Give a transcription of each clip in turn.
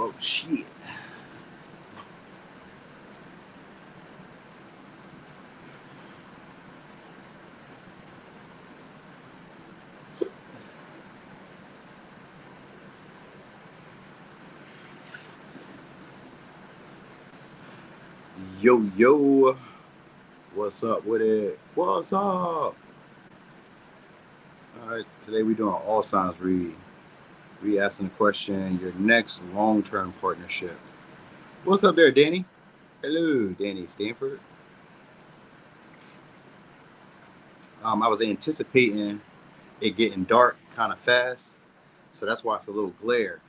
Oh, shit. Yo, yo. What's up with it? What's up? All right, today we're doing an all signs read. We asking the question, your next long-term partnership. What's up there, Danny? Hello, Danny Stanford. I was anticipating it getting dark kind of fast, so that's why it's a little glare.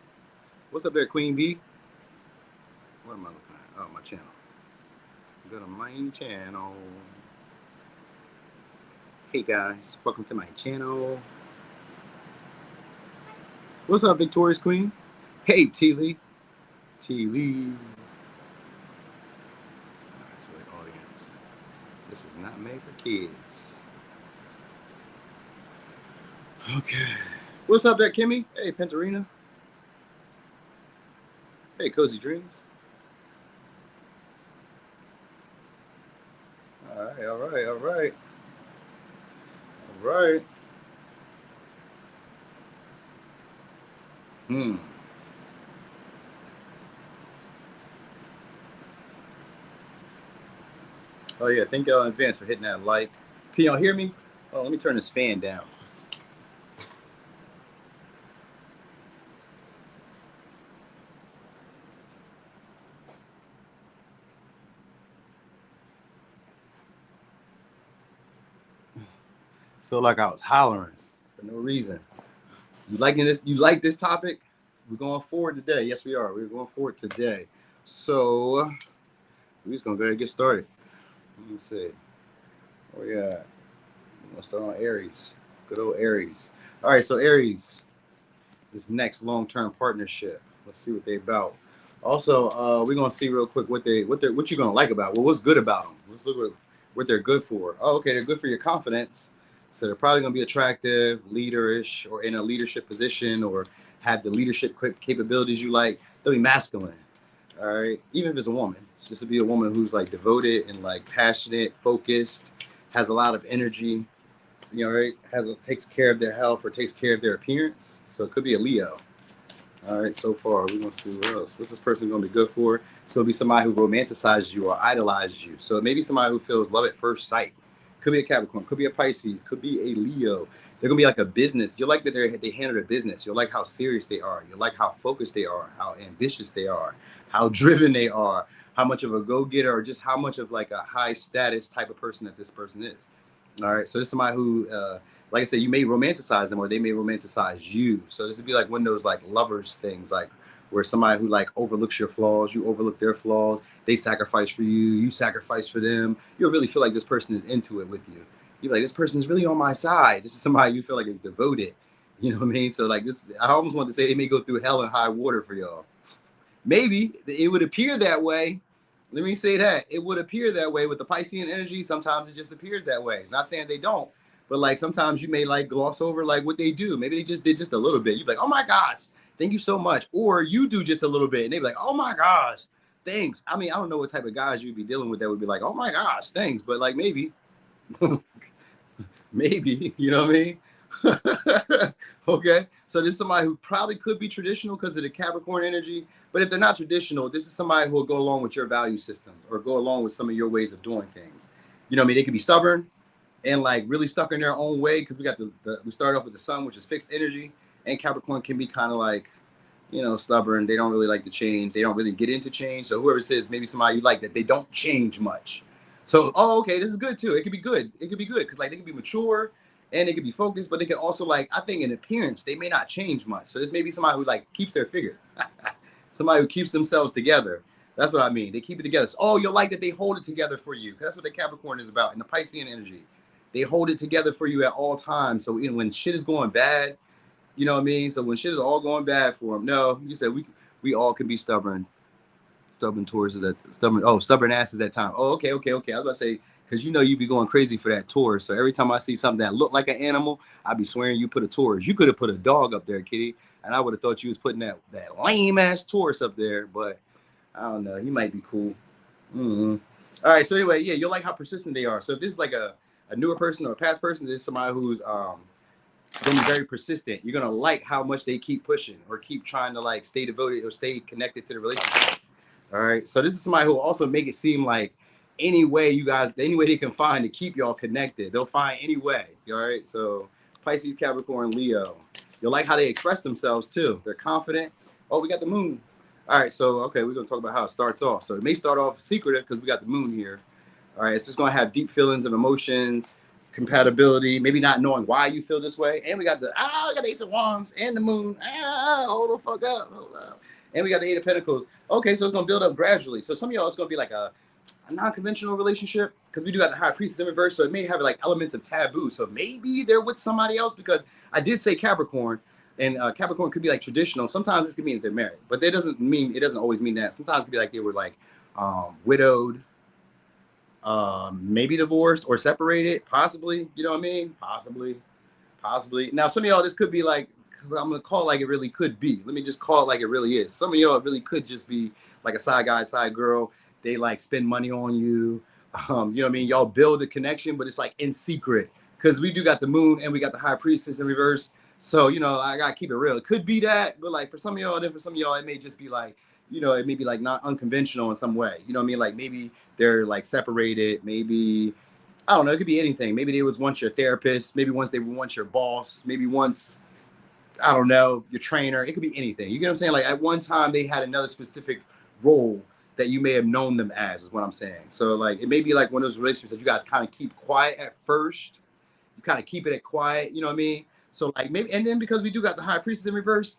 What's up there, Queen Bee? What am I looking at? Oh, my channel. Go to my channel. Hey guys, welcome to my channel. What's up, Victorious Queen? Hey, T. Lee. T. Lee. Alright, so the audience. This is not made for kids. Okay. What's up there, Kimmy? Hey, Pentarina. Hey, Cozy Dreams. All right, all right, all right. All right. Oh yeah, thank y'all in advance for hitting that like. Can y'all hear me? Oh, let me turn this fan down. Feel like I was hollering for no reason. You liking this? You like this topic? We're going forward today. Yes, we are. We're going forward today. So we're just gonna go ahead and get started. Let me see. Where we at? I'm gonna start on Aries. Good old Aries. All right, so Aries, this next long-term partnership. Let's see what they about. Also, we're gonna see real quick what you're gonna like about. Well, what's good about them? Let's look at what they're good for. Oh, okay, they're good for your confidence. So they're probably gonna be attractive, leaderish, or in a leadership position, or have the leadership capabilities you like. They'll be masculine. All right, even if it's a woman, it's just to be a woman who's like devoted and like passionate, focused, has a lot of energy. You know, right? Takes care of their health or takes care of their appearance. So it could be a Leo. All right, so far we're gonna see what else. What's this person gonna be good for? It's gonna be somebody who romanticizes you or idolizes you. So maybe somebody who feels love at first sight. Could be a Capricorn, could be a Pisces, could be a Leo. They're gonna be like a business. You'll like that they handle their business. You'll like how serious they are. You'll like how focused they are, how ambitious they are, how driven they are, how much of a go-getter, or just how much of like a high status type of person that this person is. All right, so this is somebody who, like I said, you may romanticize them or they may romanticize you. So this would be like one of those like lovers things, like where somebody who like overlooks your flaws, you overlook their flaws, they sacrifice for you, you sacrifice for them. You'll really feel like this person is into it with you. You're like, this person is really on my side. This is somebody you feel like is devoted. You know what I mean? So like this, I almost want to say they may go through hell and high water for y'all. Maybe it would appear that way. Let me say that it would appear that way with the Piscean energy. Sometimes it just appears that way. It's not saying they don't, but like sometimes you may like gloss over like what they do. Maybe they just did just a little bit. You'd be like, oh my gosh, thank you so much. Or you do just a little bit and they'd be like, oh my gosh, thanks. I mean, I don't know what type of guys you'd be dealing with that would be like, oh my gosh, thanks. But like maybe, maybe, you know what I mean? Okay, so this is somebody who probably could be traditional because of the Capricorn energy, but if they're not traditional, this is somebody who will go along with your value systems or go along with some of your ways of doing things. You know what I mean? They could be stubborn and like really stuck in their own way because we got we start off with the sun, which is fixed energy, and Capricorn can be kind of like, you know, stubborn. They don't really like to change. They don't really get into change. So whoever says maybe somebody you like that they don't change much. So, oh, okay, this is good too. It could be good. It could be good because like they could be mature and they could be focused, but they could also like, I think in appearance, they may not change much. So this may be somebody who like keeps their figure. Somebody who keeps themselves together. That's what I mean. They keep it together. So, oh, you'll like that they hold it together for you. That's what the Capricorn is about. And the Piscean energy, they hold it together for you at all times. So when shit is going bad, you know what I mean? So when shit is all going bad for them, no, you said we all can be stubborn. Stubborn Tauruses that stubborn asses at time. Oh, okay. I was about to say, because you know you be going crazy for that Taurus. So every time I see something that look like an animal, I be swearing you put a Taurus. You could have put a dog up there, kitty. And I would have thought you was putting that lame ass Taurus up there, but I don't know. He might be cool. All right. So anyway, yeah, you'll like how persistent they are. So if this is like a newer person or a past person, this is somebody who's gonna be very persistent. You're gonna like how much they keep pushing or keep trying to like stay devoted or stay connected to the relationship. All right. So this is somebody who will also make it seem like any way they can find to keep y'all connected, they'll find any way. All right. So Pisces, Capricorn, Leo. You'll like how they express themselves too. They're confident. Oh, we got the moon. All right. So, okay, we're going to talk about how it starts off. So it may start off secretive because we got the moon here. All right. It's just going to have deep feelings of emotions, compatibility, maybe not knowing why you feel this way. And we got the Ace of Wands and the moon. Hold the fuck up. Hold up. And we got the Eight of Pentacles. Okay. So it's going to build up gradually. So some of y'all, it's going to be like a non-conventional relationship because we do got the High Priestess in reverse, so it may have like elements of taboo. So maybe they're with somebody else, because I did say Capricorn, and Capricorn could be like traditional. Sometimes this could mean that they're married, but it doesn't always mean that. Sometimes it could be like they were like widowed, maybe divorced or separated, possibly. You know what I mean? Possibly. Now some of y'all, this could be like, because I'm gonna call it like it really could be. Let me just call it like it really is. Some of y'all, it really could just be like a side guy, side girl. They like spend money on you. You know what I mean? Y'all build a connection, but it's like in secret, because we do got the moon and we got the High Priestess in reverse. So, you know, I gotta keep it real. It could be that, but like for some of y'all, and then for some of y'all, it may just be like, you know, it may be like not unconventional in some way. You know what I mean? Like maybe they're like separated. Maybe, I don't know. It could be anything. Maybe they was once your therapist. Maybe once they were once your boss. Maybe once, I don't know, your trainer. It could be anything. You get what I'm saying? Like at one time they had another specific role that you may have known them as, is what I'm saying. So like, it may be like one of those relationships that you guys kind of keep quiet at first. You kind of keep it quiet, you know what I mean? So like maybe, and then because we do got the High Priestess in reverse,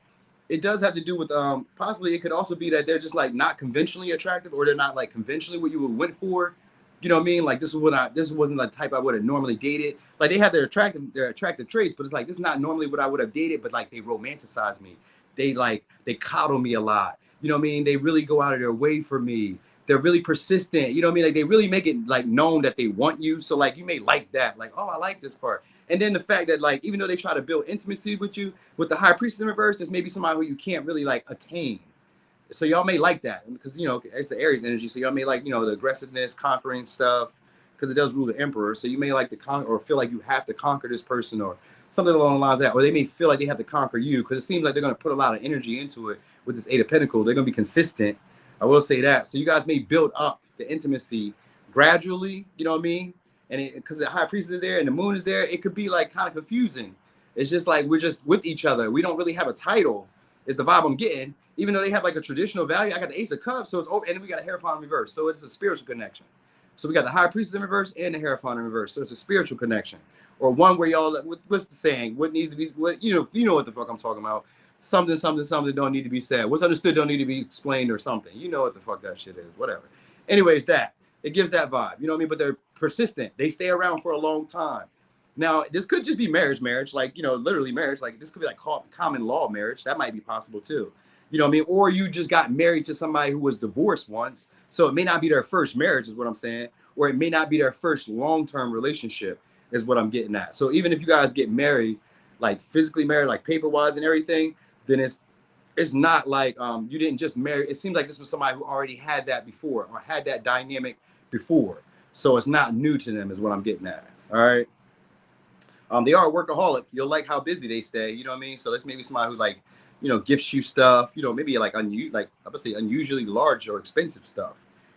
it does have to do with, possibly it could also be that they're just like not conventionally attractive, or they're not like conventionally what you would went for. You know what I mean? Like this wasn't the type I would have normally dated. Like they have their attractive traits, but it's like, this is not normally what I would have dated, but like they romanticize me. They coddle me a lot. You know what I mean? They really go out of their way for me. They're really persistent. You know what I mean? Like they really make it like known that they want you. So like you may like that. Like, oh, I like this part. And then the fact that like, even though they try to build intimacy with you, with the High Priestess in reverse, there's maybe somebody who you can't really like attain. So y'all may like that, because, you know, it's the Aries energy. So y'all may like, you know, the aggressiveness, conquering stuff, because it does rule the Emperor. So you may like to conquer, or feel like you have to conquer this person, or something along the lines of that. Or they may feel like they have to conquer you, because it seems like they're going to put a lot of energy into it. With this Eight of Pentacles, they're going to be consistent. I will say that. So you guys may build up the intimacy gradually, you know what I mean? And because the High Priestess is there and the moon is there, it could be like kind of confusing. It's just like we're just with each other. We don't really have a title, is the vibe I'm getting. Even though they have like a traditional value, I got the Ace of Cups, so it's over, and then we got a Hierophant in reverse. So it's a spiritual connection. So we got the High Priestess in reverse and the Hierophant in reverse. So it's a spiritual connection, or one where y'all, what's the saying? What needs to be, what, you know what the fuck I'm talking about. Something don't need to be said. What's understood don't need to be explained, or something. You know what the fuck that shit is. Whatever. Anyways, it gives that vibe. You know what I mean? But they're persistent. They stay around for a long time. Now, this could just be marriage, like, you know, literally marriage. Like this could be like common law marriage. That might be possible too. You know what I mean? Or you just got married to somebody who was divorced once. So it may not be their first marriage, is what I'm saying. Or it may not be their first long-term relationship, is what I'm getting at. So even if you guys get married, like physically married, like paper-wise and everything, then it's not like you didn't just marry. It seems like this was somebody who already had that before, or had that dynamic before. So it's not new to them, is what I'm getting at. All right. They are a workaholic. You'll like how busy they stay. You know what I mean? So that's maybe somebody who like, you know, gifts you stuff. You know, maybe like I would say unusually large or expensive stuff.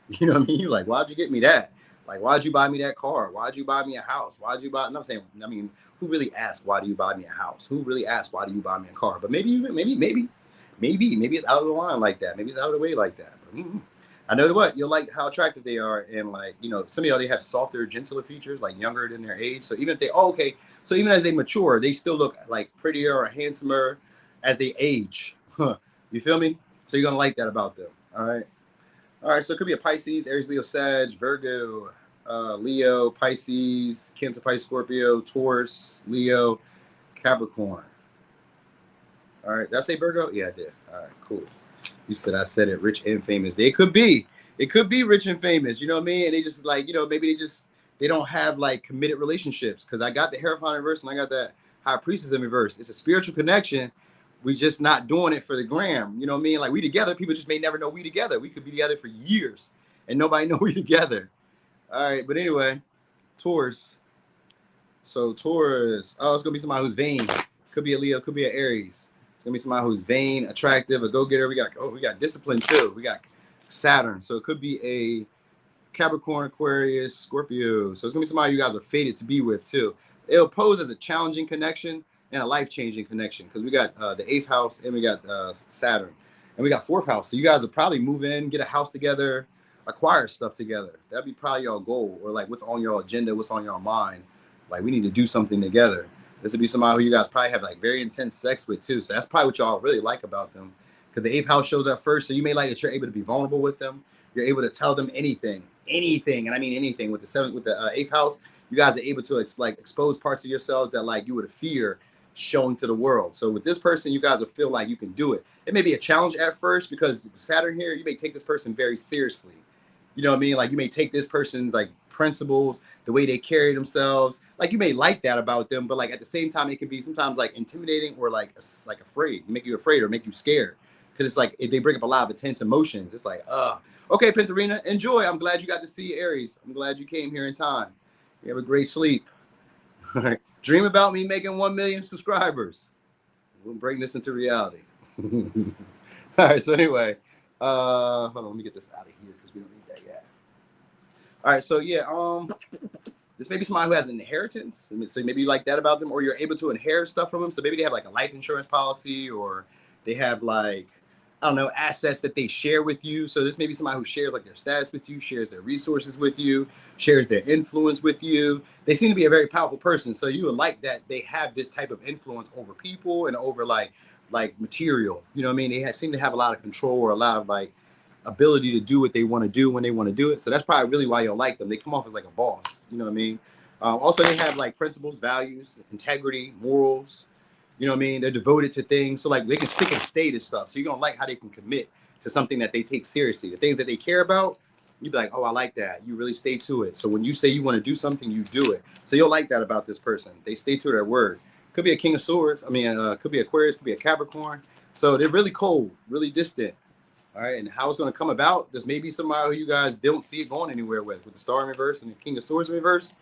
You know what I mean? You're like, why'd you get me that? Like, why'd you buy me that car? Why'd you buy me a house? Why'd you buy? And I'm saying, I mean, who really asked, why do you buy me a house? Who really asked, why do you buy me a car? But maybe it's out of the line like that. Maybe it's out of the way like that. But, I know what, you'll like how attractive they are. And like, you know, some of y'all, they have softer, gentler features, like younger than their age. So even if they, so even as they mature, they still look like prettier or handsomer as they age. You feel me? So you're going to like that about them. All right. So it could be a Pisces, Aries, Leo, Sag, Virgo, Leo, Pisces, Cancer, Pisces, Scorpio, Taurus, Leo, Capricorn. All right. Did I say Virgo? Yeah, I did. All right, cool. You said I said it, rich and famous. It could be rich and famous. You know what I mean? And they just like, you know, maybe they don't have like committed relationships, because I got the Hierophant in reverse and I got that High Priestess in reverse. It's a spiritual connection, We just not doing it for the gram. You know what I mean? Like we together, people just may never know we together. We could be together for years and nobody know we together. All right, but anyway, Taurus. So Taurus, oh, it's gonna be somebody who's vain. Could be a Leo, could be an Aries. It's gonna be somebody who's vain, attractive, a go-getter. We got discipline too. We got Saturn. So it could be a Capricorn, Aquarius, Scorpio. So it's gonna be somebody you guys are fated to be with too. It'll pose as a challenging connection and a life-changing connection because we got the 8th house and we got Saturn. And we got 4th house. So you guys will probably move in, get a house together, acquire stuff together. That'd be probably your goal, or like what's on your agenda, what's on your mind. Like we need to do something together. This would be somebody who you guys probably have like very intense sex with too. So that's probably what y'all really like about them. Because the 8th house shows up first. So you may like that you're able to be vulnerable with them. You're able to tell them anything, and I mean anything. With the 8th house, you guys are able to expose parts of yourselves that like you would fear showing to the world. So with this person, you guys will feel like you can do it. It may be a challenge at first because Saturn here, you may take this person very seriously. You know what I mean? Like you may take this person's like principles, the way they carry themselves. Like you may like that about them, but like at the same time, it can be sometimes like intimidating or like afraid, make you afraid or make you scared. Because it's like if they bring up a lot of intense emotions, it's like, okay, Pentarina, enjoy. I'm glad you got to see Aries. I'm glad you came here in time. You have a great sleep. All right. Dream about me making 1 million subscribers. We'll bring this into reality. All right. So anyway, hold on. Let me get this out of here because we don't need that yet. All right. So yeah, this may be somebody who has an inheritance. So maybe you like that about them, or you're able to inherit stuff from them. So maybe they have like a life insurance policy, or they have like, I don't know, assets that they share with you. So this may be somebody who shares like their status with you, shares their resources with you, shares their influence with you. They seem to be a very powerful person. So you would like that they have this type of influence over people and over like material. You know what I mean? They seem to have a lot of control or a lot of like ability to do what they want to do when they want to do it. So that's probably really why you'll like them. They come off as like a boss. You know what I mean? Also, they have like principles, values, integrity, morals. You know what I mean? They're devoted to things. So like they can stick and stay to stuff. So you're going to like how they can commit to something that they take seriously. The things that they care about, you'd be like, oh, I like that. You really stay to it. So when you say you want to do something, you do it. So you'll like that about this person. They stay to their word. Could be a King of Swords. I mean, could be Aquarius, could be a Capricorn. So they're really cold, really distant. All right. And how it's going to come about, this may be somebody who you guys don't see it going anywhere with the Star in reverse and the King of Swords in reverse.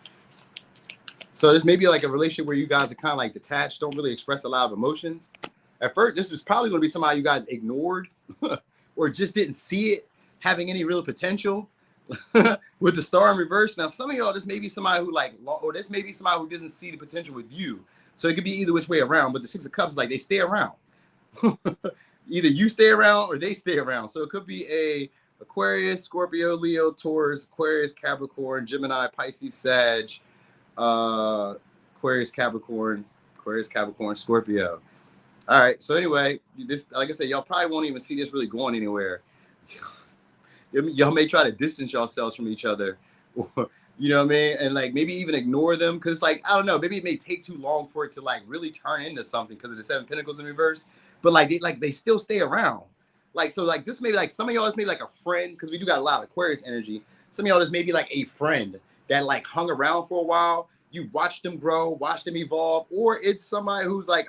So this may be like a relationship where you guys are kind of like detached, don't really express a lot of emotions. At first, this was probably going to be somebody you guys ignored or just didn't see it having any real potential with the Star in reverse. Now, some of y'all, this may be somebody who like, or this may be somebody who doesn't see the potential with you. So it could be either which way around, but the 6 of Cups is like they stay around. Either you stay around or they stay around. So it could be a Aquarius, Scorpio, Leo, Taurus, Aquarius, Capricorn, Gemini, Pisces, Sag, Aquarius, Capricorn, Scorpio. All right. So anyway, this, like I said, y'all probably won't even see this really going anywhere. Y'all may try to distance yourselves from each other, or, you know what I mean? And like maybe even ignore them because it's like, I don't know, maybe it may take too long for it to like really turn into something because of the 7 Pentacles in reverse. But like they still stay around. Like, so like this may be like some of y'all, this may be like a friend because we do got a lot of Aquarius energy. Some of y'all, this may be like a friend that like hung around for a while. You've watched them grow, watched them evolve, or it's somebody who's like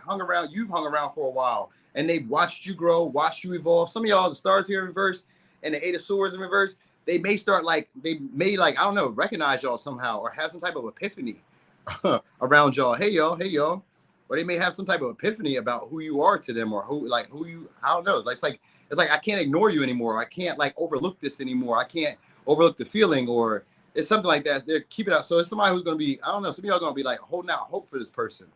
you've hung around for a while and they've watched you grow, watched you evolve. Some of y'all, the Stars here in reverse and the 8 of Swords in reverse, they may I don't know, recognize y'all somehow or have some type of epiphany around y'all. Hey y'all. Or they may have some type of epiphany about who you are to them or I don't know. It's like I can't ignore you anymore. I can't like overlook this anymore. I can't overlook the feeling, or it's something like that. They're keeping out. So it's somebody who's going to be, I don't know, some of y'all are going to be like holding out hope for this person.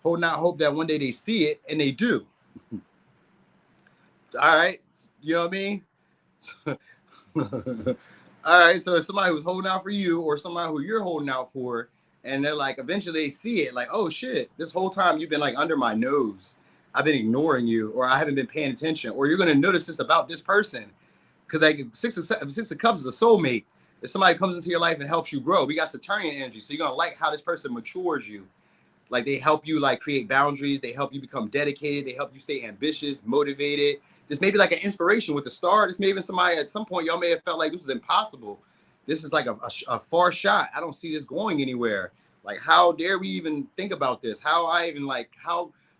Holding out hope that one day they see it, and they do. All right. You know what I mean? All right. So it's somebody who's holding out for you or somebody who you're holding out for, and they're like, eventually they see it like, oh shit, this whole time you've been like under my nose. I've been ignoring you, or I haven't been paying attention, or you're going to notice this about this person. Because like 6 of Cups is a soulmate. If somebody comes into your life and helps you grow, we got Saturnian energy. So you're going to like how this person matures you. Like they help you like create boundaries. They help you become dedicated. They help you stay ambitious, motivated. This may be like an inspiration with the Star. This may even somebody at some point y'all may have felt like this is impossible. This is like a far shot. I don't see this going anywhere. Like, how dare we even think about this? How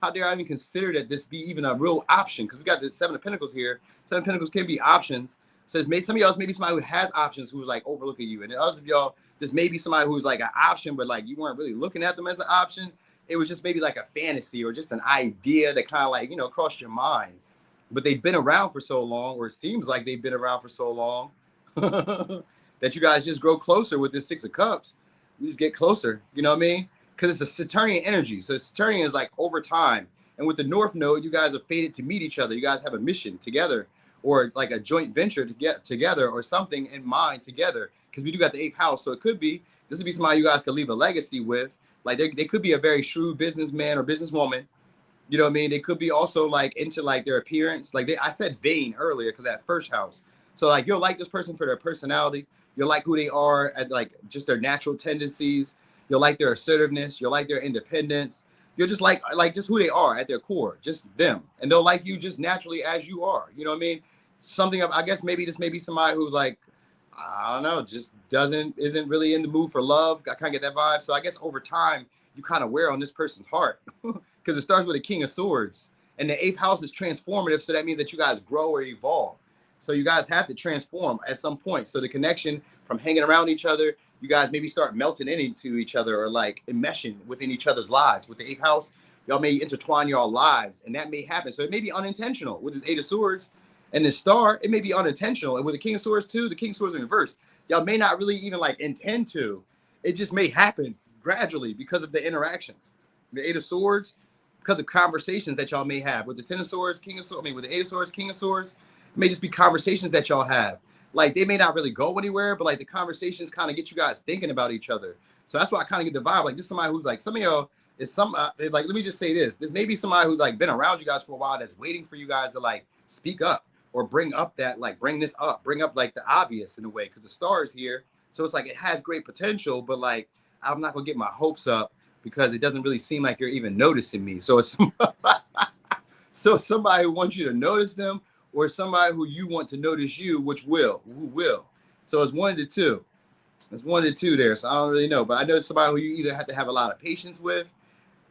how dare I even consider that this be even a real option? Because we got the Seven of Pentacles here. Seven of Pentacles can be options. So maybe some of y'all, maybe somebody who has options who's like overlooking you. And then others of y'all, this may be somebody who's like an option, but like you weren't really looking at them as an option. It was just maybe like a fantasy or just an idea that kind of like, you know, crossed your mind. But they've been around for so long, or it seems like they've been around for so long, that you guys just grow closer with this Six of Cups. You just get closer, you know what I mean? Because it's a Saturnian energy. So Saturnian is like over time. And with the North Node, you guys are fated to meet each other. You guys have a mission together, or like a joint venture to get together, or something in mind together. Because we do got the 8th house. So it could be, this would be somebody you guys could leave a legacy with. Like they could be a very shrewd businessman or businesswoman. You know what I mean? They could be also like into like their appearance. Like I said vain earlier because that first house. So like you'll like this person for their personality. You'll like who they are at like just their natural tendencies. You'll like their assertiveness. You'll like their independence. You'll just like just who they are at their core, just them. And they'll like you just naturally as you are. You know what I mean? Something of, I guess maybe this may be somebody who's like, I don't know, just isn't really in the mood for love. I kind of get that vibe. So I guess over time, you kind of wear on this person's heart because it starts with a King of Swords. And the 8th house is transformative. So that means that you guys grow or evolve. So you guys have to transform at some point. So the connection from hanging around each other, you guys maybe start melting into each other or like enmeshing within each other's lives. With the 8th house, y'all may intertwine your lives, and that may happen. So it may be unintentional. With this 8 of Swords and this star, it may be unintentional. And with the King of Swords too, the King of Swords in reverse, y'all may not really even like intend to. It just may happen gradually because of the interactions. The 8 of Swords, because of conversations that y'all may have. With the 10 of Swords, King of Swords, I mean, with the 8 of Swords, King of Swords, it may just be conversations that y'all have. Like they may not really go anywhere, but like the conversations kind of get you guys thinking about each other. So that's why I kind of get the vibe. Like this is somebody who's like, some of y'all is like, let me just say this. This may be somebody who's like been around you guys for a while that's waiting for you guys to like speak up or bring up that, like bring this up, bring up like the obvious in a way. Cause the star is here. So it's like, it has great potential, but like, I'm not gonna get my hopes up because it doesn't really seem like you're even noticing me. So it's so somebody who wants you to notice them, or somebody who you want to notice you, who will. So it's one of the two. It's one of the two there. So I don't really know, but I know somebody who you either have to have a lot of patience with,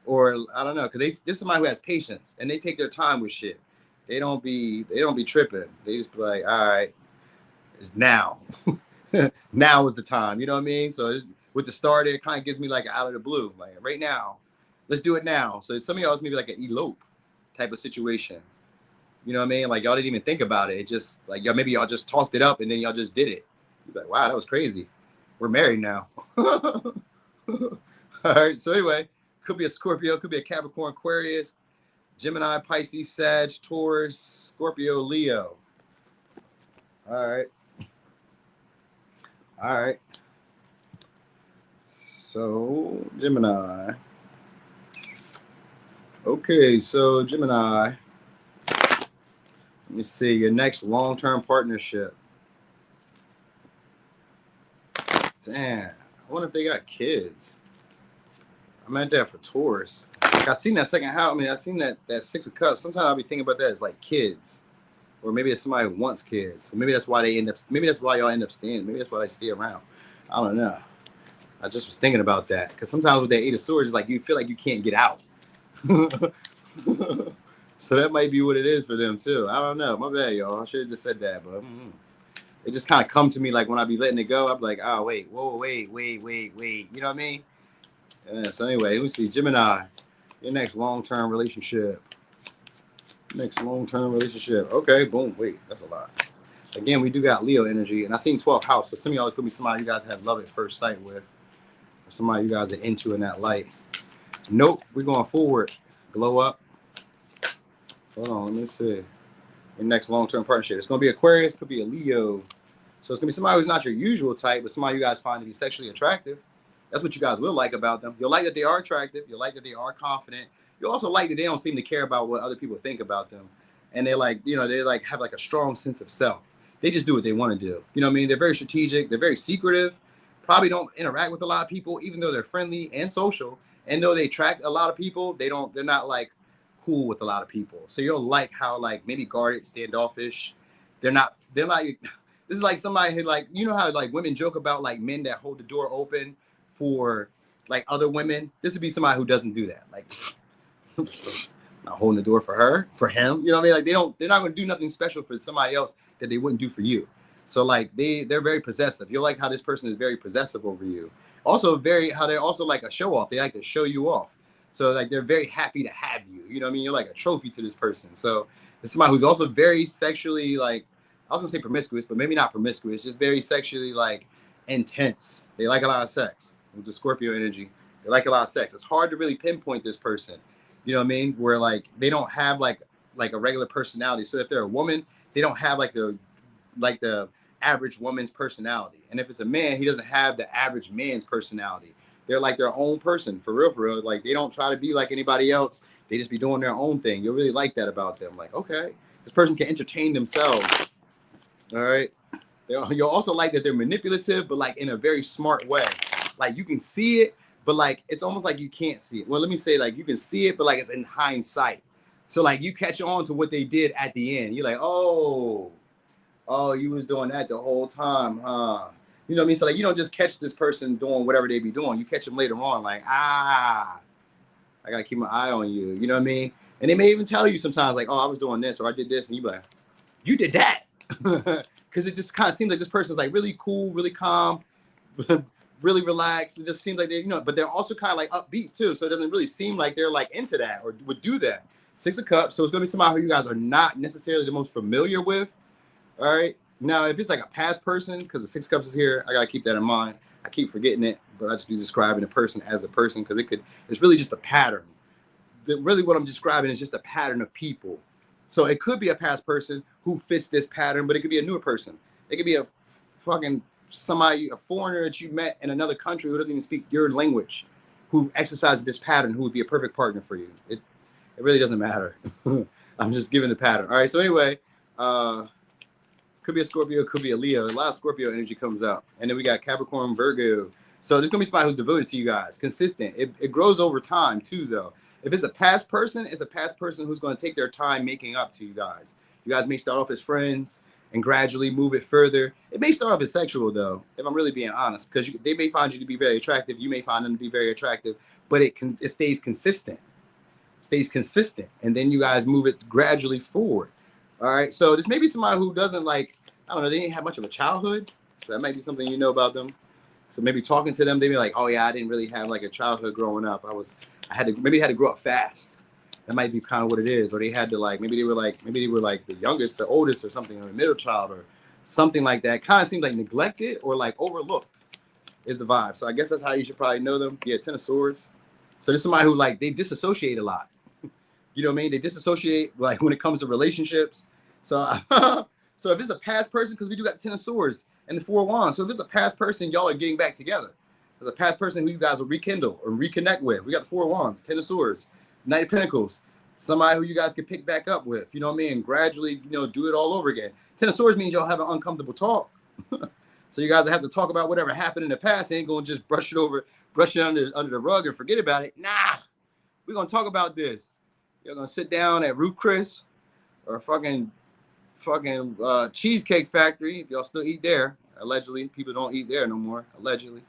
or I don't know, because this is somebody who has patience and they take their time with shit. They don't be tripping. They just be like, all right, it's now. Now is the time. You know what I mean? So with the star there, it kind of gives me like out of the blue, like right now, let's do it now. So some of y'all is maybe like an elope type of situation. You know what I mean? Like y'all didn't even think about it. It just like maybe y'all just talked it up and then y'all just did it. You're like, wow, that was crazy. We're married now. All right. So anyway, could be a Scorpio, could be a Capricorn, Aquarius, Gemini, Pisces, Sag, Taurus, Scorpio, Leo. All right. All right. So Gemini. Okay. So Gemini. Let me see your next long-term partnership. Damn, I wonder if they got kids. I'm at that for Taurus. Like I seen that second house. I mean, I seen that 6 of Cups. Sometimes I'll be thinking about that as like kids, or maybe it's somebody who wants kids. So maybe that's why they end up. Maybe that's why y'all end up staying. Maybe that's why they stay around. I don't know. I just was thinking about that because sometimes with that 8 of Swords, it's like you feel like you can't get out. So that might be what it is for them too. I don't know. My bad, y'all. I should have just said that, but it just kind of come to me like when I be letting it go. I'm like, oh wait, whoa, wait. You know what I mean? Yeah, so anyway, let me see. Gemini, your next long-term relationship. Okay, boom. Wait, that's a lot. Again, we do got Leo energy, and I seen 12th house. So some of y'all is gonna be somebody you guys have love at first sight with, or somebody you guys are into in that light. Nope, we're going forward. Glow up. Hold on, let me see. Your next long-term partnership. It's gonna be Aquarius, could be a Leo. So it's gonna be somebody who's not your usual type, but somebody you guys find to be sexually attractive. That's what you guys will like about them. You'll like that they are attractive. You'll like that they are confident. You'll also like that they don't seem to care about what other people think about them. And they like, you know, they like have like a strong sense of self. They just do what they want to do. You know what I mean? They're very strategic. They're very secretive. Probably don't interact with a lot of people, even though they're friendly and social. And though they attract a lot of people, they're not like cool with a lot of people. So you'll like how like maybe guarded, standoffish. They're like, this is like somebody who like, you know how like women joke about like men that hold the door open for like other women. This would be somebody who doesn't do that. Like not holding the door for her, for him. You know what I mean? Like they're not going to do nothing special for somebody else that they wouldn't do for you. So like they're very possessive. You'll like how this person is very possessive over you. Also how they're also like a show off. They like to show you off. So like they're very happy to have you. You know what I mean? You're like a trophy to this person. So it's somebody who's also very sexually, like, I was gonna say promiscuous, but maybe not promiscuous, just very sexually like intense. They like a lot of sex. With the Scorpio energy, they like a lot of sex. It's hard to really pinpoint this person. You know what I mean? Where like they don't have like a regular personality. So if they're a woman, they don't have like the average woman's personality. And if it's a man, he doesn't have the average man's personality. They're like their own person, for real, for real. Like they don't try to be like anybody else. They just be doing their own thing. You'll really like that about them. Like, okay, this person can entertain themselves. All right. You'll also like that they're manipulative, but like in a very smart way. Like you can see it, but like it's almost like you can't see it. Well, let me say, like, you can see it, but like it's in hindsight. So like you catch on to what they did at the end. You're like, oh, you was doing that the whole time, huh? You know what I mean? So like you don't just catch this person doing whatever they be doing. You catch them later on, like, I gotta keep my eye on you. You know what I mean? And they may even tell you sometimes, like, oh, I was doing this or I did this, and you be like, you did that. Because it just kind of seems like this person's like really cool, really calm, really relaxed. It just seems like they're, but they're also kind of like upbeat too. So it doesn't really seem like they're like into that or would do that. 6 of Cups. So it's going to be somebody who you guys are not necessarily the most familiar with. All right. Now, if it's like a past person, because the 6 of Cups is here, I got to keep that in mind. I keep forgetting it, but I just be describing the person as a person because it's really just a pattern. Really what I'm describing is just a pattern of people. So it could be a past person who fits this pattern, but it could be a newer person. It could be a fucking somebody, a foreigner that you met in another country who doesn't even speak your language, who exercises this pattern, who would be a perfect partner for you. It really doesn't matter. I'm just giving the pattern. All right. So anyway, could be a Scorpio, could be a Leo. A lot of Scorpio energy comes out. And then we got Capricorn, Virgo. So there's going to be somebody who's devoted to you guys, consistent. It grows over time too, though. If it's a past person, it's a past person who's going to take their time making up to you guys. You guys may start off as friends and gradually move it further. It may start off as sexual, though, if I'm really being honest, because they may find you to be very attractive. You may find them to be very attractive, but it stays consistent. And then you guys move it gradually forward. All right. So this may be somebody who doesn't like, I don't know, they didn't have much of a childhood. So that might be something you know about them. So maybe talking to them, they be like, oh yeah, I didn't really have like a childhood growing up. Maybe they had to grow up fast. That might be kind of what it is. Or they had to maybe they were like the youngest, the oldest or something, or the middle child or something like that. Kind of seems like neglected or like overlooked is the vibe. So I guess that's how you should probably know them. Yeah, 10 of Swords. So there's somebody who like, they disassociate a lot. You know what I mean? They disassociate like when it comes to relationships. So, so if it's a past person, because we do got the 10 of Swords and the 4 of Wands. So if it's a past person, y'all are getting back together. There's a past person who you guys will rekindle or reconnect with. We got the 4 of Wands, 10 of Swords, Knight of Pentacles. Somebody who you guys can pick back up with, you know what I mean? And gradually, do it all over again. 10 of Swords means y'all have an uncomfortable talk. So you guys have to talk about whatever happened in the past. Ain't going to just brush it under the rug and forget about it. Nah, we're going to talk about this. You're going to sit down at Root Chris or fucking Cheesecake Factory, if y'all still eat there. Allegedly, people don't eat there no more. Allegedly.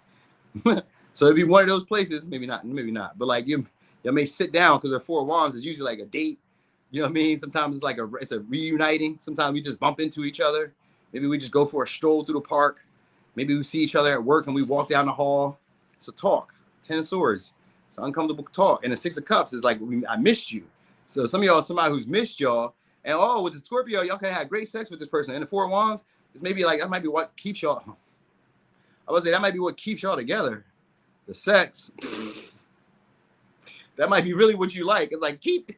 So it'd be one of those places. Maybe not. But like y'all may sit down because the 4 of Wands is usually like a date. You know what I mean? Sometimes it's a reuniting. Sometimes we just bump into each other. Maybe we just go for a stroll through the park. Maybe we see each other at work and we walk down the hall. It's a talk. 10 of Swords. It's an uncomfortable talk. And the 6 of Cups is like, I missed you. So some of y'all, somebody who's missed y'all. And with the Scorpio, y'all can have great sex with this person. And the 4 of Wands, it's maybe like, that might be what keeps y'all. I would say that might be what keeps y'all together. The sex. That might be really what you like. It's like, keep.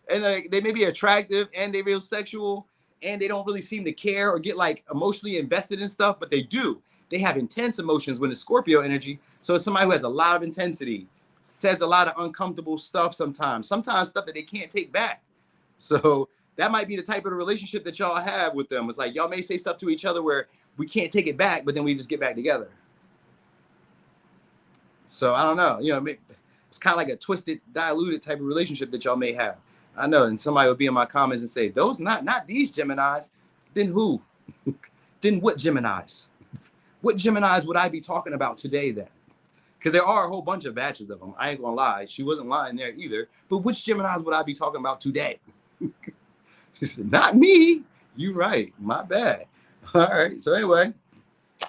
And they may be attractive and they're real sexual and they don't really seem to care or get like emotionally invested in stuff, but they do. They have intense emotions when it's Scorpio energy. So it's somebody who has a lot of intensity, says a lot of uncomfortable stuff sometimes stuff that they can't take back. So that might be the type of relationship that y'all have with them. It's like y'all may say stuff to each other where we can't take it back, but then we just get back together. So I don't know, it's kind of like a twisted, diluted type of relationship that y'all may have. I know, and somebody would be in my comments and say, those not these Geminis. Then who? Then what Geminis? What Geminis would I be talking about today then? Because there are a whole bunch of batches of them. I ain't gonna lie. She wasn't lying there either. But which Geminis would I be talking about today? She said, not me. You right. My bad. All right. So anyway,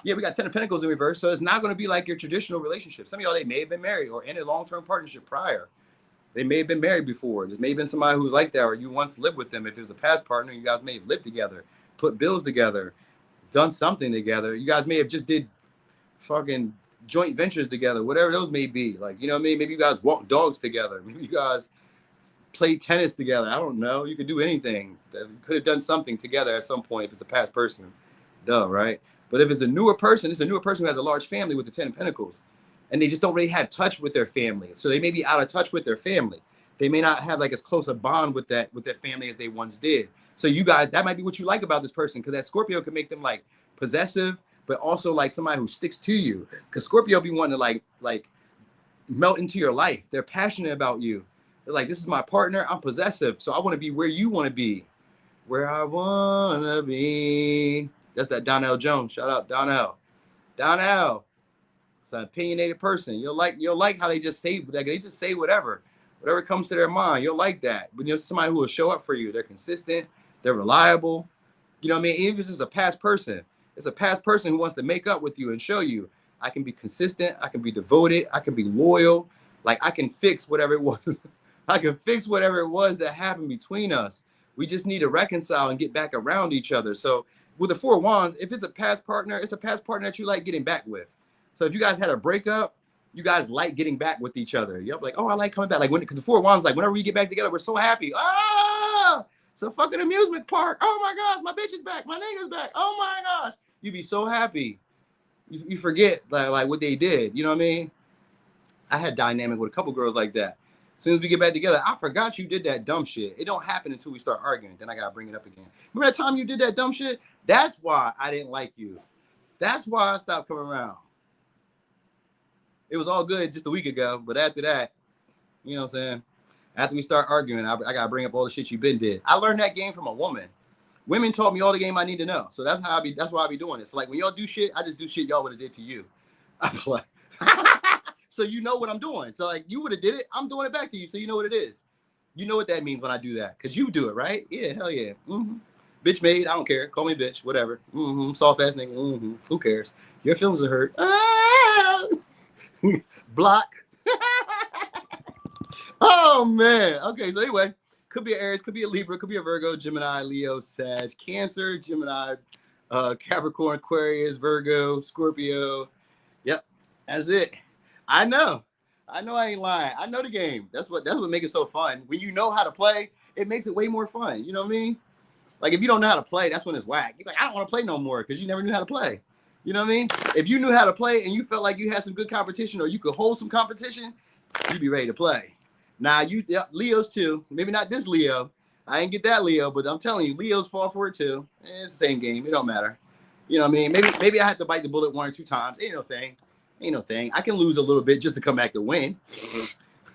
yeah, we got 10 of Pentacles in reverse. So it's not going to be like your traditional relationship. Some of y'all, they may have been married or in a long-term partnership prior. They may have been married before. There's may have been somebody who was like that, or you once lived with them. If it was a past partner, you guys may have lived together, put bills together, done something together. You guys may have just did fucking joint ventures together, whatever those may be. Like, you know what I mean? Maybe you guys walk dogs together. Maybe you guys play tennis together. I don't know. You could do anything. You could have done something together at some point if it's a past person. Duh, right? But if it's a newer person, it's a newer person who has a large family with the 10 of Pentacles. And they just don't really have touch with their family. So they may be out of touch with their family. They may not have like as close a bond with their family as they once did. So you guys, that might be what you like about this person, because that Scorpio can make them like possessive, but also like somebody who sticks to you. Because Scorpio be wanting to like melt into your life. They're passionate about you. They're like, this is my partner. I'm possessive. So I want to be where you want to be. Where I want to be. That's that Donnell Jones. Shout out Donnell. Donnell. It's an opinionated person. You'll like how they just say, like, they just say whatever comes to their mind. You'll like that. But you're somebody who will show up for you. They're consistent. They're reliable. You know what I mean? Even if it's just a past person, it's a past person who wants to make up with you and show you, I can be consistent. I can be devoted. I can be loyal. Like, I can fix whatever it was. I can fix whatever it was that happened between us. We just need to reconcile and get back around each other. So with the Four of Wands, if it's a past partner, it's a past partner that you like getting back with. So if you guys had a breakup, you guys like getting back with each other. You're like, oh, I like coming back. Like, because the Four of Wands, like, whenever we get back together, we're so happy. Ah, it's a fucking amusement park. Oh my gosh, my bitch is back. My nigga's back. Oh my gosh. You'd be so happy. You forget like what they did. You know what I mean? I had dynamic with a couple girls like that. As soon as we get back together, I forgot you did that dumb shit. It don't happen until we start arguing. Then I gotta bring it up again. Remember that time you did that dumb shit? That's why I didn't like you. That's why I stopped coming around. It was all good just a week ago, but after that, you know what I'm saying? After we start arguing, I gotta bring up all the shit you been did. I learned that game from a woman. Women taught me all the game I need to know. So that's why I be doing it. So like when y'all do shit, I just do shit y'all would have did to you. I'm like, so you know what I'm doing. So like you would have did it, I'm doing it back to you, so you know what it is. You know what that means when I do that, because you do it, right? Yeah, hell yeah. Bitch made, I don't care. Call me bitch, whatever. Soft ass nigga. Who cares? Your feelings are hurt. Block. Oh man. Okay, so anyway, could be an Aries, could be a Libra, could be a Virgo, Gemini, Leo, Sag, Cancer, Gemini, Capricorn, Aquarius, Virgo, Scorpio. Yep, that's it. I know I ain't lying. I know the game. That's what makes it so fun. When you know how to play, it makes it way more fun. You know what I mean? Like if you don't know how to play, that's when it's whack. You're like, I don't want to play no more because you never knew how to play. You know what I mean? If you knew how to play and you felt like you had some good competition or you could hold some competition, you'd be ready to play. Now, Leos too. Maybe not this Leo. I ain't get that Leo, but I'm telling you, Leos fall for it too. It's the same game. It don't matter. You know what I mean? Maybe I have to bite the bullet 1 or 2 times. Ain't no thing. I can lose a little bit just to come back to win.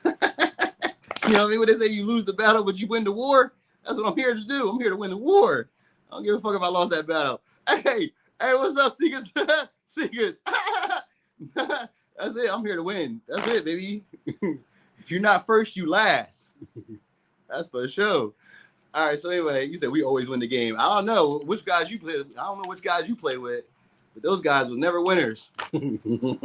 You know what I mean? When they say you lose the battle, but you win the war, that's what I'm here to do. I'm here to win the war. I don't give a fuck if I lost that battle. Hey, what's up, Seekers? Seekers. That's it. I'm here to win. That's it, baby. If you're not first, you last. That's for sure. All right. So anyway, you said we always win the game. I don't know which guys you play. I don't know which guys you play with, but those guys was never winners. All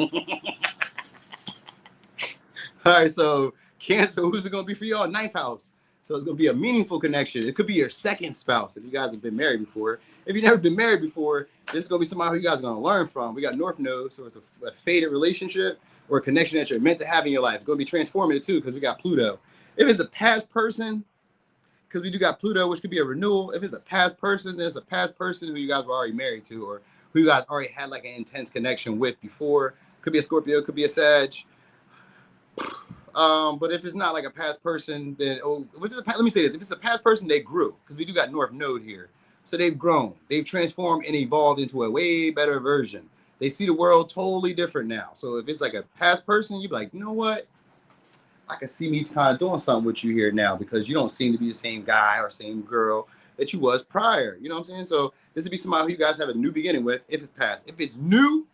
right. So Cancer, who's it going to be for y'all? 9th house. So it's going to be a meaningful connection. It could be your second spouse if you guys have been married before. If you've never been married before, this is going to be somebody who you guys are going to learn from. We got North Node, so it's a faded relationship or a connection that you're meant to have in your life. It's going to be transformative too because we got Pluto. If it's a past person, because we do got Pluto, which could be a renewal. If it's a past person, then it's a past person who you guys were already married to or who you guys already had like an intense connection with before. Could be a Scorpio, could be a Sag. But if it's not like a past person, then let me say this: if it's a past person, they grew because we do got North Node here, so they've grown, they've transformed and evolved into a way better version. They see the world totally different now. So if it's like a past person, you'd be like, you know what? I can see me kind of doing something with you here now because you don't seem to be the same guy or same girl that you was prior. You know what I'm saying? So this would be somebody who you guys have a new beginning with if it's past. If it's new,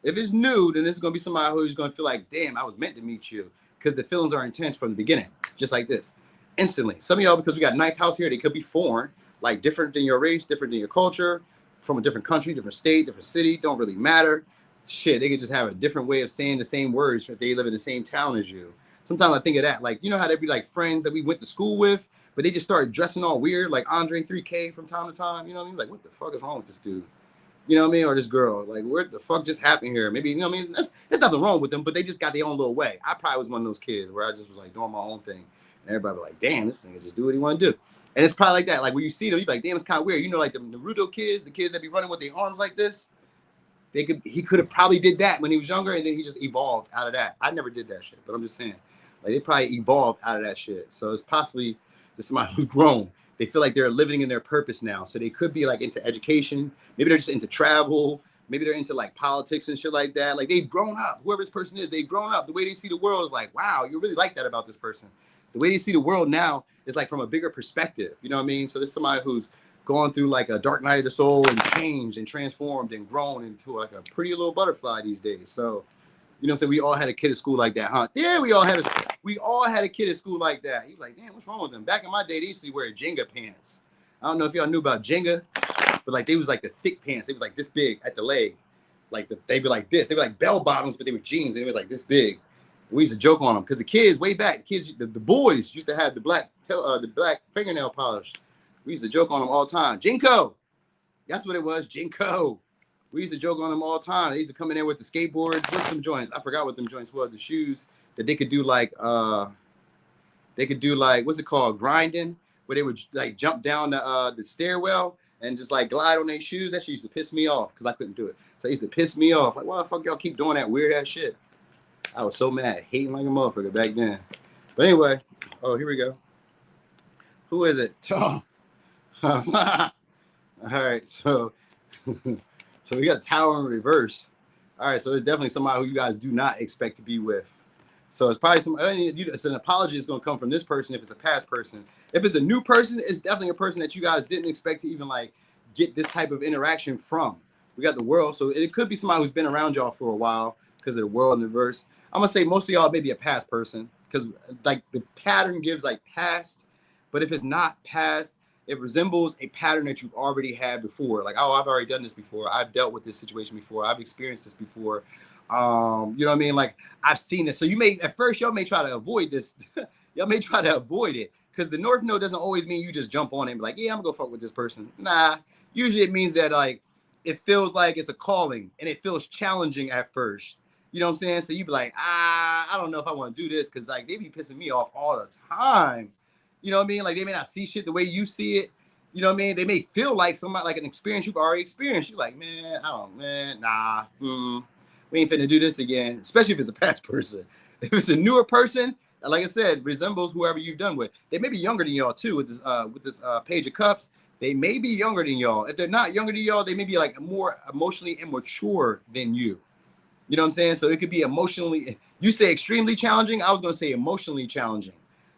If it's new, then it's going to be somebody who's going to feel like, damn, I was meant to meet you, because the feelings are intense from the beginning, just like this, instantly. Some of y'all, because we got ninth house here, they could be foreign, like different than your race, different than your culture, from a different country, different state, different city, don't really matter. Shit, they could just have a different way of saying the same words if they live in the same town as you. Sometimes I think of that, like, you know how there'd be like friends that we went to school with, but they just started dressing all weird, like Andre 3K from time to time. You know what I mean? Like, what the fuck is wrong with this dude? You know what I mean? Or this girl, like, what the fuck just happened here? Maybe, you know what I mean? There's nothing wrong with them, but they just got their own little way. I probably was one of those kids where I just was like doing my own thing. And everybody was like, damn, this nigga just do what he want to do. And it's probably like that. Like when you see them, you be like, damn, it's kind of weird. You know, like the Naruto kids, the kids that be running with their arms like this. He could have probably did that when he was younger, and then he just evolved out of that. I never did that shit, but I'm just saying, like, they probably evolved out of that shit. So it's possibly there's somebody who's grown. They feel like they're living in their purpose now. So they could be like into education. Maybe they're just into travel. Maybe they're into like politics and shit like that. Like they've grown up. Whoever this person is, they've grown up. The way they see the world is like, wow, you really like that about this person. The way they see the world now is like from a bigger perspective. You know what I mean? So there's somebody who's gone through like a dark night of the soul and changed and transformed and grown into like a pretty little butterfly these days. So, you know what I'm saying? We all had a kid at school like that, huh? Yeah, we all had a kid at school like that. He's like, damn, what's wrong with them? Back in my day, they used to wear Jenga pants. I don't know if y'all knew about Jenga, but like they was like the thick pants. They was like this big at the leg. Like they'd be like this. They were like bell bottoms, but they were jeans, and they were like this big. We used to joke on them because the kids way back, the boys used to have the black fingernail polish. We used to joke on them all the time. Jinko, that's what it was, Jinko. We used to joke on them all the time. They used to come in there with the skateboards. What's some joints? I forgot what them joints was. The shoes that they could do like what's it called? Grinding, where they would like jump down the stairwell and just like glide on their shoes. That shit used to piss me off because I couldn't do it. So it used to piss me off. Like, why the fuck y'all keep doing that weird ass shit? I was so mad, hating like a motherfucker back then. But anyway, oh, here we go. Who is it? Oh. All right, so we got Tower in reverse. All right, so it's definitely somebody who you guys do not expect to be with. So it's probably it's an apology is going to come from this person if it's a past person. If it's a new person, it's definitely a person that you guys didn't expect to even like get this type of interaction from. We got the world, so it could be somebody who's been around y'all for a while because of the world in reverse. I'm gonna say most of y'all may be a past person because like the pattern gives like past, but if it's not past, it resembles a pattern that you've already had before. Like, oh, I've already done this before. I've dealt with this situation before. I've experienced this before. You know what I mean? Like, I've seen this. So you may, at first, y'all may try to avoid this. Y'all may try to avoid it because the North Node doesn't always mean you just jump on it and be like, yeah, I'm gonna go fuck with this person. Nah, usually it means that like, it feels like it's a calling and it feels challenging at first. You know what I'm saying? So you be like, I don't know if I want to do this because like they be pissing me off all the time. You know what I mean? Like they may not see shit the way you see it. You know what I mean? They may feel like somebody like an experience you've already experienced. You're like, nah, we ain't finna do this again. Especially if it's a past person. If it's a newer person, like I said, resembles whoever you've done with. They may be younger than y'all too with this Page of Cups. They may be younger than y'all. If they're not younger than y'all, they may be like more emotionally immature than you. You know what I'm saying? So it could be emotionally. You say extremely challenging. I was gonna say emotionally challenging.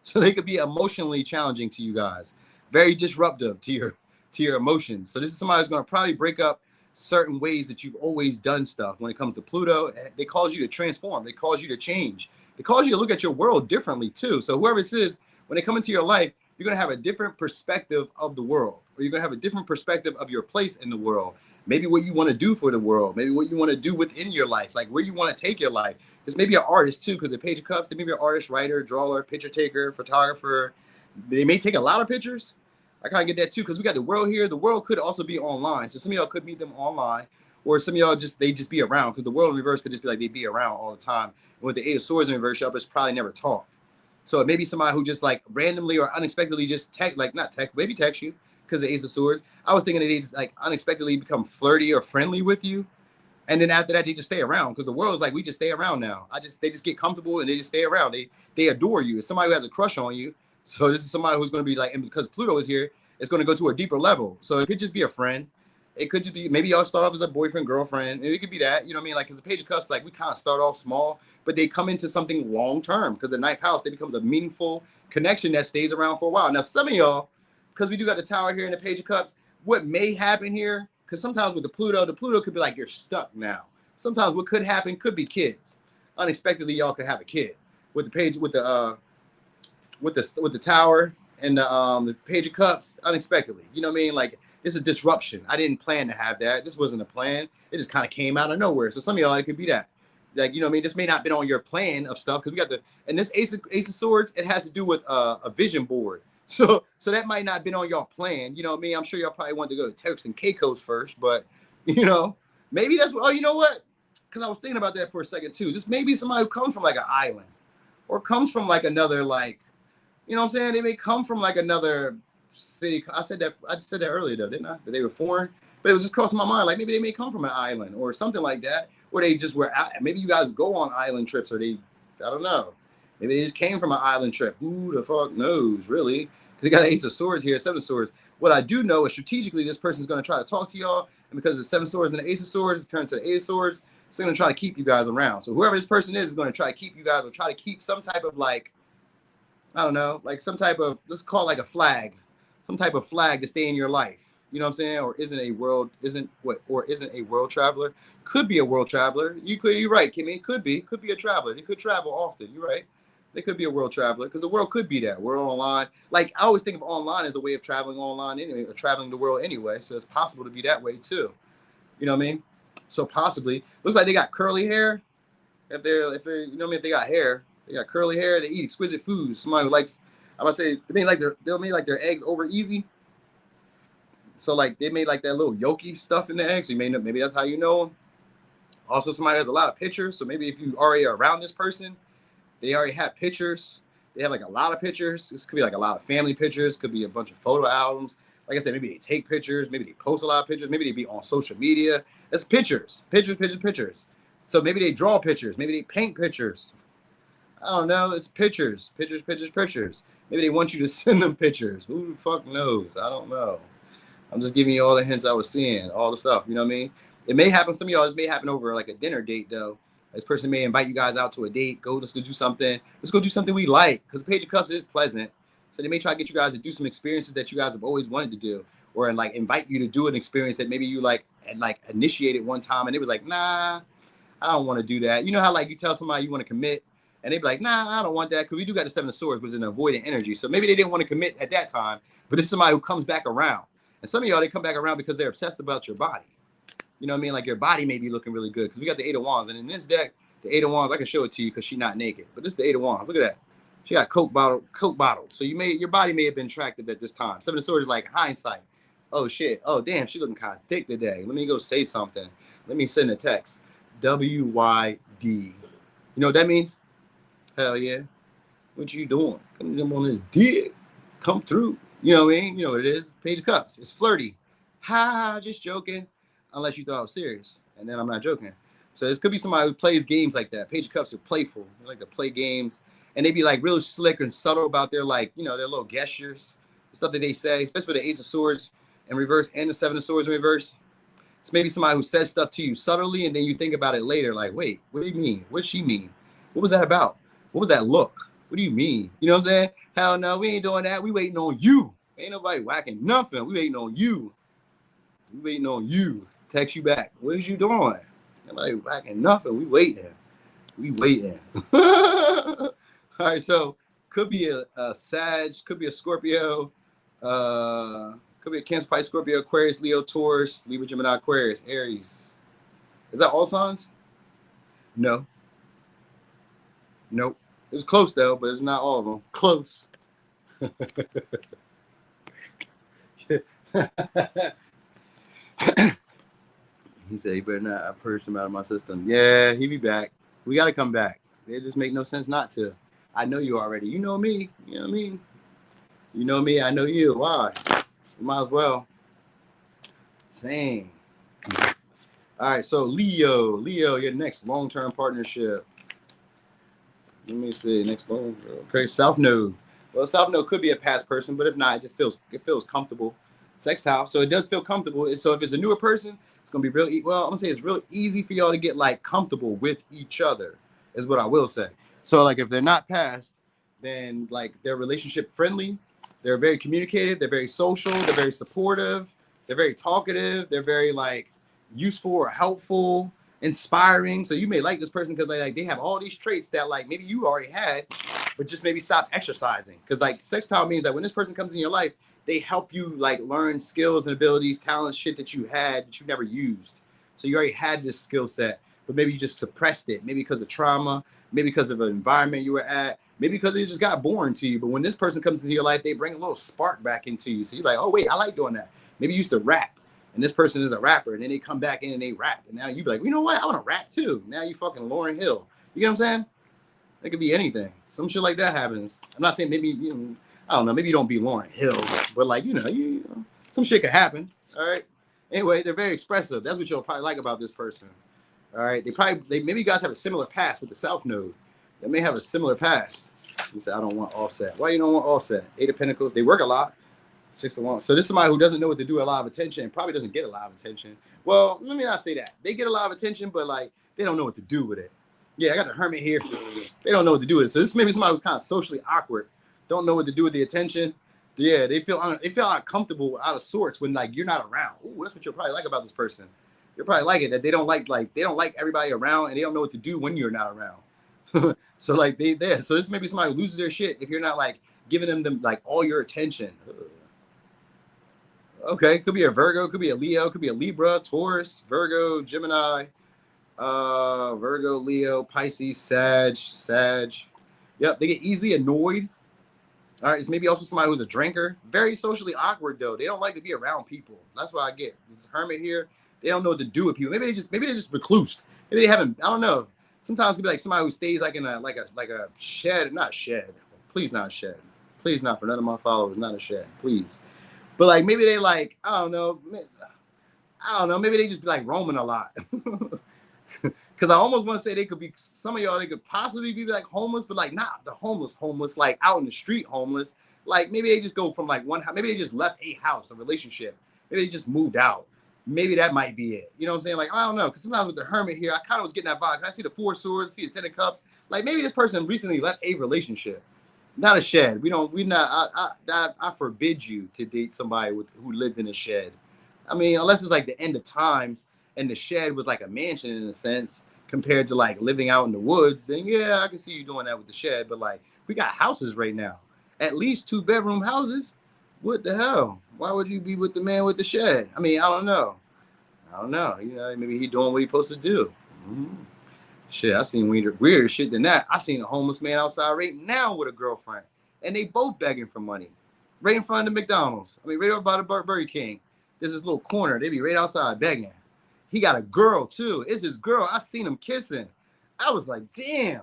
So they could be emotionally challenging to you guys, very disruptive to your emotions. So this is somebody who's going to probably break up certain ways that you've always done stuff. When it comes to Pluto, they cause you to transform. They cause you to change. They cause you to look at your world differently too. So whoever this is, when they come into your life, you're going to have a different perspective of the world, or you're going to have a different perspective of your place in the world. Maybe what you want to do for the world, maybe what you want to do within your life, like where you want to take your life. This may be an artist too, because the Page of Cups, they may be an artist, writer, drawer, picture taker, photographer. They may take a lot of pictures. I kind of get that too, because we got the world here. The world could also be online. So some of y'all could meet them online, or some of y'all they just be around, because the world in reverse could just be like they be around all the time. And with the Eight of Swords in reverse, y'all just probably never talk. So it may be somebody who just like randomly or unexpectedly just maybe text you because the Ace of Swords. I was thinking that they just like unexpectedly become flirty or friendly with you. And then after that, they just stay around because the world is like, we just stay around now. They just get comfortable and they just stay around. They adore you. It's somebody who has a crush on you. So this is somebody who's going to be like, and because Pluto is here, it's going to go to a deeper level. So it could just be a friend. It could just be, maybe y'all start off as a boyfriend, girlfriend. It could be that, you know what I mean? Like, because the Page of Cups, like we kind of start off small, but they come into something long-term because the ninth house, they becomes a meaningful connection that stays around for a while. Now, some of y'all, because we do got the Tower here in the Page of Cups, what may happen here, because sometimes with the Pluto could be like, you're stuck now. sometimes what could happen could be kids. Unexpectedly, y'all could have a kid with the page with the tower and the page of cups. Unexpectedly, you know what I mean? Like, it's a disruption. I didn't plan to have that. This wasn't a plan. It just kind of came out of nowhere. So some of y'all, it could be that. Like, you know what I mean? This may not have been on your plan of stuff, because we got and this Ace of Swords, it has to do with a vision board. So that might not have been on y'all plan. You know what I mean? I'm sure y'all probably wanted to go to Turks and Caicos first, but, you know, maybe that's what, oh, you know what? Because I was thinking about that for a second too. This may be somebody who comes from like an island, or comes from like another, like, you know what I'm saying? They may come from like another city. I said that earlier though, didn't I? That they were foreign, but it was just crossing my mind. Like, maybe they may come from an island or something like that. Or they just were out. Maybe you guys go on island trips, or I don't know. Maybe they just came from an island trip. Who the fuck knows, really? Because they got an Ace of Swords here, Seven of Swords. What I do know is strategically, this person's going to try to talk to y'all. And because the Seven of Swords and the Ace of Swords, it turns to the Ace of Swords. It's going to try to keep you guys around. So whoever this person is going to try to keep you guys, or try to keep some type of, like, I don't know, like some type of, let's call it like a flag. Some type of flag to stay in your life. You know what I'm saying? Or isn't a world traveler? Could be a world traveler. You're right, Kimmy. Could be a traveler. They could travel often. You're right. They could be a world traveler, because the world could be that. We're online. Like, I always think of online as a way of traveling online anyway, or traveling the world anyway. So it's possible to be that way too. You know what I mean? So possibly. Looks like they got curly hair. If they're you know what I mean, if they got hair, they got curly hair. They eat exquisite foods. Somebody who likes, I'm gonna say, they'll make like their eggs over easy. So like they made like that little yolky stuff in the eggs. So you may know, maybe that's how you know them. Also, somebody has a lot of pictures. So maybe if you already are around this person, they already have pictures. They have like a lot of pictures. This could be like a lot of family pictures. Could be a bunch of photo albums. Like I said, maybe they take pictures. Maybe they post a lot of pictures. Maybe they be on social media. It's pictures. So maybe they draw pictures. Maybe they paint pictures. I don't know. It's pictures. Maybe they want you to send them pictures. Who the fuck knows? I don't know. I'm just giving you all the hints I was seeing, all the stuff. You know what I mean? It may happen. Some of y'all, this may happen over like a dinner date, though. This person may invite you guys out to a date. Let's go do something. Let's go do something we like. Because the Page of Cups is pleasant. So they may try to get you guys to do some experiences that you guys have always wanted to do. Or like invite you to do an experience that maybe you like initiated one time. And it was like, nah, I don't want to do that. You know how like you tell somebody you want to commit, and they be like, nah, I don't want that. Because we do got the Seven of Swords, which is an avoidant energy. So maybe they didn't want to commit at that time. But it's somebody who comes back around. And some of y'all, they come back around because they're obsessed about your body. You know what I mean? Like your body may be looking really good. Because we got the Eight of Wands. And in this deck, the Eight of Wands, I can show it to you because she's not naked. But this is the Eight of Wands. Look at that. She got Coke bottle. So your body may have been attractive at this time. Seven of Swords is like hindsight. Oh, shit. Oh, damn. She looking kind of thick today. Let me go say something. Let me send a text. WYD. You know what that means? Hell yeah. What you doing? Come jump on this dick. Come through. You know what I mean? You know what it is. Page of Cups. It's flirty. Ha, just joking. Unless you thought I was serious. And then I'm not joking. So this could be somebody who plays games like that. Page of Cups are playful. They like to play games. And they be like real slick and subtle about their like, you know, their little gestures. The stuff that they say. Especially with the Ace of Swords in reverse and the Seven of Swords in reverse. It's maybe somebody who says stuff to you subtly and then you think about it later. Like, wait, what do you mean? What did she mean? What was that about? What was that look? What do you mean? You know what I'm saying? Hell no, we ain't doing that. We waiting on you. Ain't nobody whacking nothing. We waiting on you. We waiting on you. Text you back. What is you doing? Nobody whacking nothing. We waiting. We waiting. All right, so could be a Sag, could be a Scorpio, could be a Cancer, Pisces, Scorpio, Aquarius, Leo, Taurus, Libra, Gemini, Aquarius, Aries. Is that all signs? No. Nope. It was close though, but it's not all of them. Close. He said, "You better not. I purged him out of my system." Yeah, he be back. We got to come back. It just make no sense not to. I know you already. You know me. You know what I mean? You know me. I know you. Why? You might as well. Same. All right. So Leo, your next long-term partnership. Let me see. Next long. Okay. South Node. Well, South Node could be a past person, but if not, it feels comfortable. Sextile. So it does feel comfortable. So if it's a newer person, it's gonna be real. Well, I'm gonna say it's real easy for y'all to get like comfortable with each other. Is what I will say. So like if they're not past, then like they're relationship friendly. They're very communicative. They're very social. They're very supportive. They're very talkative. They're very like useful or helpful. inspiring. So you may like this person because like they have all these traits that like maybe you already had, but just maybe stop exercising. Because like sextile means that when this person comes in your life, they help you like learn skills and abilities, talents, shit that you had that you never used. So you already had this skill set, but maybe you just suppressed it. Maybe because of trauma, maybe because of an environment you were at, maybe because it just got boring to you. But when this person comes into your life, they bring a little spark back into you. So you're like, oh wait, I like doing that. Maybe you used to rap, and this person is a rapper, and then they come back in and they rap, and now you be like, you know what? I want to rap too. Now you fucking Lauryn Hill. You get what I'm saying? It could be anything. Some shit like that happens. I'm not saying maybe I don't know. Maybe you don't be Lauryn Hill, but like you know, some shit could happen. All right. Anyway, they're very expressive. That's what you'll probably like about this person. All right. Maybe you guys have a similar past with the South Node. They may have a similar past. You say, I don't want offset. Why you don't want offset? 8 of Pentacles. They work a lot. 6 of Wands. So this is somebody who doesn't know what to do with a lot of attention and probably doesn't get a lot of attention. Well, let me not say that. They get a lot of attention, but like they don't know what to do with it. Yeah, I got the Hermit here. They don't know what to do with it. So this may be somebody who's kind of socially awkward. Don't know what to do with the attention. Yeah, they feel uncomfortable, out of sorts when like you're not around. Ooh, that's what you'll probably like about this person. You'll probably like it that they don't like everybody around and they don't know what to do when you're not around. So like so this may be somebody who loses their shit if you're not like giving them like all your attention. Okay, could be a Virgo, could be a Leo, could be a Libra, Taurus, Virgo, Gemini, Virgo, Leo, Pisces, Sag. Yep, they get easily annoyed. All right, it's maybe also somebody who's a drinker. Very socially awkward though. They don't like to be around people. That's what I get. This Hermit here, they don't know what to do with people. Maybe they're just recluse. Maybe they haven't. I don't know. Sometimes it could be like somebody who stays like in a shed, not shed. Please not shed. Please not for none of my followers. Not a shed. Please. But like maybe they like I don't know. Maybe they just be like roaming a lot. Because I almost want to say they could be some of y'all. They could possibly be like homeless, but like not the homeless, like out in the street homeless. Like maybe they just go from like one house. Maybe they just left a house, a relationship. Maybe they just moved out. Maybe that might be it. You know what I'm saying? Like I don't know. Because sometimes with the Hermit here, I kind of was getting that vibe. I see the 4 swords, see the 10 of cups. Like maybe this person recently left a relationship. Not a shed. I forbid you to date somebody who lived in a shed. I mean, unless it's like the end of times and the shed was like a mansion in a sense compared to like living out in the woods, then yeah, I can see you doing that with the shed. But like we got houses right now, at least 2-bedroom houses. What the hell? Why would you be with the man with the shed? I mean, I don't know. You know, maybe he doing what he's supposed to do. Shit, I seen weirder shit than that. I seen a homeless man outside right now with a girlfriend, and they both begging for money, right in front of the McDonald's. I mean, right over by the Burger King. There's this little corner. They be right outside begging. He got a girl too. It's his girl. I seen him kissing. I was like, damn.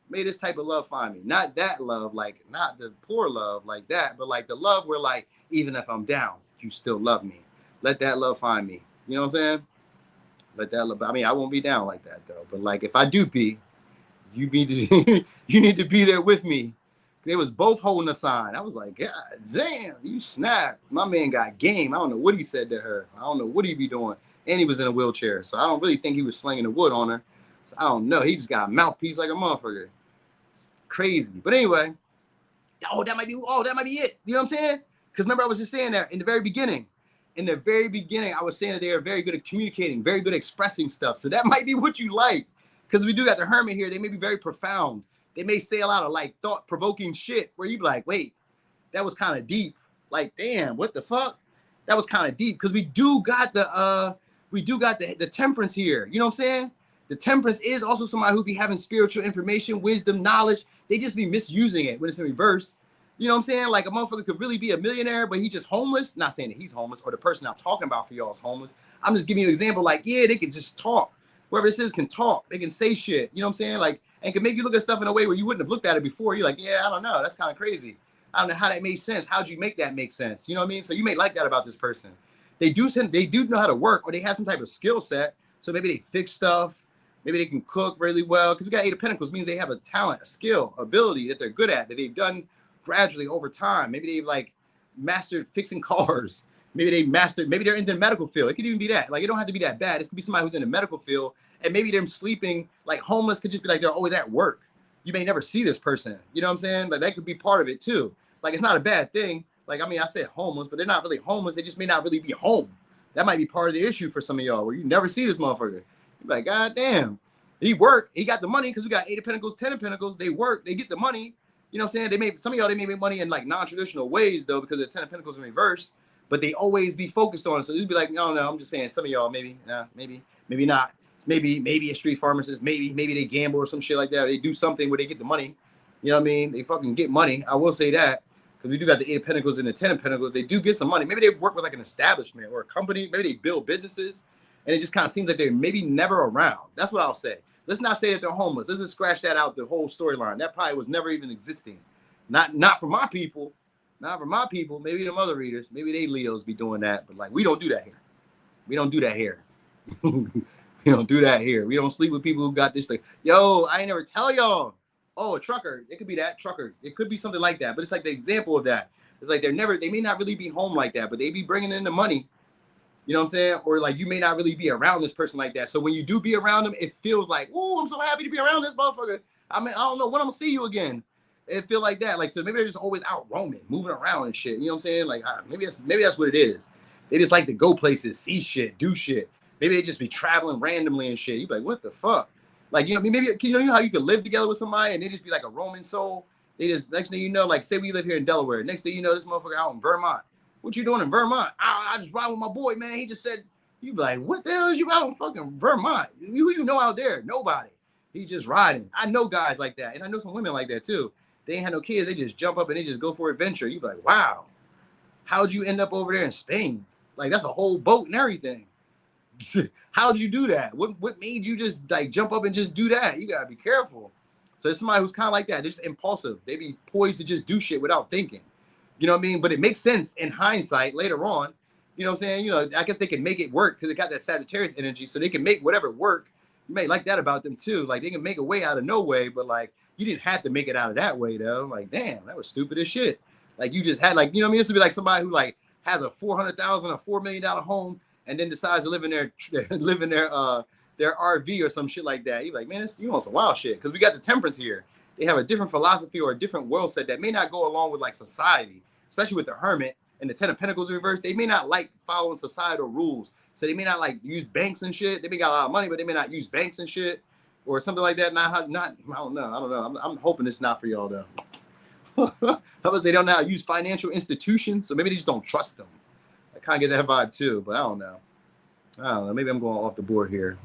May this type of love find me. Not that love, like not the poor love like that, but like the love where like even if I'm down, you still love me. Let that love find me. You know what I'm saying? Let that love. I mean, I won't be down like that though. But like if I do be, you need to you need to be there with me. They was both holding a sign. I was like, God damn, you snapped. My man got game. I don't know what he said to her. I don't know what he be doing. And he was in a wheelchair. So I don't really think he was slinging the wood on her. So I don't know. He just got a mouthpiece like a motherfucker. It's crazy. But anyway, that might be it. You know what I'm saying? Because remember, I was just saying that in the very beginning. I was saying that they are very good at communicating, very good at expressing stuff. So that might be what you like. Because we do got the Hermit here. They may be very profound. They may say a lot of like thought-provoking shit where you be like, wait, that was kind of deep. Like, damn, what the fuck? That was kind of deep. Because we do got the temperance here. You know what I'm saying? The temperance is also somebody who be having spiritual information, wisdom, knowledge. They just be misusing it when it's in reverse. You know what I'm saying? Like a motherfucker could really be a millionaire, but he's just homeless. Not saying that he's homeless or the person I'm talking about for y'all is homeless. I'm just giving you an example. Like, yeah, they can just talk. Whoever this is can talk. They can say shit. You know what I'm saying? Like, and can make you look at stuff in a way where you wouldn't have looked at it before. You're like, yeah, I don't know. That's kind of crazy. I don't know how that made sense. How'd you make that make sense? You know what I mean? So you may like that about this person. They do know how to work, or they have some type of skill set. So maybe they fix stuff. Maybe they can cook really well. Because we got 8 of Pentacles means they have a talent, a skill, ability that they're good at, that they've done gradually over time. Maybe they've like mastered fixing cars. Maybe they're into the medical field. It could even be that. Like, it don't have to be that bad. It could be somebody who's in the medical field, and maybe them sleeping, like homeless could just be like they're always at work. You may never see this person. You know what I'm saying? Like, that could be part of it too. Like, it's not a bad thing. Like, I mean, I said homeless, but they're not really homeless. They just may not really be home. That might be part of the issue for some of y'all, where you never see this motherfucker. You're like, God damn. He worked. He got the money because we got 8 of Pentacles, 10 of Pentacles. They work. They get the money. You know what I'm saying? Some of y'all, they may make money in like non-traditional ways though, because the 10 of Pentacles in reverse. But they always be focused on it. So they'd be like, no, I'm just saying some of y'all maybe, maybe not. Maybe a street pharmacist, maybe they gamble or some shit like that. Or they do something where they get the money. You know what I mean? They fucking get money. I will say that. Because we do got the 8 of Pentacles and the 10 of Pentacles. They do get some money. Maybe they work with like an establishment or a company. Maybe they build businesses. And it just kind of seems like they're maybe never around. That's what I'll say. Let's not say that they're homeless. Let's just scratch that out, the whole storyline. That probably was never even existing. Not for my people. Not for my people. Maybe them other readers. Maybe they Leos be doing that. But like, we don't do that here. We don't do that here. We don't do that here. We don't sleep with people who got this like, yo, I ain't never tell y'all. Oh, a trucker. It could be that trucker. It could be something like that. But it's like the example of that. It's like they may not really be home like that, but they be bringing in the money. You know what I'm saying? Or like you may not really be around this person like that. So when you do be around them, it feels like, oh, I'm so happy to be around this motherfucker. I mean, I don't know when I'm gonna see you again. It feel like that. Like, so maybe they're just always out roaming, moving around and shit. You know what I'm saying? Like, maybe that's what it is. They just like to go places, see shit, do shit. Maybe they just be traveling randomly and shit. You be like, what the fuck? Like, you know, maybe you know how you could live together with somebody and they just be like a roaming soul. They just, next thing you know, like say we live here in Delaware. Next thing you know, this motherfucker out in Vermont. What you doing in Vermont? I just ride with my boy, man. He just said, you be like, what the hell is you out in fucking Vermont? Who you know out there? Nobody. He just riding. I know guys like that. And I know some women like that too. They ain't had no kids. They just jump up and they just go for adventure. You be like, wow, how'd you end up over there in Spain? Like, that's a whole boat and everything. How'd you do that? What made you just like jump up and just do that? You gotta be careful. So it's somebody who's kind of like that. They're just impulsive. They be poised to just do shit without thinking. You know what I mean? But it makes sense in hindsight later on. You know what I'm saying? You know, I guess they can make it work because they got that Sagittarius energy. So they can make whatever work. You may like that about them too. Like they can make a way out of no way, but like you didn't have to make it out of that way though. Like, damn, that was stupid as shit. Like you just had like, you know what I mean? This would be like somebody who like has a $400,000 or $4 million home and then decides to live in their RV or some shit like that. You're like, man, you want some wild shit. Because we got the Temperance here. They have a different philosophy or a different world set that may not go along with like society, especially with the Hermit and the 10 of Pentacles in reverse. They may not like following societal rules. So they may not like use banks and shit. They may got a lot of money, but they may not use banks and shit or something like that. I don't know. I'm hoping it's not for y'all though. How about they don't know how to use financial institutions? So maybe they just don't trust them. I kind of get that vibe too, but I don't know. Maybe I'm going off the board here.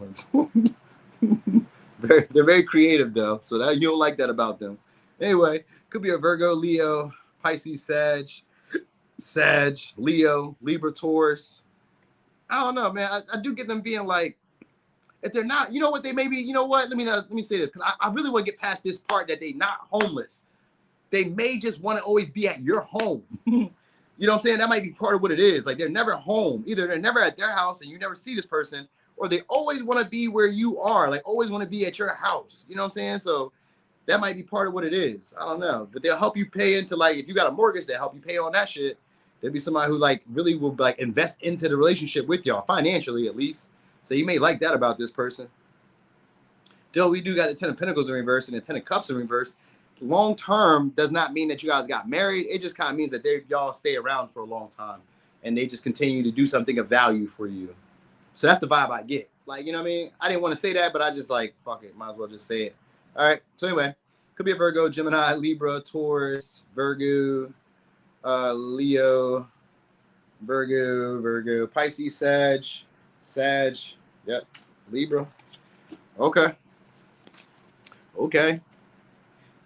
They're very creative though, so that you don't like that about them. Anyway, could be a Virgo, Leo, Pisces, Sag, Leo, Libra, Taurus. I don't know, man. I do get them being like, if they're not, you know what, they may be, you know what? Let me say this, because I really want to get past this part that they not homeless. They may just want to always be at your home. You know what I'm saying? That might be part of what it is. Like they're never home. Either they're never at their house and you never see this person, or they always want to be where you are. Like always want to be at your house. You know what I'm saying? So that might be part of what it is. I don't know. But they'll help you pay into like, if you got a mortgage, they'll help you pay on that shit. There'll be somebody who like really will like invest into the relationship with y'all, financially at least. So you may like that about this person. Though we do got the 10 of Pentacles in reverse and the 10 of Cups in reverse. Long term does not mean that you guys got married. It just kind of means that y'all stay around for a long time and they just continue to do something of value for you. So that's the vibe I get. Like, you know what I mean? I didn't want to say that, but I just like, fuck it. Might as well just say it. All right. So anyway, could be a Virgo, Gemini, Libra, Taurus, Virgo, Leo, Virgo, Pisces, Sag. Yep. Libra. Okay.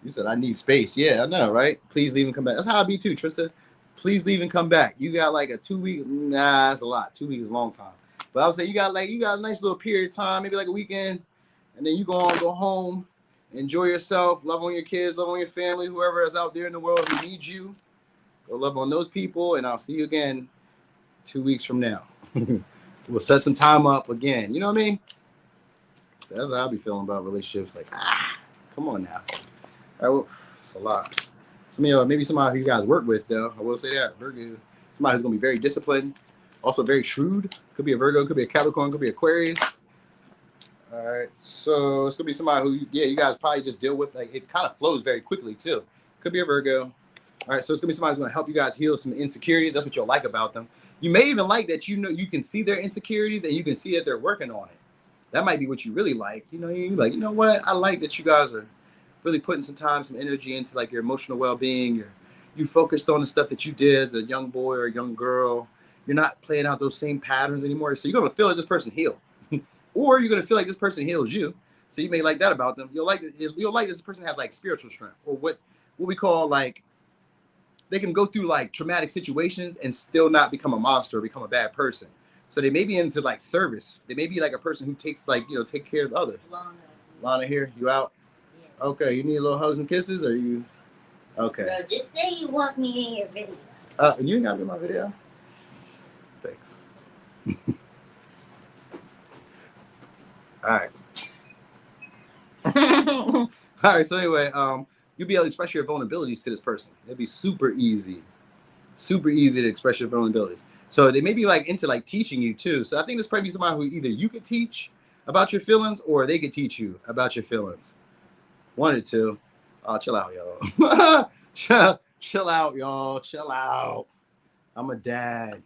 You said I need space. Yeah, I know, right? Please leave and come back. That's how I be too, Trista. Please leave and come back. You got like a 2 week. Nah, that's a lot. 2 weeks is a long time. But I would say you got a nice little period of time, maybe like a weekend, and then you go home, enjoy yourself, love on your kids, love on your family, whoever is out there in the world who needs you. Go love on those people, and I'll see you again 2 weeks from now. We'll set some time up again. You know what I mean? That's how I'll be feeling about relationships. Like, come on now. All right, well, it's a lot. Some of y'all, maybe somebody who you guys work with, though. I will say that. Virgo. Somebody who's going to be very disciplined. Also very shrewd. Could be a Virgo, could be a Capricorn, could be Aquarius. All right. So it's going to be somebody who, you guys probably just deal with. Like, it kind of flows very quickly, too. Could be a Virgo. All right. So it's going to be somebody who's going to help you guys heal some insecurities. That's what you'll like about them. You may even like that, you know, you can see their insecurities and you can see that they're working on it. That might be what you really like. You know, you like, you know what? I like that you guys are really putting some time, some energy into like your emotional well-being. You focused on the stuff that you did as a young boy or a young girl. You're not playing out those same patterns anymore. So you're gonna feel like this person healed, or you're gonna feel like this person heals you. So you may like that about them. You'll like this person has like spiritual strength, or what we call like they can go through like traumatic situations and still not become a monster or become a bad person. So they may be into like service. They may be like a person who takes like, you know, take care of others. Lana here, you out? Yeah. Okay, you need a little hugs and kisses, or you? Okay. Bro, just say you want me in your video. You ain't got to be in my video. Thanks. All right. All right. So anyway, you'll be able to express your vulnerabilities to this person. It'd be super easy to express your vulnerabilities. So they may be like into like teaching you too. So I think this probably be somebody who either you could teach about your feelings or they could teach you about your feelings. One or two. Oh, chill out, y'all. chill out, y'all. Chill out. I'm a dad.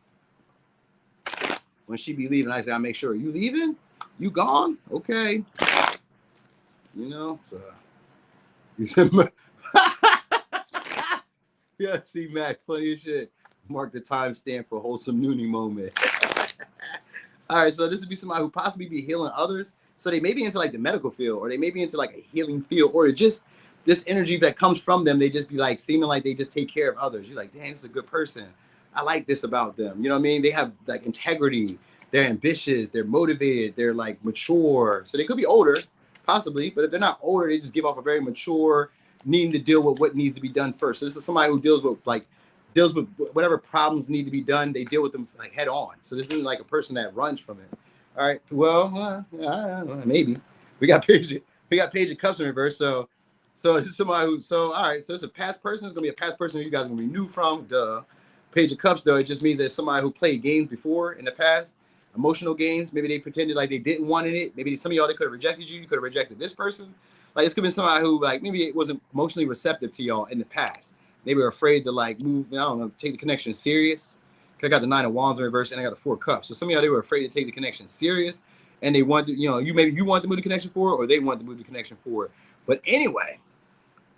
When she be leaving, I gotta make sure. You leaving? You gone? Okay. You know, so you said, yeah, see, Mac, funny as shit. Mark the timestamp for wholesome noonie moment. All right, so this would be somebody who possibly be healing others. So they may be into like the medical field, or they may be into like a healing field, or just this energy that comes from them. They just be like seeming like they just take care of others. You're like, dang, this is a good person. I like this about them. You know what I mean? They have like integrity. They're ambitious. They're motivated. They're like mature. So they could be older, possibly, but if they're not older, they just give off a very mature, needing to deal with what needs to be done first. So this is somebody who deals with whatever problems need to be done. They deal with them like head on. So this isn't like a person that runs from it. All right. Well, maybe we got Page of Cups in reverse. So this is somebody who. So all right. So it's a past person. It's gonna be a past person who you guys are gonna be new from. Duh. Page of Cups though, it just means that somebody who played games before in the past, emotional games. Maybe they pretended like they didn't want it. Maybe some of y'all, they could have rejected you. You could have rejected this person. Like, it's could be somebody who like maybe it wasn't emotionally receptive to y'all in the past. They were afraid to like move, I don't know, take the connection serious. I got the 9 of Wands in reverse and I got the 4 of Cups. So some of y'all, they were afraid to take the connection serious, and they wanted, you know, you want to move the connection forward, or they want to move the connection forward. But anyway,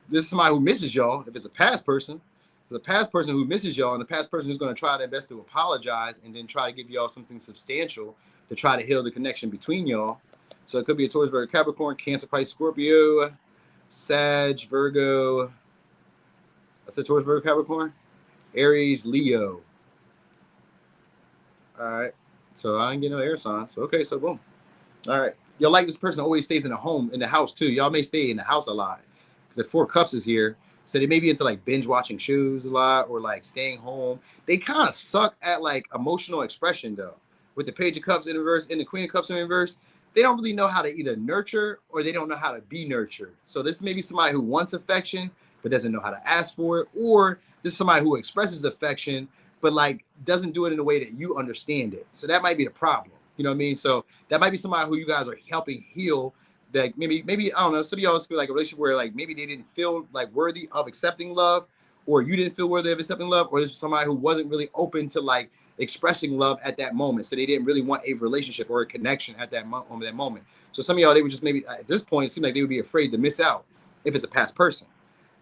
this is somebody who misses y'all. If it's a past person, there's a past person who misses y'all, and the past person who's going to try their best to apologize and then try to give y'all something substantial to try to heal the connection between y'all. So it could be a Taurus, Virgo, Capricorn, Cancer, Pisces, Scorpio, Sag, Virgo. I said Taurus, Virgo, Capricorn, Aries, Leo. All right. So I didn't get no air signs. So, okay. So boom. All right. Y'all like this person always stays in the house too. Y'all may stay in the house a lot. The 4 of Cups is here. So they may be into like binge watching shows a lot, or like staying home. They kind of suck at like emotional expression though. With the Page of Cups in reverse and the Queen of Cups in reverse, they don't really know how to either nurture or they don't know how to be nurtured. So this may be somebody who wants affection but doesn't know how to ask for it, or this is somebody who expresses affection but like doesn't do it in a way that you understand it. So that might be the problem. You know what I mean? So that might be somebody who you guys are helping heal. That maybe I don't know, some of y'all feel like a relationship where like maybe they didn't feel like worthy of accepting love, or you didn't feel worthy of accepting love, or this was somebody who wasn't really open to like expressing love at that moment. So they didn't really want a relationship or a connection at that moment. So some of y'all, they would just maybe at this point, it seemed like they would be afraid to miss out if it's a past person.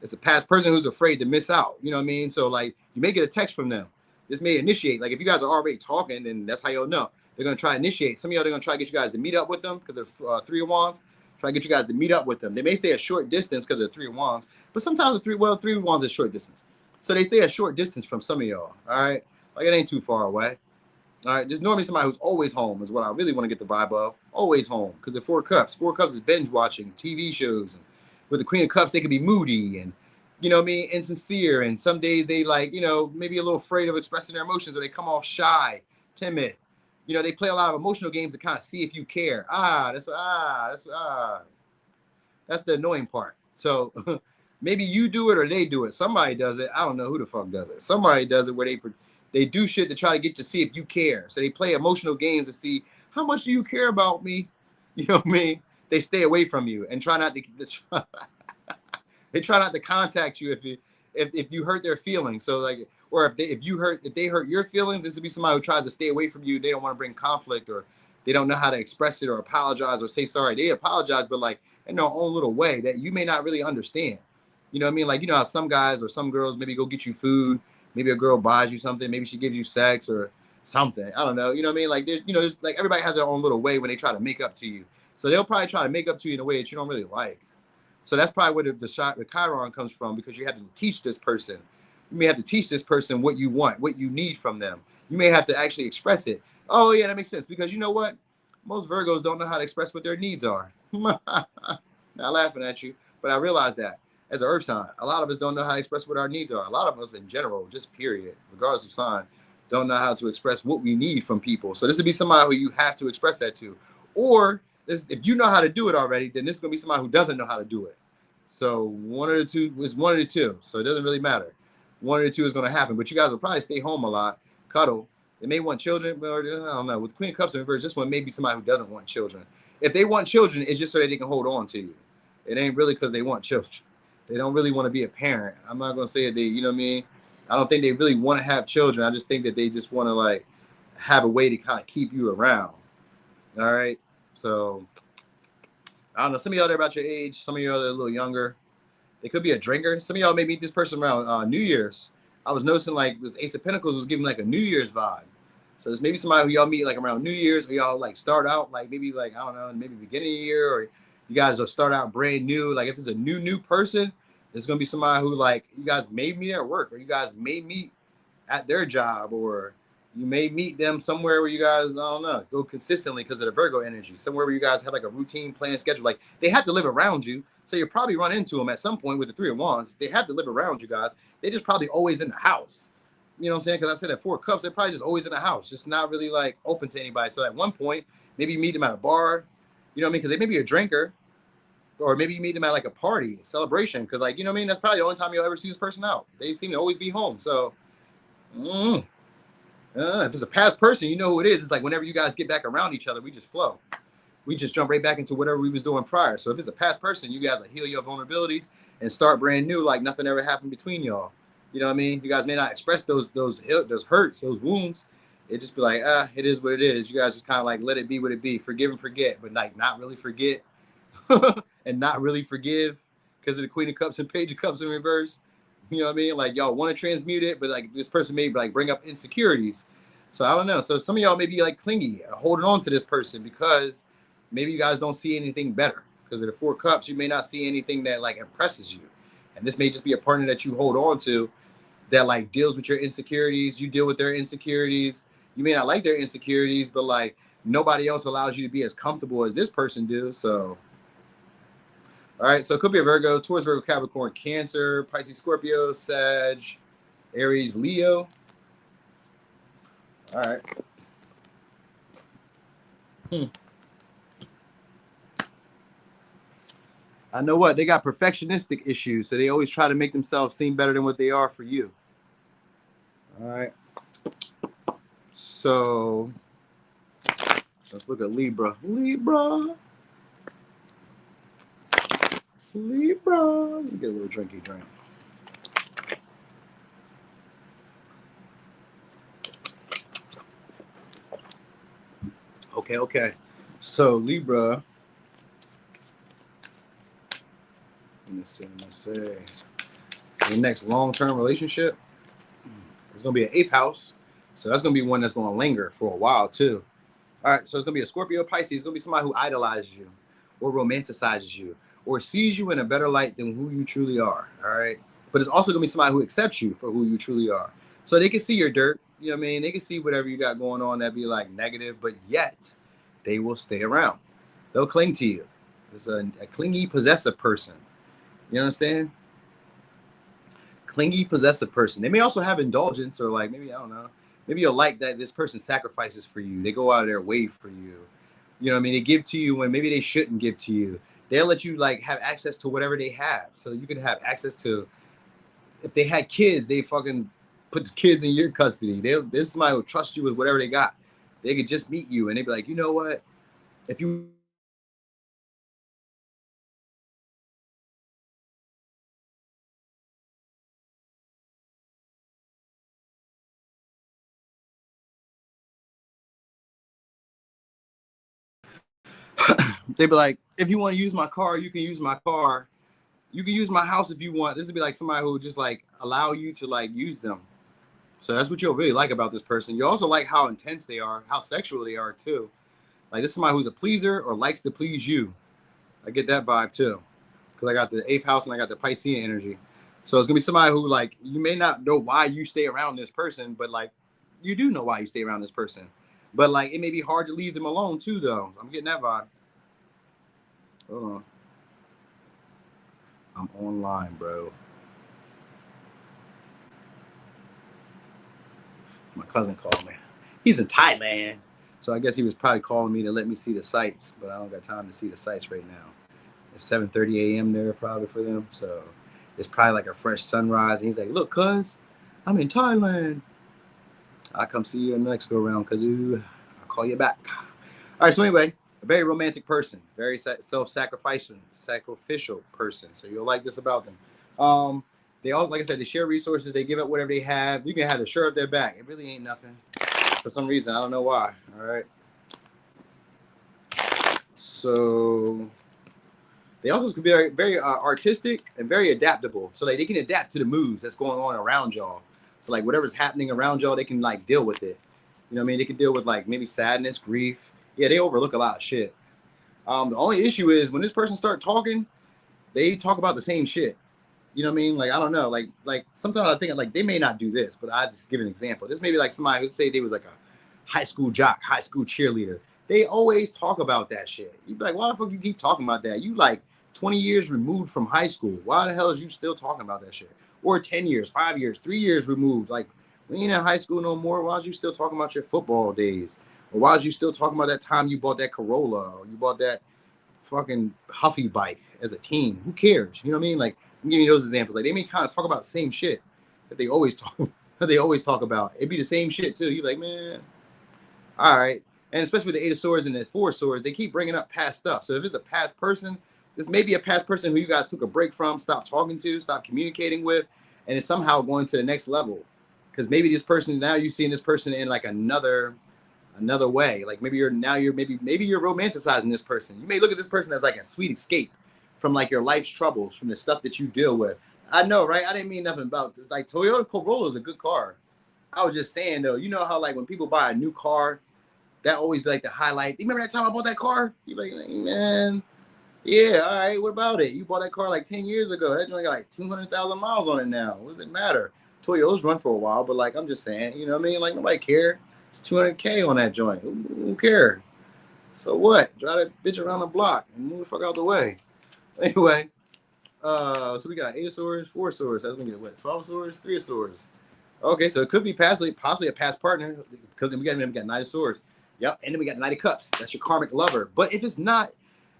It's a past person who's afraid to miss out. You know what I mean? So like you may get a text from them. This may initiate, like if you guys are already talking, then that's how you'll know. They're going to try to initiate. Some of y'all, they're going to try to get you guys to meet up with them because they're 3 of Wands. Try to get you guys to meet up with them. They may stay a short distance because they're 3 of Wands, but sometimes the 3 of Wands is short distance. So they stay a short distance from some of y'all. All right. Like it ain't too far away. All right. Just normally somebody who's always home is what I really want to get the vibe of. Always home. Because the 4 of Cups. 4 of Cups is binge watching TV shows. And with the Queen of Cups, they can be moody and, you know what I mean, insincere. And some days they like, you know, maybe a little afraid of expressing their emotions, or they come off shy, timid. You know, they play a lot of emotional games to kind of see if you care. That's the annoying part. So maybe you do it or they do it. Somebody does it. I don't know who the fuck does it. Somebody does it where they do shit to try to get to see if you care. So they play emotional games to see how much do you care about me. You know what I mean? They stay away from you and try not to. They try not to contact you if you hurt their feelings. So like, or if they hurt your feelings, this would be somebody who tries to stay away from you. They don't want to bring conflict or they don't know how to express it or apologize or say sorry. They apologize, but like in their own little way that you may not really understand. You know what I mean? Like, you know how some guys or some girls maybe go get you food, maybe a girl buys you something, maybe she gives you sex or something. I don't know. You know what I mean? Like, you know, there's, like everybody has their own little way when they try to make up to you. So they'll probably try to make up to you in a way that you don't really like. So that's probably where the shot, the Chiron comes from, because you have to teach this person. You may have to teach this person what you want, what you need from them. You may have to actually express it. Oh yeah, that makes sense, because you know what? Most Virgos don't know how to express what their needs are. Not laughing at you, but I realize that as an earth sign, a lot of us don't know how to express what our needs are. A lot of us in general, just period, regardless of sign, don't know how to express what we need from people. So this would be somebody who you have to express that to. Or this, if you know how to do it already, then this is going to be somebody who doesn't know how to do it. So one of the two is one of the two. So it doesn't really matter. One of the two is going to happen. But you guys will probably stay home a lot, cuddle. They may want children, but I don't know. With the Queen of Cups in reverse, this one may be somebody who doesn't want children. If they want children, it's just so that they can hold on to you. It ain't really because they want children. They don't really want to be a parent. I'm not going to say that they, you know what I mean? I don't think they really want to have children. I just think that they just want to like have a way to kind of keep you around. All right. So I don't know. Some of y'all are about your age. Some of y'all are a little younger. They could be a drinker. Some of y'all may meet this person around New Year's. I was noticing like this Ace of Pentacles was giving like a New Year's vibe. So there's maybe somebody who y'all meet like around New Year's, or y'all like start out like maybe like, I don't know, maybe beginning of the year, or you guys will start out brand new. Like if it's a new person, it's going to be somebody who like you guys may meet at work, or you guys may meet at their job, or you may meet them somewhere where you guys, I don't know, go consistently because of the Virgo energy. Somewhere where you guys have like a routine plan schedule. Like they have to live around you. So you probably run into them at some point with the Three of Wands. They have to live around you guys. They just probably always in the house. You know what I'm saying? Because I said at Four of Cups, they're probably just always in the house, just not really like open to anybody. So at one point, maybe you meet them at a bar, you know what I mean? Because they may be a drinker, or maybe you meet them at like a party, celebration. Because like, you know what I mean? That's probably the only time you'll ever see this person out. They seem to always be home. So, if it's a past person, you know who it is. It's like whenever you guys get back around each other, we just flow. We just jump right back into whatever we was doing prior. So if it's a past person, you guys will heal your vulnerabilities and start brand new, like nothing ever happened between y'all. You know what I mean? You guys may not express those hurts, those wounds. It just be like, it is what it is. You guys just kind of like let it be what it be. Forgive and forget, but like not really forget and not really forgive because of the Queen of Cups and Page of Cups in reverse. You know what I mean? Like y'all want to transmute it, but like this person may like bring up insecurities. So I don't know. So some of y'all may be like clingy, holding on to this person because maybe you guys don't see anything better. Because of the Four Cups, you may not see anything that like impresses you. And this may just be a partner that you hold on to that like deals with your insecurities. You deal with their insecurities. You may not like their insecurities, but like nobody else allows you to be as comfortable as this person do. So all right, so it could be a Virgo, Taurus, Virgo, Capricorn, Cancer, Pisces, Scorpio, Sag, Aries, Leo. All right. I know what, they got perfectionistic issues, so they always try to make themselves seem better than what they are for you. All right. So let's look at Libra. Libra. Let me get a little drinky drink. Okay. So Libra. Let me see. The next long-term relationship is going to be an 8th house. So that's going to be one that's going to linger for a while too. All right, so it's going to be a Scorpio, Pisces. It's going to be somebody who idolizes you or romanticizes you or sees you in a better light than who you truly are. All right. But it's also going to be somebody who accepts you for who you truly are. So they can see your dirt. You know what I mean? They can see whatever you got going on that be like negative, but yet they will stay around. They'll cling to you. It's a clingy, possessive person. You understand? Clingy, possessive person. They may also have indulgence, or like maybe, I don't know, maybe you'll like that this person sacrifices for you. They go out of their way for you. You know what I mean? They give to you when maybe they shouldn't give to you. They'll let you like have access to whatever they have. So you can have access to, if they had kids, they fucking put the kids in your custody. This somebody will trust you with whatever they got. They could just meet you and they'd be like, you know what? If you They'd be like, if you want to use my car, you can use my car. You can use my house if you want. This would be like somebody who would just like allow you to like use them. So that's what you'll really like about this person. You also like how intense they are, how sexual they are too. Like this is somebody who's a pleaser or likes to please you. I get that vibe too. Because I got the 8th house and I got the Piscean energy. So it's going to be somebody who like, you may not know why you stay around this person, but like you do know why you stay around this person. But like it may be hard to leave them alone too though. I'm getting that vibe. Hold on. I'm online, bro. My cousin called me. He's in Thailand. So I guess he was probably calling me to let me see the sights, but I don't got time to see the sights right now. It's 7:30 a.m. there probably for them. So it's probably like a fresh sunrise. And he's like, look, cuz, I'm in Thailand. I'll come see you in the next go round, cuz I'll call you back. All right, so anyway, a very romantic person, very self-sacrificial person. So you'll like this about them. They all, like I said, they share resources. They give up whatever they have. You can have the shirt up their back. It really ain't nothing. For some reason, I don't know why. All right. So they also could be very, very artistic and very adaptable. So like they can adapt to the moves that's going on around y'all. So like whatever's happening around y'all, they can like deal with it. You know what I mean? They can deal with like maybe sadness, grief. Yeah, they overlook a lot of shit. The only issue is when this person start talking, they talk about the same shit. You know what I mean? Like, I don't know. Like sometimes I think like they may not do this, but I just give an example. This may be like somebody who say they was like a high school jock, high school cheerleader. They always talk about that shit. You'd be like, why the fuck you keep talking about that? You like 20 years removed from high school. Why the hell is you still talking about that shit? Or 10 years, 5 years, 3 years removed. Like, we ain't in high school no more. Why is you still talking about your football days? Or why is you still talking about that time you bought that Corolla or you bought that fucking Huffy bike as a teen? Who cares? You know what I mean? Like, I'm giving you those examples. Like, they may kind of talk about the same shit that they always talk about. It'd be the same shit too. You're like, man, all right. And especially with the 8 of Swords and the 4 of Swords, they keep bringing up past stuff. So if it's a past person, this may be a past person who you guys took a break from, stopped talking to, stopped communicating with, and it's somehow going to the next level. Because maybe this person, now you're seeing this person in like another way. Like maybe you're romanticizing this person. You may look at this person as like a sweet escape from like your life's troubles, from the stuff that you deal with. I know, right? I didn't mean nothing about like Toyota Corolla is a good car. I was just saying though, you know how like when people buy a new car, that always be like the highlight. You remember that time I bought that car? You like, man, yeah, all right, what about it? You bought that car like 10 years ago. That only got like 200,000 miles on it now. What does it matter? Toyotas run for a while, but like I'm just saying, you know what I mean? Like nobody care. It's 200K on that joint. Who care? So what? Drive that bitch around the block and move the fuck out the way. Anyway, so we got 8 of Swords, 4 of Swords. That's gonna get what? 12 of Swords, 3 of Swords. Okay, so it could be possibly a past partner because then we got 9 of Swords. Yep, and then we got Knight of Cups. That's your karmic lover. But if it's not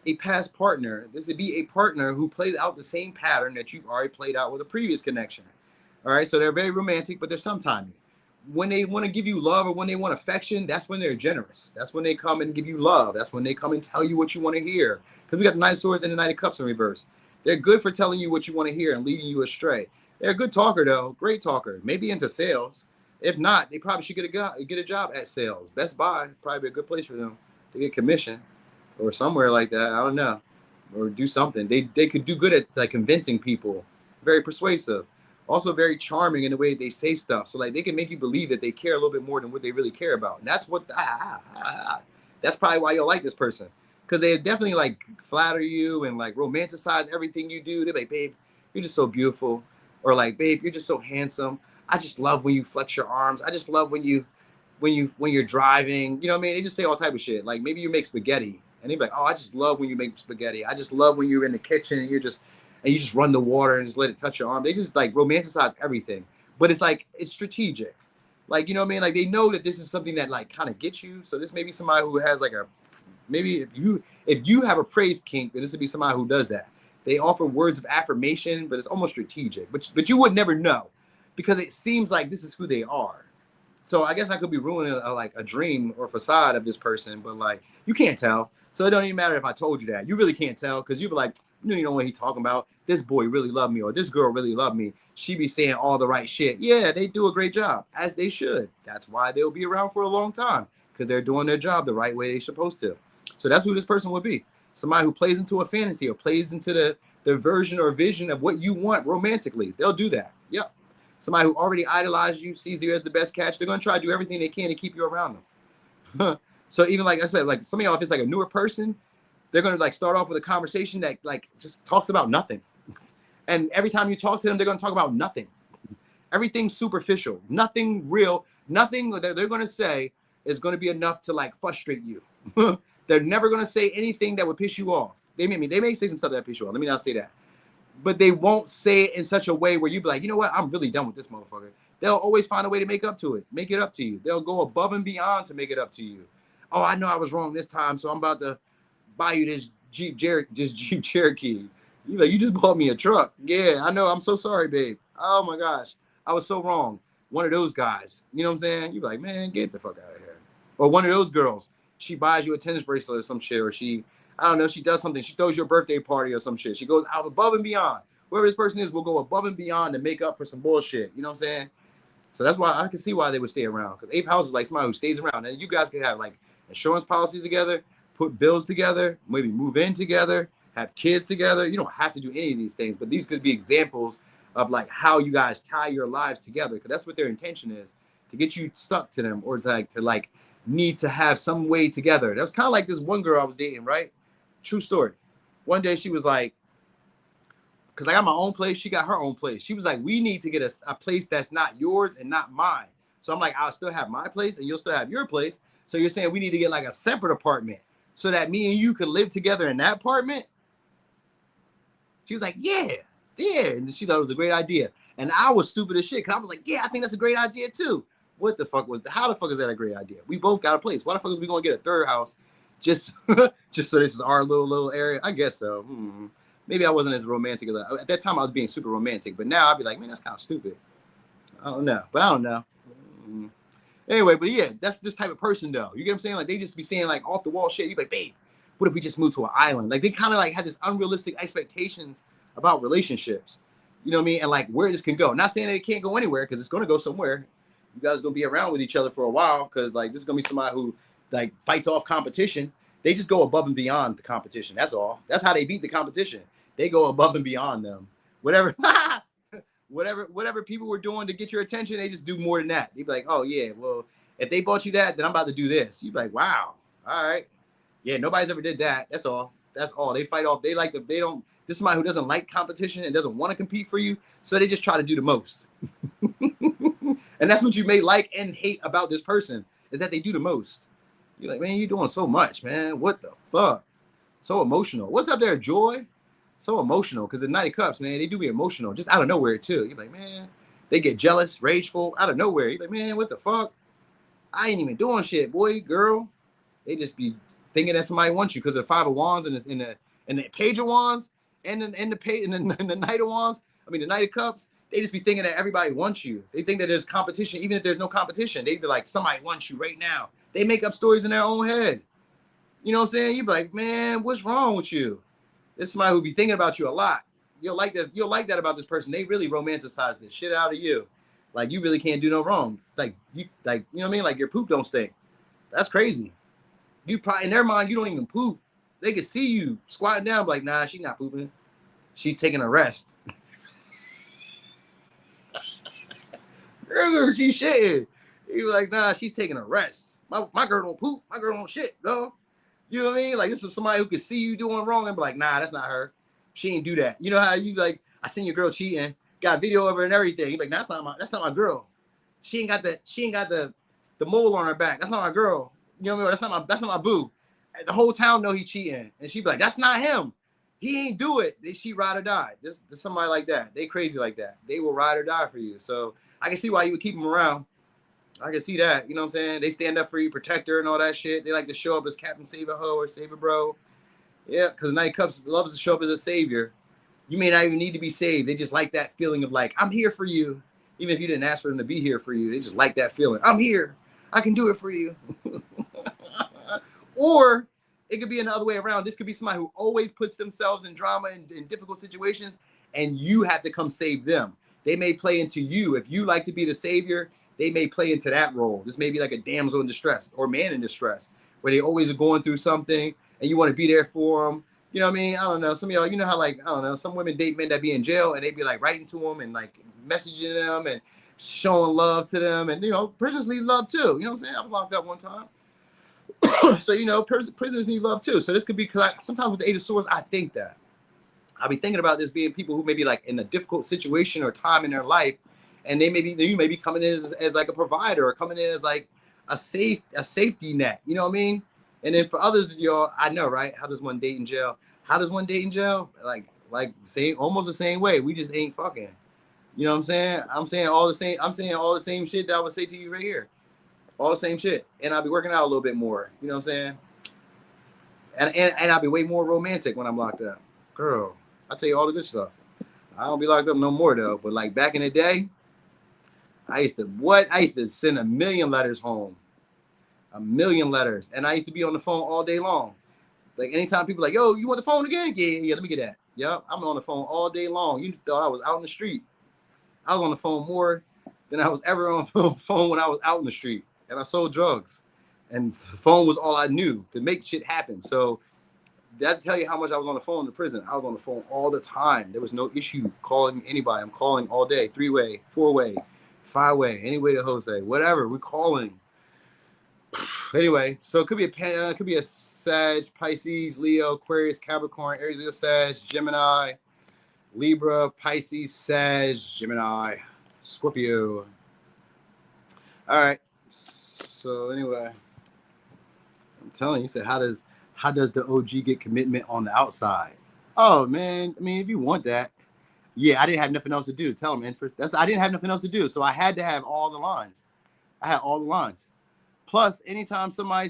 a past partner, this would be a partner who plays out the same pattern that you've already played out with a previous connection. All right, so they're very romantic, but they're sometimes when they want to give you love or when they want affection, that's when they're generous. That's when they come and give you love. That's when they come and tell you what you want to hear. Because we got the 9 of Swords and the Knight of Cups in reverse. They're good for telling you what you want to hear and leading you astray. They're a good talker, though. Great talker. Maybe into sales. If not, they probably should get a job at sales. Best Buy probably be a good place for them to get commission or somewhere like that. I don't know. Or do something. They could do good at like convincing people. Very persuasive. Also very charming in the way they say stuff. So like they can make you believe that they care a little bit more than what they really care about. And that's what that's probably why you'll like this person. Because they definitely like flatter you and like romanticize everything you do. They're like, babe, you're just so beautiful. Or like, babe, you're just so handsome. I just love when you flex your arms. I just love when you're driving. You know what I mean? They just say all type of shit. Like maybe you make spaghetti. And they're like, oh, I just love when you make spaghetti. I just love when you're in the kitchen and you just run the water and just let it touch your arm. They just like romanticize everything. But it's like, it's strategic. Like, you know what I mean? Like they know that this is something that like kind of gets you. So this may be somebody who has like maybe if you have a praise kink, then this would be somebody who does that. They offer words of affirmation, but it's almost strategic. But you would never know because it seems like this is who they are. So I guess I could be ruining a dream or facade of this person, but like you can't tell. So it don't even matter if I told you that. You really can't tell because you'd be like, you know what he's talking about. This boy really loved me or this girl really loved me. She be saying all the right shit. Yeah, they do a great job, as they should. That's why they'll be around for a long time because they're doing their job the right way they're supposed to. So that's who this person would be. Somebody who plays into a fantasy or plays into the version or vision of what you want romantically. They'll do that. Yep. Somebody who already idolizes you, sees you as the best catch, they're going to try to do everything they can to keep you around them. So even like I said, like some of y'all, if it's like a newer person, they're going to like start off with a conversation that like just talks about nothing. And every time you talk to them, they're going to talk about nothing. Everything superficial, nothing real, nothing that they're going to say is going to be enough to like frustrate you. They're never going to say anything that would piss you off. They may say some stuff that piss you off. Let me not say that. But they won't say it in such a way where you be like, you know what? I'm really done with this motherfucker. They'll always find a way to make up to it, make it up to you. They'll go above and beyond to make it up to you. Oh, I know I was wrong this time, so I'm about to buy you this Jeep Cherokee. You like, you just bought me a truck. Yeah, I know. I'm so sorry, babe. Oh my gosh, I was so wrong. One of those guys. You know what I'm saying? You be like, man, get the fuck out of here. Or one of those girls. She buys you a tennis bracelet or some shit, or she, I don't know, she does something. She throws you a birthday party or some shit. She goes out above and beyond. Whoever this person is will go above and beyond to make up for some bullshit. You know what I'm saying? So that's why I can see why they would stay around. Because 8th house is like somebody who stays around. And you guys can have like insurance policies together, put bills together, maybe move in together, have kids together. You don't have to do any of these things, but these could be examples of like how you guys tie your lives together. Because that's what their intention is, to get you stuck to them, or to need to have some way together. That was kind of like this one girl I was dating, right? True story. One day she was like, because I got my own place, she got her own place. She was like, we need to get a place that's not yours and not mine. So I'm like, I'll still have my place and you'll still have your place. So you're saying we need to get like a separate apartment so that me and you could live together in that apartment? She was like, yeah. And she thought it was a great idea. And I was stupid as shit, because I was like, yeah, I think that's a great idea too. What the fuck how the fuck is that a great idea? We both got a place. Why the fuck is we gonna get a third house just so this is our little area? I guess so. Maybe I wasn't as romantic at that time. I was being super romantic, but now I'd be like, man, that's kind of stupid. I don't know. Anyway, but yeah, that's this type of person though. You get what I'm saying? Like they just be saying like off the wall shit. You be like, babe, what if we just moved to an island? Like they kind of like had this unrealistic expectations about relationships. You know what I mean? And like where this can go. Not saying that it can't go anywhere, because it's gonna go somewhere. You guys are gonna be around with each other for a while, because like this is gonna be somebody who like fights off competition. They just go above and beyond the competition. That's all. That's how they beat the competition. They go above and beyond them. Whatever people were doing to get your attention, they just do more than that. They'd be like, oh yeah, well, if they bought you that, then I'm about to do this. You'd be like, wow, all right. Yeah, nobody's ever did that. That's all. They fight off. This is somebody who doesn't like competition and doesn't want to compete for you, so they just try to do the most. And that's what you may like and hate about this person, is that they do the most. You're like, man, you're doing so much, man. What the fuck? So emotional. What's up there, Joy? So emotional, because the Knight of Cups, man, they do be emotional, just out of nowhere, too. You're like, man, they get jealous, rageful, out of nowhere. You're like, man, what the fuck? I ain't even doing shit, boy, girl. They just be thinking that somebody wants you, because of the 5 of Wands and the Page of Wands and the Knight of Wands. I mean, the Knight of Cups. They just be thinking that everybody wants you. They think that there's competition, even if there's no competition. They be like, somebody wants you right now. They make up stories in their own head. You know what I'm saying? You be like, man, what's wrong with you? This is somebody who be thinking about you a lot. You'll like that. You'll like that about this person. They really romanticize the shit out of you. Like you really can't do no wrong. Like you know what I mean? Like your poop don't stink. That's crazy. You probably in their mind you don't even poop. They can see you squatting down, like, nah, she's not pooping. She's taking a rest. She's shitting. He was like, nah, she's taking a rest. My girl don't poop. My girl don't shit, though. You know what I mean? Like, this is somebody who could see you doing wrong and be like, nah, that's not her. She ain't do that. You know how you like, I seen your girl cheating, got video of her and everything. He's like, nah, that's not my girl. She ain't got the mole on her back. That's not my girl. You know what I mean? That's not my boo. The whole town know he cheating. And she be like, that's not him. He ain't do it. She ride or die. Just somebody like that. They crazy like that. They will ride or die for you. So I can see why you would keep them around. I can see that. You know what I'm saying? They stand up for you, protect her and all that shit. They like to show up as Captain Save a Ho or Save a Bro. Yeah, because Knight of Cups loves to show up as a savior. You may not even need to be saved. They just like that feeling of like, I'm here for you. Even if you didn't ask for them to be here for you. They just like that feeling. I'm here. I can do it for you. Or it could be another way around. This could be somebody who always puts themselves in drama and in difficult situations, and you have to come save them. They may play into you. If you like to be the savior, they may play into that role. This may be like a damsel in distress or man in distress, where they always are going through something. and you want to be there for them. You know what I mean? I don't know. Some of y'all, you know how like, I don't know, some women date men that be in jail and they be like writing to them and like messaging them and showing love to them. And, you know, prisoners need love too. You know what I'm saying? I was locked up one time. So, you know, prisoners need love too. So this could be, sometimes with the Eight of Swords, I think that. I'll be thinking about this being people who may be like in a difficult situation or time in their life. And you may be coming in as like a provider or coming in as like a safety net. You know what I mean? And then for others, y'all, I know, right? How does one date in jail? How does one date in jail? Like same, almost the same way. We just ain't fucking. You know what I'm saying? I'm saying all the same shit that I would say to you right here. All the same shit. And I'll be working out a little bit more. You know what I'm saying? And I'll be way more romantic when I'm locked up. Girl, I'll tell you all the good stuff. I don't be locked up no more though. But like back in the day, I used to send 1 million letters home. 1 million letters. And I used to be on the phone all day long. Like anytime people like, yo, you want the phone again? Yeah, let me get that. Yep, I'm on the phone all day long. You thought I was out in the street. I was on the phone more than I was ever on the phone when I was out in the street. And I sold drugs. And the phone was all I knew to make shit happen. So that tell you how much I was on the phone in the prison. I was on the phone all the time. There was no issue calling anybody. I'm calling all day, 3-way, 4-way, 5-way, any way to Jose, whatever. We're calling. Anyway, so it could be a Sag, Pisces, Leo, Aquarius, Capricorn, Aries, Leo, Sag, Gemini, Libra, Pisces, Sag, Gemini, Scorpio. All right. So anyway, I'm telling you, said how does the OG get commitment on the outside? Oh man, I mean, if you want that, yeah, I didn't have nothing else to do. Tell them, Empress. I didn't have nothing else to do, so I had to have all the lines. I had all the lines. Plus, anytime somebody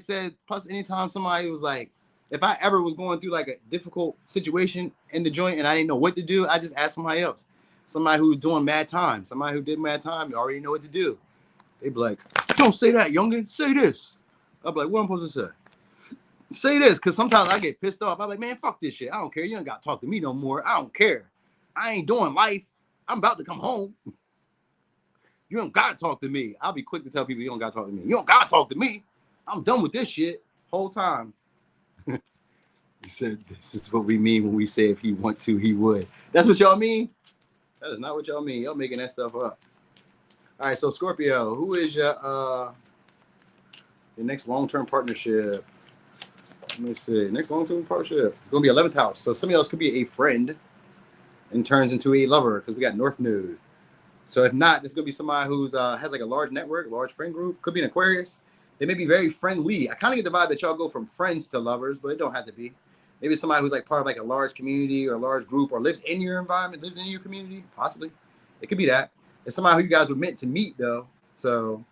was like, if I ever was going through like a difficult situation in the joint and I didn't know what to do, I just asked somebody else. Somebody who was doing mad time. Somebody who did mad time, you already know what to do. They'd be like, don't say that, youngin. Say this. I'd be like, what am I supposed to say? Say this, because sometimes I get pissed off. I'm like, man, fuck this shit. I don't care. You don't got to talk to me no more. I don't care. I ain't doing life. I'm about to come home. You don't gotta talk to me. I'll be quick to tell people you don't gotta talk to me. You don't gotta talk to me. I'm done with this shit. Whole time. He said, this is what we mean when we say if he want to, he would. That's what y'all mean? That is not what y'all mean. Y'all making that stuff up. All right, so Scorpio, who is your next long-term partnership? Let me see. Next long-term partnership. It's gonna be 11th house. So some of y'all could be a friend and turns into a lover because we got North Node. So if not, this is gonna be somebody who's has like a large network, large friend group. Could be an Aquarius. They may be very friendly. I kind of get the vibe that y'all go from friends to lovers, but it don't have to be. Maybe somebody who's like part of like a large community or a large group or lives in your environment, lives in your community, possibly. It could be that. It's somebody who you guys were meant to meet though. So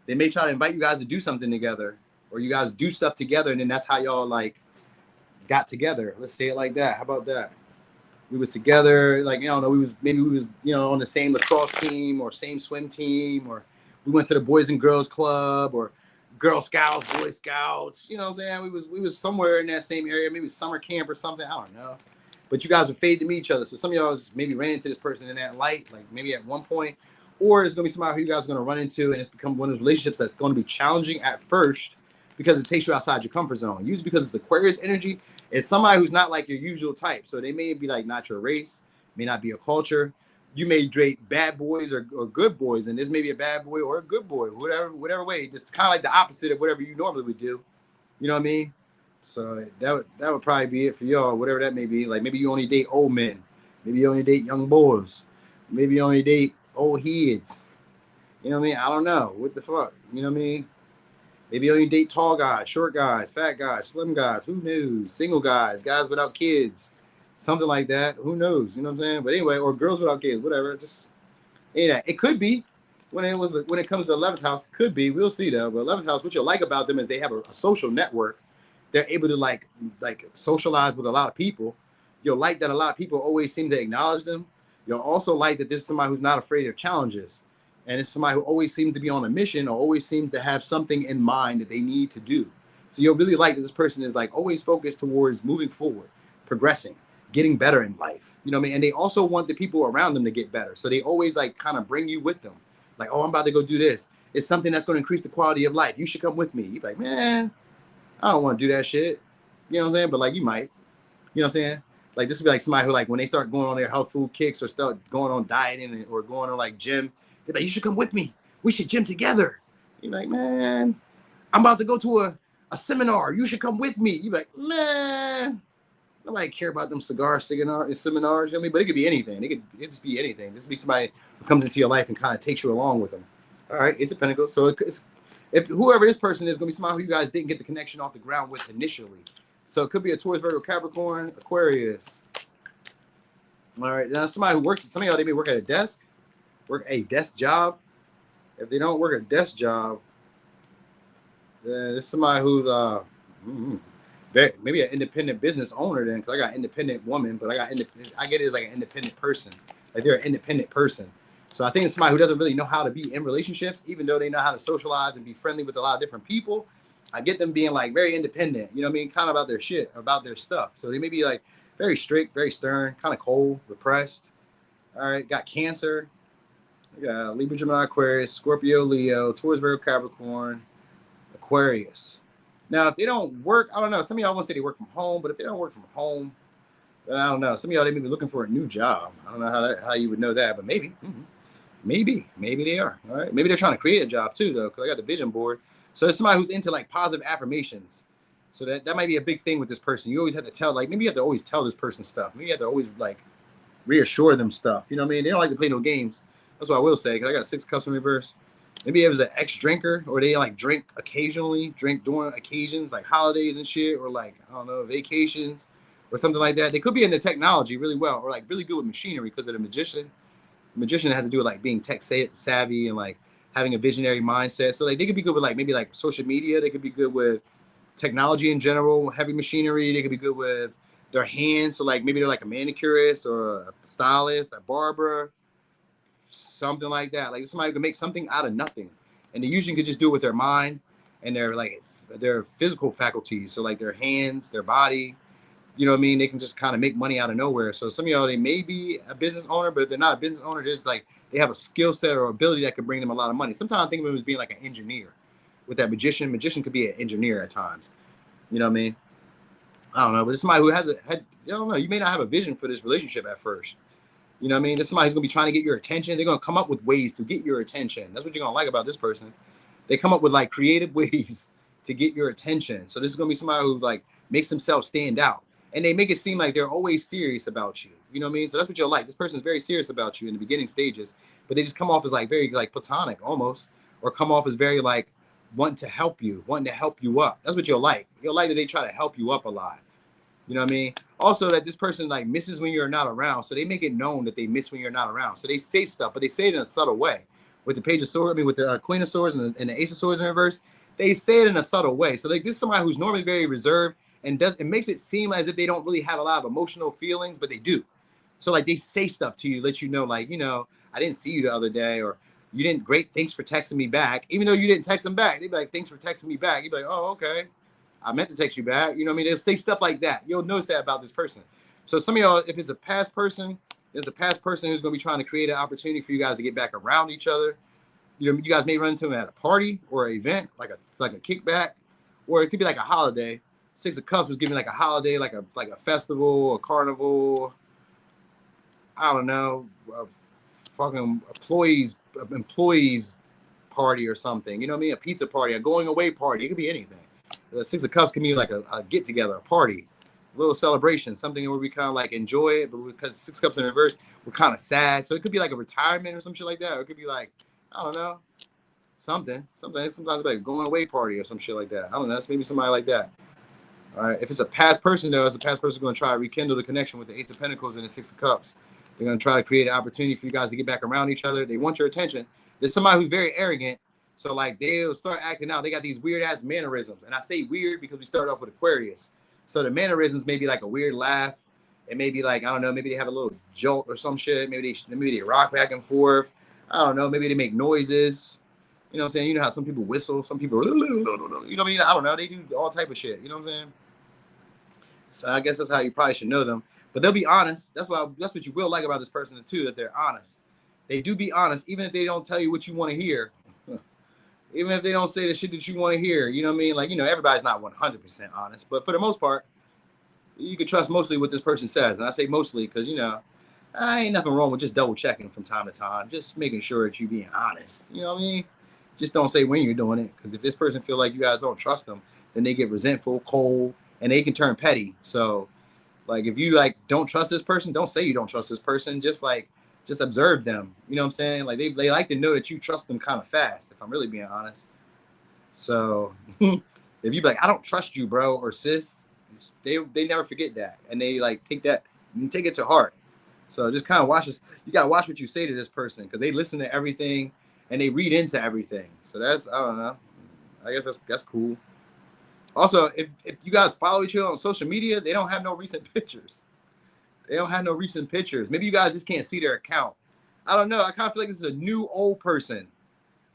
they may try to invite you guys to do something together, or you guys do stuff together, and then that's how y'all like got together. Let's say it like that. How about that? We was together, like, you know, we was, you know, on the same lacrosse team or same swim team, or we went to the Boys and Girls Club or Girl Scouts, Boy Scouts. You know what I'm saying? We was somewhere in that same area, maybe summer camp or something. I don't know. But you guys are faded to meet each other. So some of y'all maybe ran into this person in that light, like maybe at one point, or it's gonna be somebody who you guys are gonna run into, and it's become one of those relationships that's gonna be challenging at first because it takes you outside your comfort zone. Usually because it's Aquarius energy. It's somebody who's not like your usual type. So they may be like not your race, may not be your culture. You may date bad boys or good boys, and this may be a bad boy or a good boy, whatever way. It's kind of like the opposite of whatever you normally would do. You know what I mean? So that would probably be it for y'all, whatever that may be. Like maybe you only date old men. Maybe you only date young boys. Maybe you only date old heads. You know what I mean? I don't know. What the fuck? You know what I mean? Maybe you only date tall guys, short guys, fat guys, slim guys. Who knows? Single guys, guys without kids, something like that. Who knows? You know what I'm saying? But anyway, or girls without kids, whatever. Just that. It could be when it comes to 11th house. It could be. We'll see though. But 11th house, what you'll like about them is they have a social network. They're able to like socialize with a lot of people. You'll like that a lot of people always seem to acknowledge them. You'll also like that this is somebody who's not afraid of challenges. And it's somebody who always seems to be on a mission or always seems to have something in mind that they need to do. So you'll really like that this person is like always focused towards moving forward, progressing, getting better in life. You know what I mean? And they also want the people around them to get better. So they always like kind of bring you with them. Like, oh, I'm about to go do this. It's something that's going to increase the quality of life. You should come with me. You're like, man, I don't want to do that shit. You know what I'm saying? But like you might. You know what I'm saying? Like this would be like somebody who like when they start going on their health food kicks or start going on dieting or going on like gym, they're like, you should come with me. We should gym together. You're like, man, I'm about to go to a seminar. You should come with me. You're like, man, nobody care about them seminars. You know what I mean? But it could be anything. It could just be anything. This could be somebody who comes into your life and kind of takes you along with them. All right, Ace of Pentacles. So it's, if whoever this person is, going to be somebody who you guys didn't get the connection off the ground with initially. So it could be a Taurus, Virgo, Capricorn, Aquarius. All right, now somebody who works, some of y'all, they may work at a desk, work a desk job. If they don't work a desk job, then it's somebody who's maybe an independent business owner then, because I got independent woman, but I get it as like an independent person. Like they're an independent person. So I think it's somebody who doesn't really know how to be in relationships, even though they know how to socialize and be friendly with a lot of different people. I get them being like very independent, you know what I mean? Kind of about their shit, about their stuff. So they may be like very strict, very stern, kind of cold, repressed. All right, got Cancer. We got Libra, Gemini, Aquarius, Scorpio, Leo, Taurus, Virgo, Capricorn, Aquarius. Now, if they don't work, I don't know. Some of y'all want to say they work from home, but if they don't work from home, then I don't know. Some of y'all, they may be looking for a new job. I don't know how you would know that, but maybe. Maybe they are. All right. Maybe they're trying to create a job too, though, because I got the vision board. So it's somebody who's into like positive affirmations. So that might be a big thing with this person. You always have to tell, like, maybe you have to always tell this person stuff. Maybe you have to always like reassure them stuff. You know what I mean? They don't like to play no games. That's what I will say, because I got 6 cups in reverse. Maybe it was an ex-drinker, or they like drink occasionally, drink during occasions like holidays and shit, or like, I don't know, vacations or something like that. They could be into technology really well, or like really good with machinery because of the magician. The magician has to do with like being tech savvy and like having a visionary mindset. So like they could be good with like maybe like social media. They could be good with technology in general, heavy machinery. They could be good with their hands. So like maybe they're like a manicurist or a stylist, a barber, something like that. Like somebody who can make something out of nothing. And they usually could just do it with their mind and their physical faculties. So like their hands, their body. You know what I mean? They can just kind of make money out of nowhere. So some of y'all, they may be a business owner, but if they're not a business owner, they're just like, they have a skill set or ability that could bring them a lot of money. Sometimes I think of them as being like an engineer. With that magician could be an engineer at times. You know what I mean? I don't know, but it's somebody who has I don't know, you may not have a vision for this relationship at first. You know what I mean? This somebody who's going to be trying to get your attention. They're going to come up with ways to get your attention. That's what you're going to like about this person. They come up with like creative ways to get your attention. So this is going to be somebody who like makes themselves stand out. And they make it seem like they're always serious about you. You know what I mean? So that's what you'll like. This person's very serious about you in the beginning stages, but they just come off as like very like platonic almost, or come off as very like wanting to help you up. That's what you'll like. You'll like that they try to help you up a lot. You know what I mean? Also that this person like misses when you're not around. So they make it known that they miss when you're not around. So they say stuff, but they say it in a subtle way. With the Page of Swords, with the Queen of Swords and the Ace of Swords in reverse, they say it in a subtle way. So like this is somebody who's normally very reserved, and it makes it seem as if they don't really have a lot of emotional feelings, but they do. So like they say stuff to you, let you know, like, you know, I didn't see you the other day, or you didn't, great, thanks for texting me back. Even though you didn't text them back, they'd be like, thanks for texting me back. You'd be like, oh, okay. I meant to text you back. You know what I mean? They'll say stuff like that. You'll notice that about this person. So some of y'all, if it's a past person, there's a past person who's going to be trying to create an opportunity for you guys to get back around each other. You know, you guys may run into them at a party or an event, like a kickback, or it could be like a holiday. 6 of Cups was giving like a holiday, like a festival, a carnival. I don't know, a fucking employees party or something. You know what I mean? A pizza party, a going away party. It could be anything. The 6 of Cups can be like a get together, a party, a little celebration, something where we kind of like enjoy it, but because 6 Cups in reverse, we're kind of sad. So it could be like a retirement or some shit like that, or it could be like, I don't know, something. Sometimes like a going away party or some shit like that. I don't know. It's maybe somebody like that. All right. If it's a past person, though, it's a past person going to try to rekindle the connection with the Ace of Pentacles and the 6 of Cups. They're going to try to create an opportunity for you guys to get back around each other. They want your attention. There's somebody who's very arrogant. So, like, they'll start acting out. They got these weird-ass mannerisms. And I say weird because we started off with Aquarius. So the mannerisms may be like a weird laugh. It may be like, I don't know, maybe they have a little jolt or some shit. Maybe they rock back and forth. I don't know. Maybe they make noises. You know what I'm saying? You know how some people whistle, some people, you know what I mean? I don't know. They do all type of shit. You know what I'm saying? So I guess that's how you probably should know them. But they'll be honest. That's what you will like about this person too, that they're honest. They do be honest, even if they don't tell you what you want to hear. Even if they don't say the shit that you want to hear, you know what I mean? Like, you know, everybody's not 100% honest, but for the most part, you can trust mostly what this person says. And I say mostly because, you know, ain't nothing wrong with just double checking from time to time, just making sure that you're being honest. You know what I mean? Just don't say when you're doing it, because if this person feel like you guys don't trust them, then they get resentful, cold, and they can turn petty. So, like, if you like don't trust this person, don't say you don't trust this person. Just observe them. You know what I'm saying? Like they like to know that you trust them kind of fast. If I'm really being honest. So if you be like, I don't trust you, bro or sis, they never forget that, and they like take that and take it to heart. So just kind of watch this. You gotta watch what you say to this person, because they listen to everything and they read into everything. So that's, I don't know. I guess that's cool. Also, if you guys follow each other on social media, they don't have no recent pictures. They don't have no recent pictures. Maybe you guys just can't see their account. I don't know. I kind of feel like this is a new old person.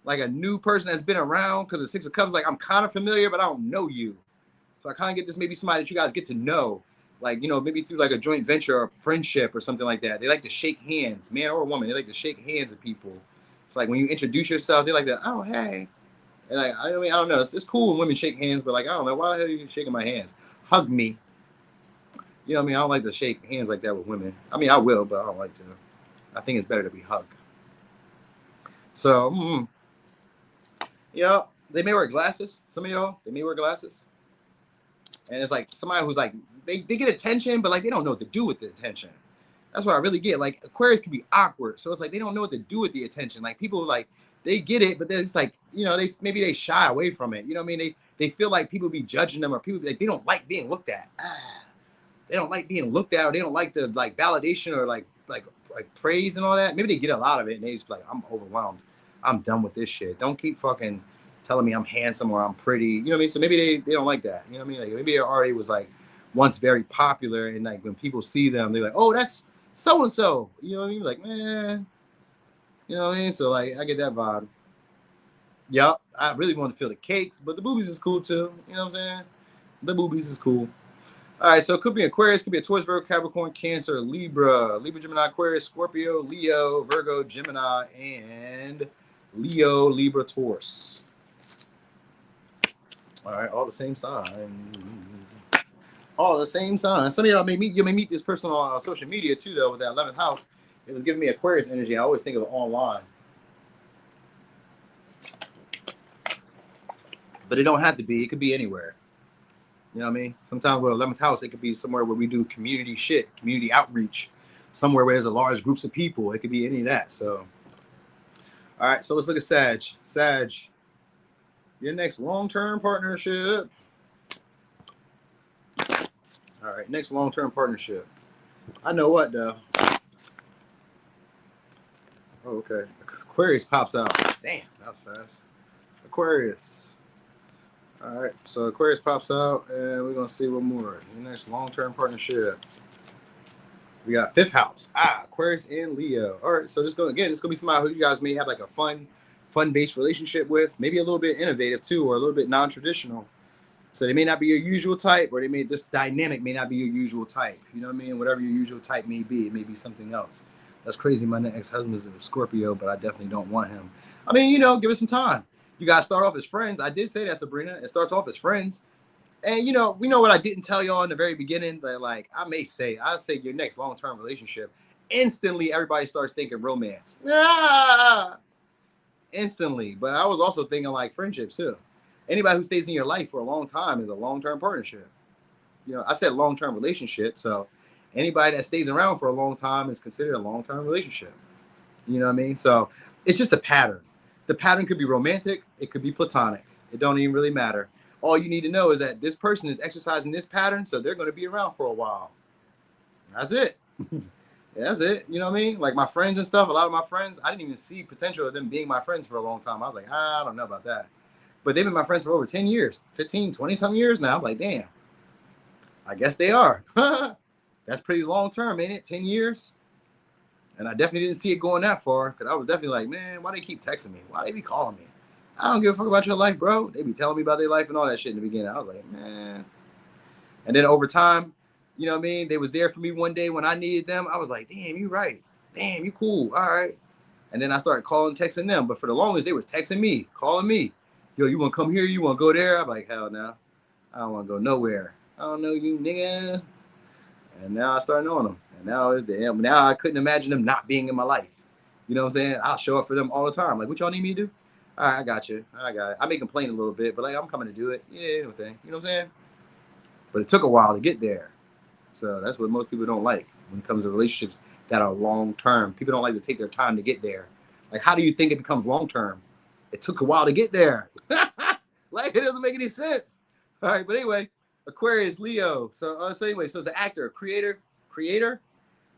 Like a new person that's been around, because the Six of Cups, like I'm kind of familiar, but I don't know you. So I kind of get this, maybe somebody that you guys get to know. Like, you know, maybe through like a joint venture or friendship or something like that. They like to shake hands, man or woman. They like to shake hands with people. It's like when you introduce yourself, they like to, oh, hey. And like, I mean, I don't know. It's cool when women shake hands, but like, I don't know. Why the hell are you shaking my hands? Hug me. You know what I mean? I don't like to shake hands like that with women. I mean, I will, but I don't like to. I think it's better to be hugged. So, yeah, they may wear glasses. Some of y'all, they may wear glasses. And it's like somebody who's like, they get attention, but like they don't know what to do with the attention. That's what I really get. Like Aquarius can be awkward. So it's like they don't know what to do with the attention. Like people like, they get it, but then it's like, you know, they shy away from it. You know what I mean? They feel like people be judging them, or people be like, they don't like being looked at. They don't like being looked at, or they don't like the like validation or like praise and all that. Maybe they get a lot of it and they just be like, I'm overwhelmed. I'm done with this shit. Don't keep fucking telling me I'm handsome or I'm pretty. You know what I mean? So maybe they don't like that. You know what I mean? Like maybe they already was like once very popular, and like when people see them, they're like, oh, that's so and so. You know what I mean? Like, man. You know what I mean? So like I get that vibe. Yup. I really want to feel the cakes, but the boobies is cool too. You know what I'm saying? The boobies is cool. All right, so it could be Aquarius, could be a Taurus, Virgo, Capricorn, Cancer, Libra, Gemini, Aquarius, Scorpio, Leo, Virgo, Gemini, and Leo, Libra, Taurus. All right, all the same signs. All the same signs. Some of y'all may meet this person on social media too, though, with that 11th house. It was giving me Aquarius energy. I always think of it online. But it don't have to be. It could be anywhere. You know what I mean? Sometimes with 11th house, it could be somewhere where we do community shit, community outreach, somewhere where there's a large groups of people. It could be any of that. So, all right. So let's look at Sag. Sag, your next long-term partnership. All right. Next long-term partnership. I know what, though. Oh, okay. Aquarius pops out. Damn, that was fast. Aquarius. All right, so Aquarius pops out, and we're gonna see one more. The next long-term partnership. We got 5th house. Aquarius and Leo. All right, so this gonna be somebody who you guys may have like a fun-based relationship with, maybe a little bit innovative too, or a little bit non-traditional. So they may not be your usual type, or this dynamic may not be your usual type. You know what I mean? Whatever your usual type may be, it may be something else. That's crazy. My ex-husband is a Scorpio, but I definitely don't want him. I mean, you know, give it some time. You guys start off as friends. I did say that, Sabrina. It starts off as friends. And, you know, we know what I didn't tell y'all in the very beginning, but like I say your next long-term relationship, instantly everybody starts thinking romance. Instantly. But I was also thinking like friendships too. Anybody who stays in your life for a long time is a long-term partnership. You know, I said long-term relationship. So anybody that stays around for a long time is considered a long-term relationship. You know what I mean? So it's just a pattern. The pattern could be romantic. It could be platonic. It don't even really matter. All you need to know is that this person is exercising this pattern, so they're going to be around for a while. That's it. That's it. You know what I mean? Like my friends and stuff, a lot of my friends, I didn't even see potential of them being my friends for a long time. I was like, I don't know about that. But they've been my friends for over 10 years, 15, 20-some years now. I'm like, damn, I guess they are. That's pretty long term, ain't it? 10 years? And I definitely didn't see it going that far, because I was definitely like, man, why they keep texting me? Why they be calling me? I don't give a fuck about your life, bro. They be telling me about their life and all that shit in the beginning. I was like, man. And then over time, you know what I mean? They was there for me one day when I needed them. I was like, damn, you right. Damn, you cool. All right. And then I started calling, texting them. But for the longest, they were texting me, calling me. yo, you want to come here? You want to go there? I'm like, hell no. I don't want to go nowhere. I don't know you, nigga. And now I start knowing them. And now I couldn't imagine them not being in my life. You know what I'm saying? I'll show up for them all the time. Like, what y'all need me to do? All right, I got you. I got it. I may complain a little bit, but like, I'm coming to do it. Yeah, anything. You know what I'm saying? But it took a while to get there. So that's what most people don't like when it comes to relationships that are long term. People don't like to take their time to get there. Like, how do you think it becomes long term? It took a while to get there. Like, it doesn't make any sense. All right, but anyway, Aquarius, Leo. So anyway, so it's an actor, creator,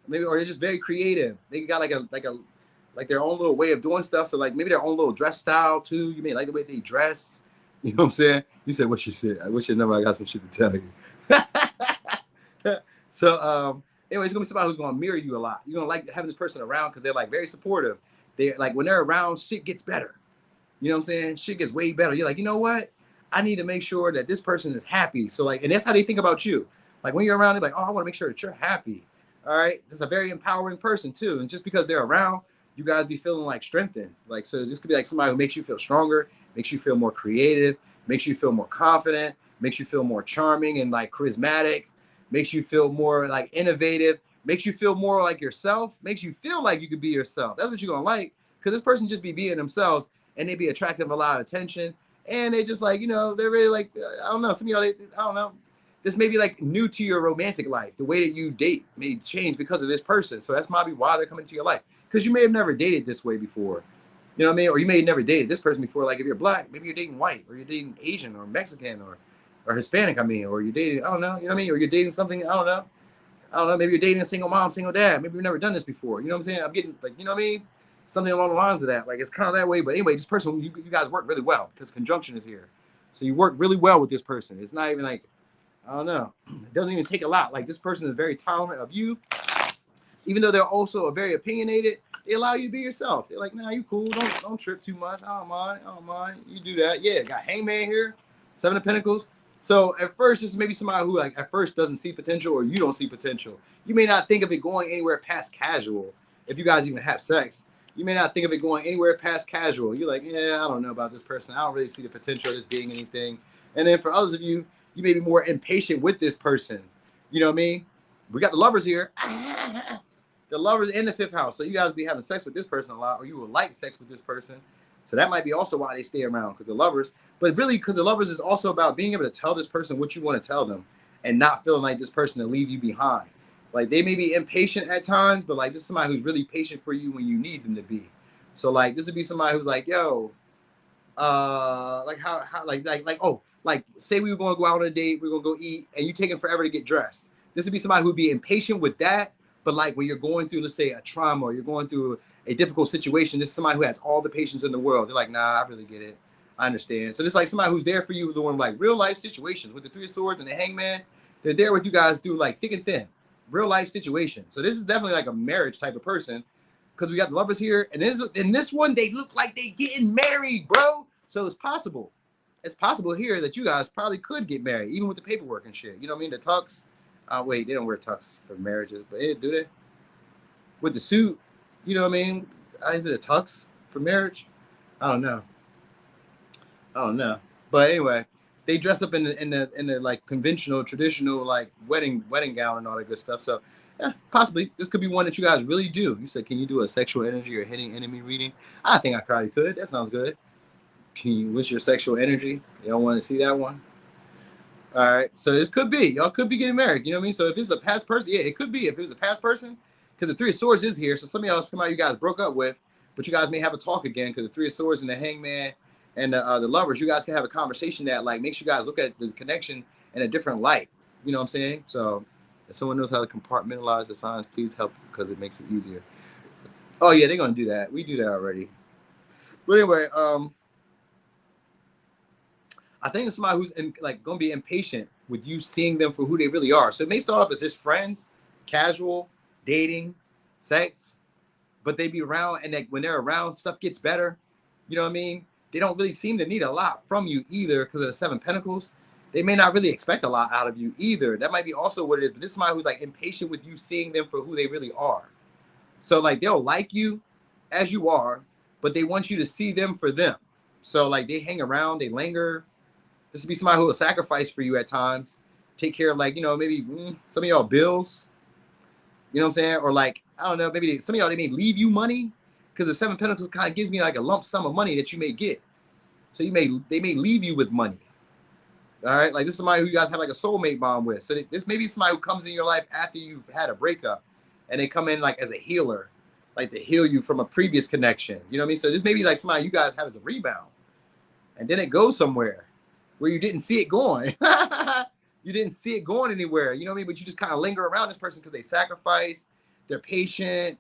maybe, or they're just very creative. They got like their own little way of doing stuff. So like maybe their own little dress style too. You may like the way they dress. You know what I'm saying? You said what you said. I wish you never. I got some shit to tell you. So anyway, it's gonna be somebody who's gonna mirror you a lot. You're gonna like having this person around because they're like very supportive. They like when they're around, shit gets better. You know what I'm saying? Shit gets way better. You're like, you know what? I need to make sure that this person is happy. So like, and that's how they think about you. Like when you're around, they're like, oh, I want to make sure that you're happy. All right. This is a very empowering person too. And just because they're around, you guys be feeling like strengthened. Like, so this could be like somebody who makes you feel stronger, makes you feel more creative, makes you feel more confident, makes you feel more charming and like charismatic, makes you feel more like innovative, makes you feel more like yourself, makes you feel like you could be yourself. That's what you're going to like. Because this person just be being themselves and they be attractive, a lot of attention. And they just like, you know, they're really like, I don't know, some of y'all, I don't know. This may be like new to your romantic life. The way that you date may change because of this person. So that's probably why they're coming to your life. Because you may have never dated this way before. You know what I mean? Or you may have never dated this person before. Like if you're black, maybe you're dating white, or you're dating Asian or Mexican or Hispanic, I mean, or you're dating, I don't know, you know what I mean? Or you're dating something, I don't know, maybe you're dating a single mom, single dad. Maybe you've never done this before. You know what I'm saying? I'm getting like, you know what I mean? Something along the lines of that. Like it's kind of that way. But anyway, this person, you guys work really well because conjunction is here. So you work really well with this person. It's not even like, I don't know. It doesn't even take a lot. Like this person is very tolerant of you. Even though they're also very opinionated, they allow you to be yourself. They're like, nah, you cool. Don't trip too much. I don't mind. You do that. Yeah, got Hangman here. 7 of Pentacles. So at first, this is maybe somebody who like at first doesn't see potential or you don't see potential. You may not think of it going anywhere past casual. If you guys even have sex, you may not think of it going anywhere past casual. You're like, yeah, I don't know about this person. I don't really see the potential of this being anything. And then for others of you, you may be more impatient with this person. You know what I mean? We got the lovers here. The lovers in the 5th house. So you guys be having sex with this person a lot, or you would like sex with this person. So that might be also why they stay around, because the lovers. But really, because the lovers is also about being able to tell this person what you want to tell them and not feeling like this person will leave you behind. Like they may be impatient at times, but like this is somebody who's really patient for you when you need them to be. So like this would be somebody who's like, yo, like how oh, like say we were going to go out on a date, we're gonna go eat, and you taking forever to get dressed. This would be somebody who'd be impatient with that, but like when you're going through, let's say, a trauma, or you're going through a difficult situation, this is somebody who has all the patience in the world. They're like, nah, I really get it. I understand. So this is like somebody who's there for you during like real life situations with the 3 of Swords and the Hangman. They're there with you guys through like thick and thin, real life situations. So this is definitely like a marriage type of person, because we got the lovers here, and in this one they look like they getting married, bro. So it's possible. It's possible here that you guys probably could get married, even with the paperwork and shit. You know what I mean? The tux. Wait, they don't wear tux for marriages, but hey, do they? With the suit, you know what I mean? Is it a tux for marriage? I don't know. But anyway, they dress up in the like conventional, traditional like wedding gown and all that good stuff. So yeah, possibly this could be one that you guys really do. You said, can you do a sexual energy or hidden enemy reading? I think I probably could. That sounds good. What's your sexual energy? Y'all want to see that one? All right, so this could be, y'all could be getting married. You know what I mean? So if it's a past person, yeah, it could be. If it was a past person, because the 3 of Swords is here. So some of y'all, somebody you guys broke up with, but you guys may have a talk again, because the 3 of Swords and the Hangman and the lovers, you guys can have a conversation that like makes you guys look at the connection in a different light. You know what I'm saying? So if someone knows how to compartmentalize the signs, please help, because it makes it easier. Oh yeah, they're gonna do that. We do that already. But anyway, I think it's somebody who's like going to be impatient with you seeing them for who they really are. So it may start off as just friends, casual, dating, sex, but they be around, and when they're around, stuff gets better. You know what I mean? They don't really seem to need a lot from you either, because of the 7 Pentacles. They may not really expect a lot out of you either. That might be also what it is. But this is somebody who's like impatient with you seeing them for who they really are. So like they'll like you as you are, but they want you to see them for them. So like they hang around, they linger. This would be somebody who will sacrifice for you at times, take care of like, you know, maybe some of y'all bills, you know what I'm saying? Or like, I don't know, maybe some of y'all, they may leave you money, because the Seven of Pentacles kind of gives me like a lump sum of money that you may get. So they may leave you with money. All right, like this is somebody who you guys have like a soulmate bond with. So this may be somebody who comes in your life after you've had a breakup, and they come in like as a healer, like to heal you from a previous connection. You know what I mean? So this may be like somebody you guys have as a rebound, and then it goes somewhere where you didn't see it going. You didn't see it going anywhere. You know what I mean? But you just kind of linger around this person because they sacrifice, they're patient.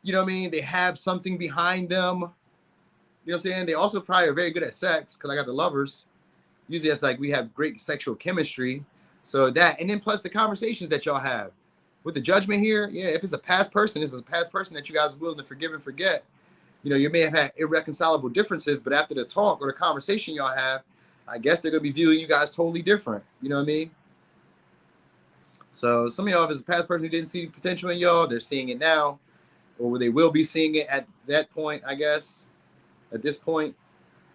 You know what I mean? They have something behind them. You know what I'm saying? They also probably are very good at sex, because I got the Lovers. Usually it's like we have great sexual chemistry. So that, and then plus the conversations that y'all have. With the Judgment here, yeah, if it's a past person, this is a past person that you guys are willing to forgive and forget. You know, you may have had irreconcilable differences, but after the talk or the conversation y'all have, I guess they're going to be viewing you guys totally different. You know what I mean? So some of y'all, if it's a past person who didn't see potential in y'all, they're seeing it now. Or they will be seeing it at that point, I guess. At this point.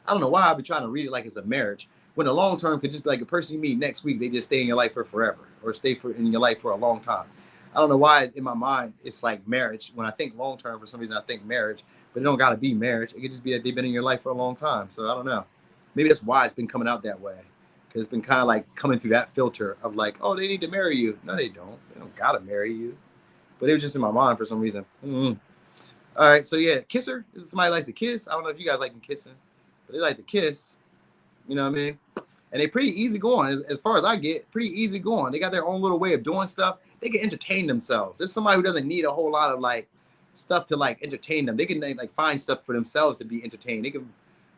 I don't know why I've been trying to read it like it's a marriage. When the long term could just be like a person you meet next week, they just stay in your life for forever, or stay in your life for a long time. I don't know why in my mind it's like marriage. When I think long term, for some reason I think marriage, but it don't got to be marriage. It could just be that they've been in your life for a long time. So I don't know. Maybe that's why it's been coming out that way, because it's been kind of like coming through that filter of like, oh, they need to marry you. No, they don't. They don't gotta marry you. But it was just in my mind for some reason. All right, so yeah, kisser. This is somebody who likes to kiss. I don't know if you guys like them kissing, but they like to kiss. You know what I mean? And they pretty easy going, as far as I get, pretty easy going. They got their own little way of doing stuff. They can entertain themselves. It's somebody who doesn't need a whole lot of like stuff to like entertain them. They can like find stuff for themselves to be entertained. They can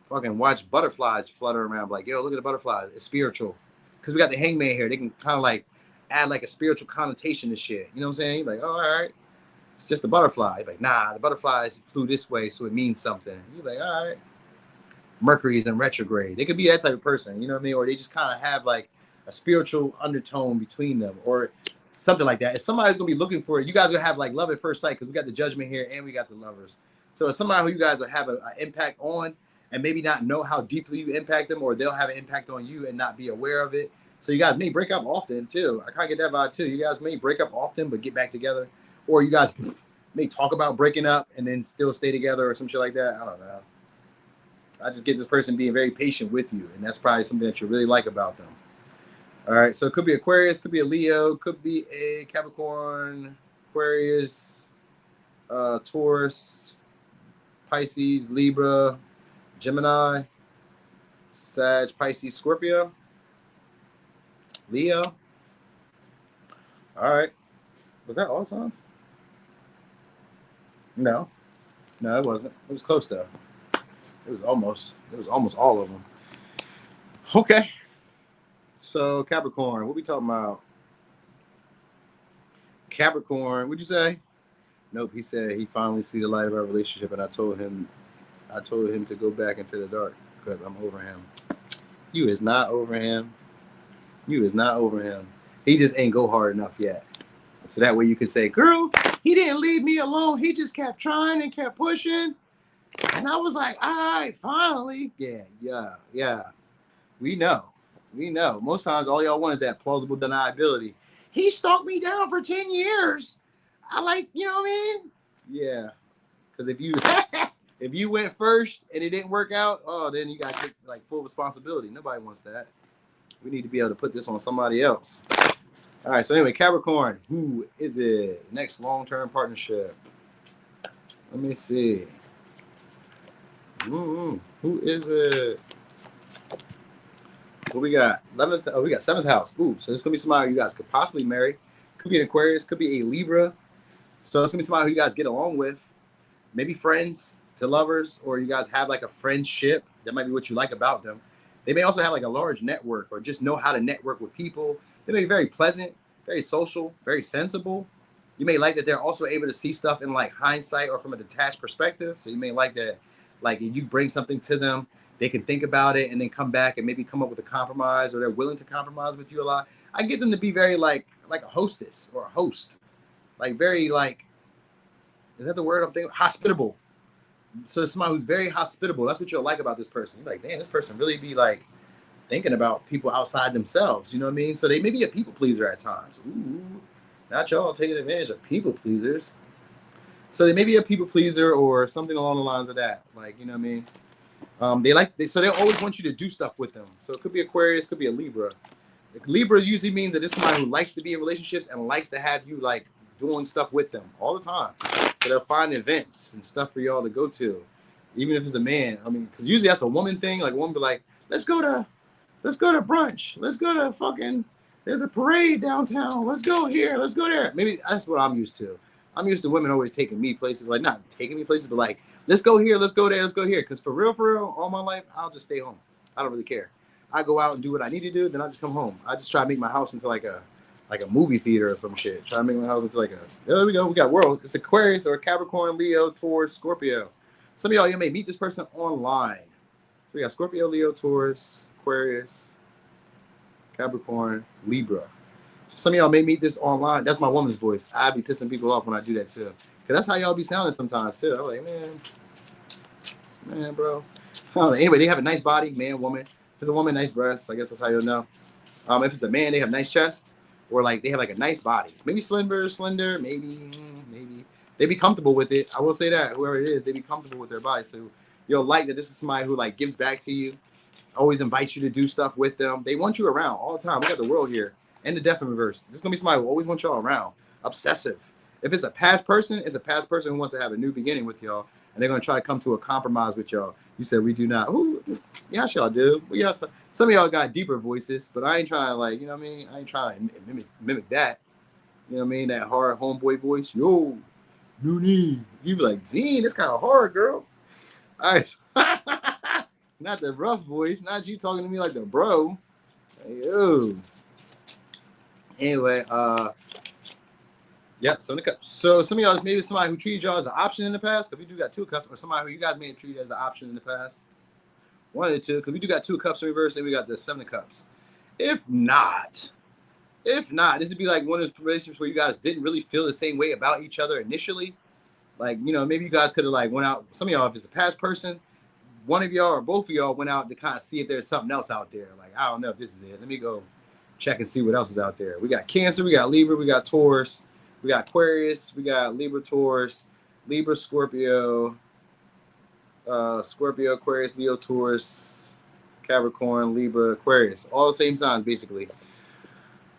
fucking watch butterflies flutter around, like, yo, look at the butterflies. It's spiritual. Because we got the Hangman here. They can kind of like add like a spiritual connotation to shit. You know what I'm saying? You're like, oh, all right. It's just a butterfly. You're like, nah, the butterflies flew this way, so it means something. You're like, all right. Mercury's in retrograde. They could be that type of person, you know what I mean? Or they just kind of have like a spiritual undertone between them, or something like that. If somebody's gonna be looking for it, you guys will have like love at first sight, because we got the Judgment here and we got the Lovers. So it's somebody who you guys will have an impact on, and maybe not know how deeply you impact them, or they'll have an impact on you and not be aware of it. So you guys may break up often too. I kind of get that vibe too. You guys may break up often but get back together, or you guys may talk about breaking up and then still stay together or some shit like that. I don't know. I just get this person being very patient with you, and that's probably something that you really like about them. All right, so it could be Aquarius, could be a Leo, could be a Capricorn, Aquarius, Taurus, Pisces, Libra, Gemini, Sag, Pisces, Scorpio, Leo. All right, was that all signs? No, it wasn't. It was close though. It was almost all of them. Okay. So Capricorn, what we talking about? Capricorn, what'd you say? Nope, he said he finally see the light of our relationship, and I told him to go back into the dark because I'm over him. You is not over him. You is not over him. He just ain't go hard enough yet. So that way you can say, girl, he didn't leave me alone. He just kept trying and kept pushing. And I was like, all right, finally. Yeah. We know. Most times all y'all want is that plausible deniability. He stalked me down for 10 years. I like, you know what I mean? Yeah. Because if you went first and it didn't work out, oh, then you got to take like full responsibility. Nobody wants that. We need to be able to put this on somebody else. All right, so anyway, Capricorn, who is it? Next long-term partnership. Let me see. Who is it? What we got? 11th. Oh, we got 7th house. Ooh, so this is gonna be somebody you guys could possibly marry. Could be an Aquarius. Could be a Libra. So it's gonna be somebody who you guys get along with. Maybe friends to lovers, or you guys have like a friendship. That might be what you like about them. They may also have like a large network, or just know how to network with people. They may be very pleasant, very social, very sensible. You may like that they're also able to see stuff in like hindsight or from a detached perspective. So you may like that, like if you bring something to them, they can think about it and then come back and maybe come up with a compromise, or they're willing to compromise with you a lot. I get them to be very like a hostess or a host, like very like, is that the word I'm thinking? Hospitable. So it's somebody who's very hospitable. That's what you'll like about this person. You're like, damn, this person really be like thinking about people outside themselves. You know what I mean? So they may be a people pleaser at times. Ooh, not y'all taking advantage of people pleasers. So they may be a people pleaser or something along the lines of that. Like, you know what I mean? So they always want you to do stuff with them. So it could be Aquarius, could be a Libra. Libra usually means that this is somebody who likes to be in relationships and likes to have you like doing stuff with them all the time. So they'll find events and stuff for y'all to go to, even if it's a man. I mean, because usually that's a woman thing. Like, a woman be like, let's go to brunch. Let's go to fucking. There's a parade downtown. Let's go here. Let's go there. Maybe that's what I'm used to. I'm used to women always taking me places. Like, not taking me places, but like, let's go here. Let's go there. Let's go here. Because for real, all my life, I'll just stay home. I don't really care. I go out and do what I need to do, then I just come home. I just try to make my house into like a movie theater or some shit. Try to make my house into like a, there we go. We got world. It's Aquarius or Capricorn, Leo, Taurus, Scorpio. Some of y'all, you may meet this person online. So we got Scorpio, Leo, Taurus, Aquarius, Capricorn, Libra. So some of y'all may meet this online. That's my woman's voice. I be pissing people off when I do that too. Because that's how y'all be sounding sometimes too. I'm like, man, bro. Anyway, they have a nice body, man, woman. If it's a woman, nice breasts. I guess that's how you'll know. If it's a man, they have nice chest, or like they have like a nice body. Maybe slender, maybe. They be comfortable with it. I will say that, whoever it is, they be comfortable with their body. So you'll like that this is somebody who like gives back to you, always invites you to do stuff with them. They want you around all the time. We got the world here and the death in reverse. This is going to be somebody who always wants y'all around. Obsessive. If it's a past person, it's a past person who wants to have a new beginning with y'all, and they're going to try to come to a compromise with y'all. You said we do not. Ooh, yes, y'all do. Some of y'all got deeper voices, but I ain't trying to, like, you know what I mean? I ain't trying to mimic that. You know what I mean? That hard homeboy voice. Yo, new knee. You be like, Zine, it's kind of hard, girl. All right. Not the rough voice. Not you talking to me like the bro. Hey, yo. Anyway, yep, Seven of Cups. So some of y'all is maybe somebody who treated y'all as an option in the past, because we do got Two of Cups, or somebody who you guys may have treated as an option in the past. One of the two, because we do got Two of Cups in reverse, and we got the Seven of Cups. If not, this would be like one of those relationships where you guys didn't really feel the same way about each other initially. Like, you know, maybe you guys could have like went out. Some of y'all, if it's a past person, one of y'all or both of y'all went out to kind of see if there's something else out there. Like, I don't know if this is it. Let me go check and see what else is out there. We got Cancer, we got Libra, we got Taurus, we got Aquarius, we got Libra, Taurus, Libra, Scorpio, Scorpio, Aquarius, Leo, Taurus, Capricorn, Libra, Aquarius. All the same signs, basically.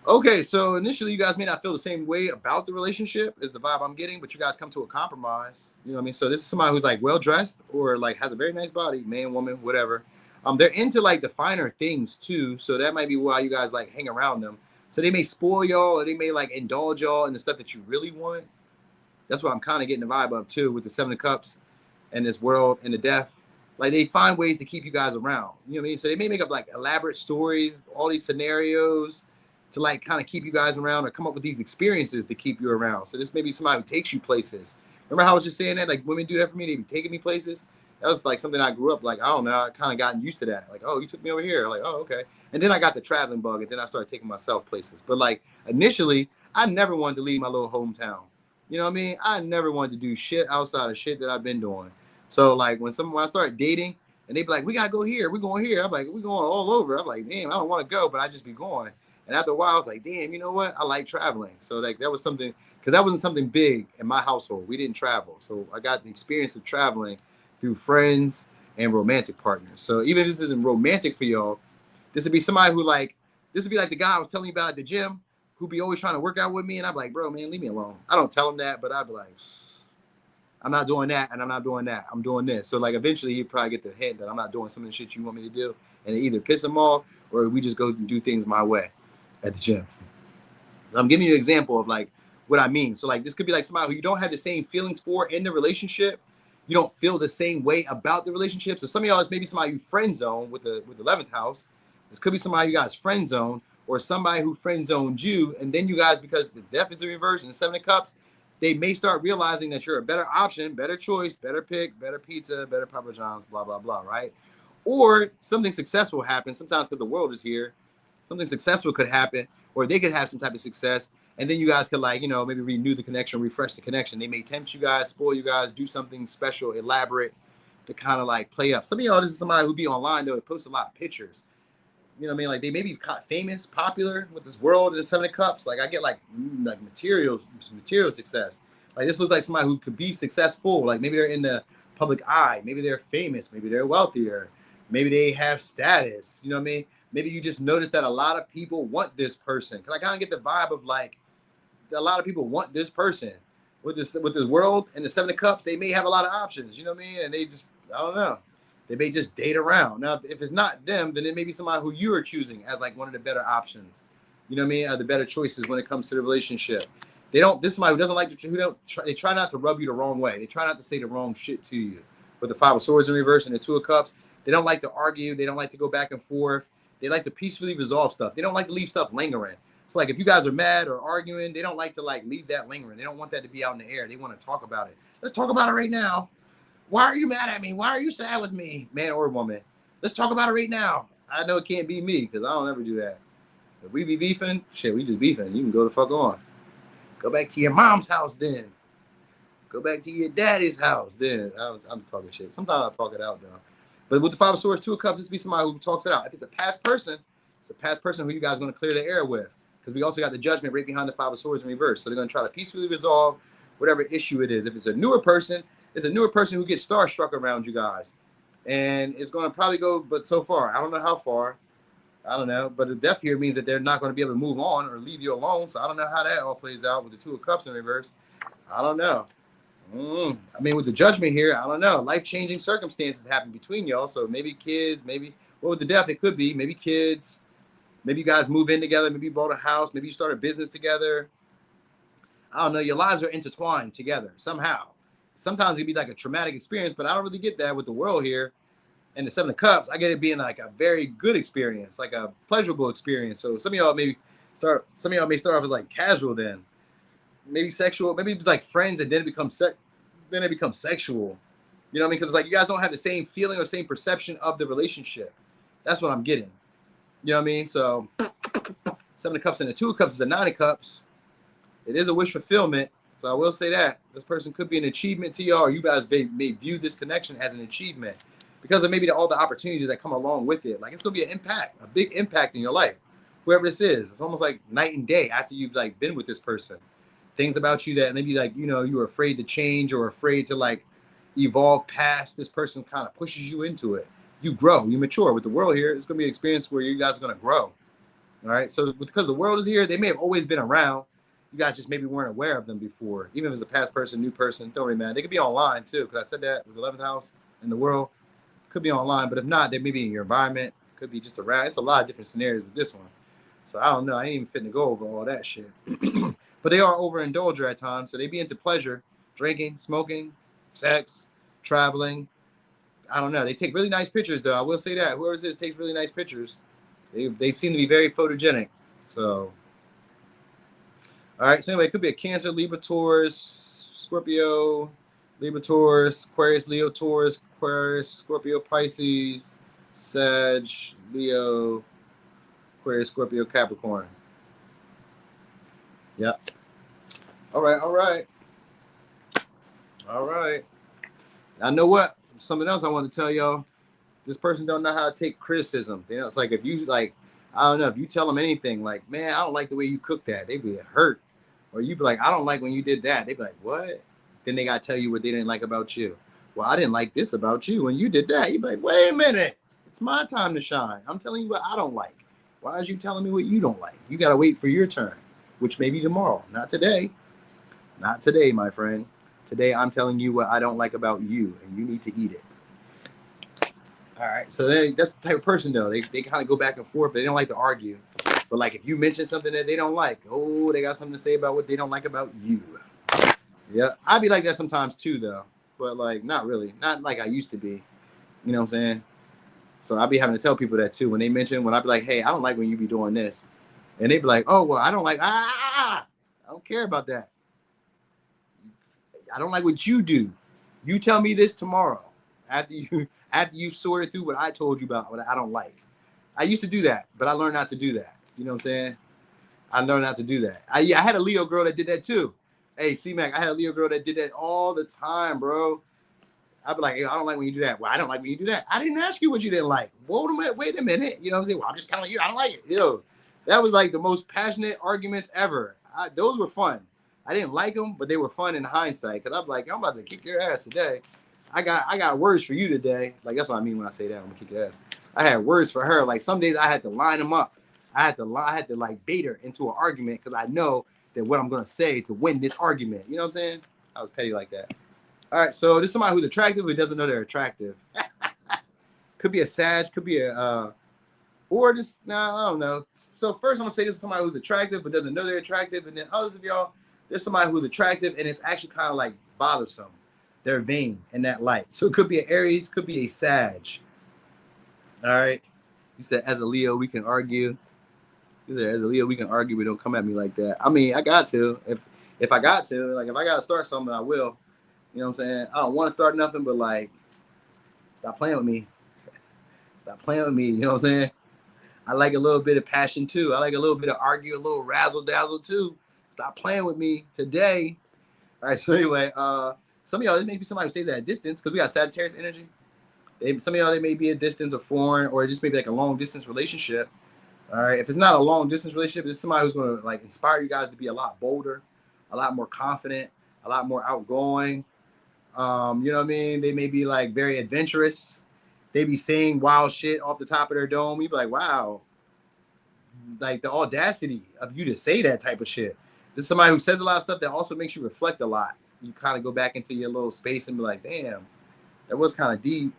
Okay, so initially you guys may not feel the same way about the relationship is the vibe I'm getting, but you guys come to a compromise. You know what I mean? So this is somebody who's like well-dressed or like has a very nice body, man, woman, whatever. They're into like the finer things too. So that might be why you guys like hang around them. So they may spoil y'all or they may like indulge y'all in the stuff that you really want. That's what I'm kind of getting the vibe of too with the Seven of Cups and this world and the death. Like they find ways to keep you guys around. You know what I mean? So they may make up like elaborate stories, all these scenarios to like kind of keep you guys around or come up with these experiences to keep you around. So this may be somebody who takes you places. Remember how I was just saying that? Like women do that for me. They be taking me places. That was like something I grew up like, I don't know. I kind of gotten used to that. Like, oh, you took me over here. Like, oh, okay. And then I got the traveling bug and then I started taking myself places. But like initially, I never wanted to leave my little hometown. You know what I mean? I never wanted to do shit outside of shit that I've been doing. So like when I started dating and they be like, we got to go here. We're going here. I'm like, we're going all over. I'm like, damn, I don't want to go, but I just be going. And after a while, I was like, damn, you know what? I like traveling. So like that was something, because that wasn't something big in my household. We didn't travel. So I got the experience of traveling through friends and romantic partners. So even if this isn't romantic for y'all, this would be somebody who like, this would be like the guy I was telling you about at the gym who be always trying to work out with me. And I'm like, bro, man, leave me alone. I don't tell him that, but I'd be like, I'm not doing that and I'm not doing that. I'm doing this. So like eventually he'd probably get the hint that I'm not doing some of the shit you want me to do. And it either piss him off or we just go and do things my way at the gym. I'm giving you an example of like what I mean. So like this could be like somebody who you don't have the same feelings for in the relationship. You don't feel the same way about the relationship. So some of y'all is maybe somebody you friend zone with the 11th house. This could be somebody you guys friend zone or somebody who friend zoned you. And then you guys, because the death is in reverse and the 7 of cups, they may start realizing that you're a better option, better choice, better pick, better pizza, better Papa John's, blah, blah, blah, right? Or something successful happens sometimes because the world is here. Something successful could happen, or they could have some type of success, And then you guys could like, you know, maybe renew the connection, refresh the connection. They may tempt you guys, spoil you guys, do something special, elaborate to kind of like play up. Some of y'all, this is somebody who be online though, it posts a lot of pictures. You know what I mean? Like they may be famous, popular with this world and the Seven of Cups. Like I get like material success. Like this looks like somebody who could be successful. Like maybe they're in the public eye. Maybe they're famous. Maybe they're wealthier. Maybe they have status. You know what I mean? Maybe you just notice that a lot of people want this person. Cause I kind of get the vibe of like a lot of people want this person with this world and the Seven of Cups. They may have a lot of options. You know what I mean? And they just, I don't know. They may just date around. Now, if it's not them, then it may be somebody who you are choosing as like one of the better options. You know what I mean? The better choices when it comes to the relationship. This is somebody who doesn't like they try not to rub you the wrong way. They try not to say the wrong shit to you. With the Five of Swords in reverse and the Two of Cups, they don't like to argue. They don't like to go back and forth. They like to peacefully resolve stuff. They don't like to leave stuff lingering. So like if you guys are mad or arguing, they don't like to like leave that lingering. They don't want that to be out in the air. They want to talk about it. Let's talk about it right now. Why are you mad at me? Why are you sad with me, man or woman? Let's talk about it right now. I know it can't be me because I don't ever do that. If we be beefing, shit, we just beefing. You can go the fuck on. Go back to your mom's house then. Go back to your daddy's house then. I'm talking shit. Sometimes I talk it out though. But with the Five of Swords, Two of Cups, this be somebody who talks it out. If it's a past person, it's a past person who you guys are going to clear the air with. Because we also got the Judgment right behind the Five of Swords in reverse. So they're going to try to peacefully resolve whatever issue it is. If it's a newer person, it's a newer person who gets starstruck around you guys. And it's going to probably go, but so far, I don't know how far. I don't know. But the death here means that they're not going to be able to move on or leave you alone. So I don't know how that all plays out with the Two of Cups in reverse. I don't know. I mean, with the Judgment here, I don't know. Life-changing circumstances happen between y'all. So maybe kids, maybe, well, with the death, it could be maybe kids. Maybe you guys move in together. Maybe you bought a house. Maybe you start a business together. I don't know. Your lives are intertwined together somehow. Sometimes it'd be like a traumatic experience, but I don't really get that with the world here. And the Seven of Cups, I get it being like a very good experience, like a pleasurable experience. So some of y'all may start off as like casual then. Maybe sexual, maybe it's like friends and then it becomes sexual. You know what I mean? Because it's like you guys don't have the same feeling or same perception of the relationship. That's what I'm getting. You know what I mean? So Seven of Cups and the Two of Cups is a Nine of Cups. It is a wish fulfillment. So I will say that this person could be an achievement to y'all. Or you guys may view this connection as an achievement because of maybe all the opportunities that come along with it. Like it's going to be an impact, a big impact in your life. Whoever this is, it's almost like night and day after you've like been with this person. Things about you that maybe like, you know, you were afraid to change or afraid to like evolve past. This person kind of pushes you into it. You grow, you mature. With the world here, it's going to be an experience where you guys are going to grow. All right. So because the world is here, they may have always been around. You guys just maybe weren't aware of them before. Even if it's a past person, new person, don't really matter. They could be online too. Because I said that with the 11th house in the world. Could be online. But if not, they may be in your environment. Could be just around. It's a lot of different scenarios with this one. So I don't know. I ain't even fitting to go over all that shit. But they are overindulger at times. So they be into pleasure, drinking, smoking, sex, traveling. I don't know. They take really nice pictures, though. I will say that. Whoever it is takes really nice pictures. They seem to be very photogenic. So, all right. So anyway, it could be a Cancer, Libra, Taurus, Scorpio, Libra, Taurus, Aquarius, Leo, Taurus, Aquarius, Scorpio, Pisces, Sag, Leo, Aquarius, Scorpio, Capricorn. Yeah. All right. All right. All right. I know what. Something else I want to tell y'all. This person don't know how to take criticism. You know, it's like if you like, I don't know, if you tell them anything like, man, I don't like the way you cook that, they be hurt. Or you be like, I don't like when you did that. They be like, what? Then they got to tell you what they didn't like about you. Well, I didn't like this about you when you did that. You be like, wait a minute. It's my time to shine. I'm telling you what I don't like. Why is you telling me what you don't like? You got to wait for your turn, which may be tomorrow. Not today. Not today, my friend. Today, I'm telling you what I don't like about you, and you need to eat it. All right. So that's the type of person, though. They kind of go back and forth, but they don't like to argue. But, like, if you mention something that they don't like, oh, they got something to say about what they don't like about you. Yeah. I'd be like that sometimes, too, though. But, like, not really. Not like I used to be. You know what I'm saying? So I'd be having to tell people that, too. When I'd be like, hey, I don't like when you be doing this. And they'd be like, oh, well, I don't like, I don't care about that. I don't like what you do. You tell me this tomorrow after you've sorted through what I told you about what I don't like. I used to do that, but I learned not to do that. You know what I'm saying? I know not to do that. I had a Leo girl that did that too. Hey, C-Mac, I had a Leo girl that did that all the time, bro. I'd be like, hey, I don't like when you do that. Well, I don't like when you do that. I didn't ask you what you didn't like. Wait a minute. You know what I'm saying? Well, I'm just telling you, I don't like it. That was like the most passionate arguments ever. Those were fun. I didn't like them, but they were fun in hindsight. Cause I'm like, I'm about to kick your ass today. I got words for you today. Like, that's what I mean when I say that. I'm gonna kick your ass. I had words for her. Like, some days I had to line them up. I had to like bait her into an argument because I know that what I'm gonna say to win this argument. You know what I'm saying? I was petty like that. All right, so this is somebody who's attractive who doesn't know they're attractive. Could be a Sag, could be a or just I don't know. So first I'm gonna say this is somebody who's attractive but doesn't know they're attractive, and then others of y'all, there's somebody who's attractive and it's actually kind of like bothersome. They're vain in that light. So it could be an Aries, could be a Sag. All right. You said as a Leo we can argue. You said as a Leo we can argue, but don't come at me like that. I mean, I got to. If I got to, like if I gotta start something, I will. You know what I'm saying? I don't want to start nothing, but like, stop playing with me. Stop playing with me. You know what I'm saying? I like a little bit of passion too. I like a little bit of argue, a little razzle dazzle too. Stop playing with me today. All right. So anyway, some of y'all, this may be somebody who stays at a distance because we got Sagittarius energy. Some of y'all, they may be a distance or foreign, or just maybe like a long distance relationship. All right. If it's not a long distance relationship, it's somebody who's going to like inspire you guys to be a lot bolder, a lot more confident, a lot more outgoing. You know what I mean? They may be like very adventurous. They be saying wild shit off the top of their dome. You be like, wow, like the audacity of you to say that type of shit. This is somebody who says a lot of stuff that also makes you reflect a lot. You kind of go back into your little space and be like, damn, that was kind of deep.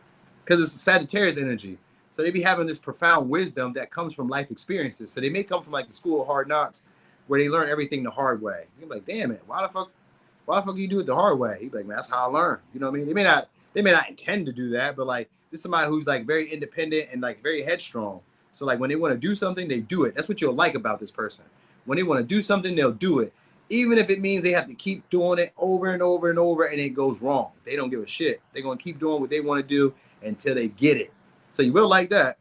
Because it's Sagittarius energy. So they be having this profound wisdom that comes from life experiences. So they may come from like the school of hard knocks where they learn everything the hard way. You're like, damn it, why the fuck do you do it the hard way? You'd be like, man, that's how I learn. You know what I mean? They may not intend to do that, but like this is somebody who's like very independent and like very headstrong. So like when they want to do something, they do it. That's what you'll like about this person. When they want to do something, they'll do it. Even if it means they have to keep doing it over and over and over and it goes wrong. They don't give a shit. They're going to keep doing what they want to do until they get it. So you will like that.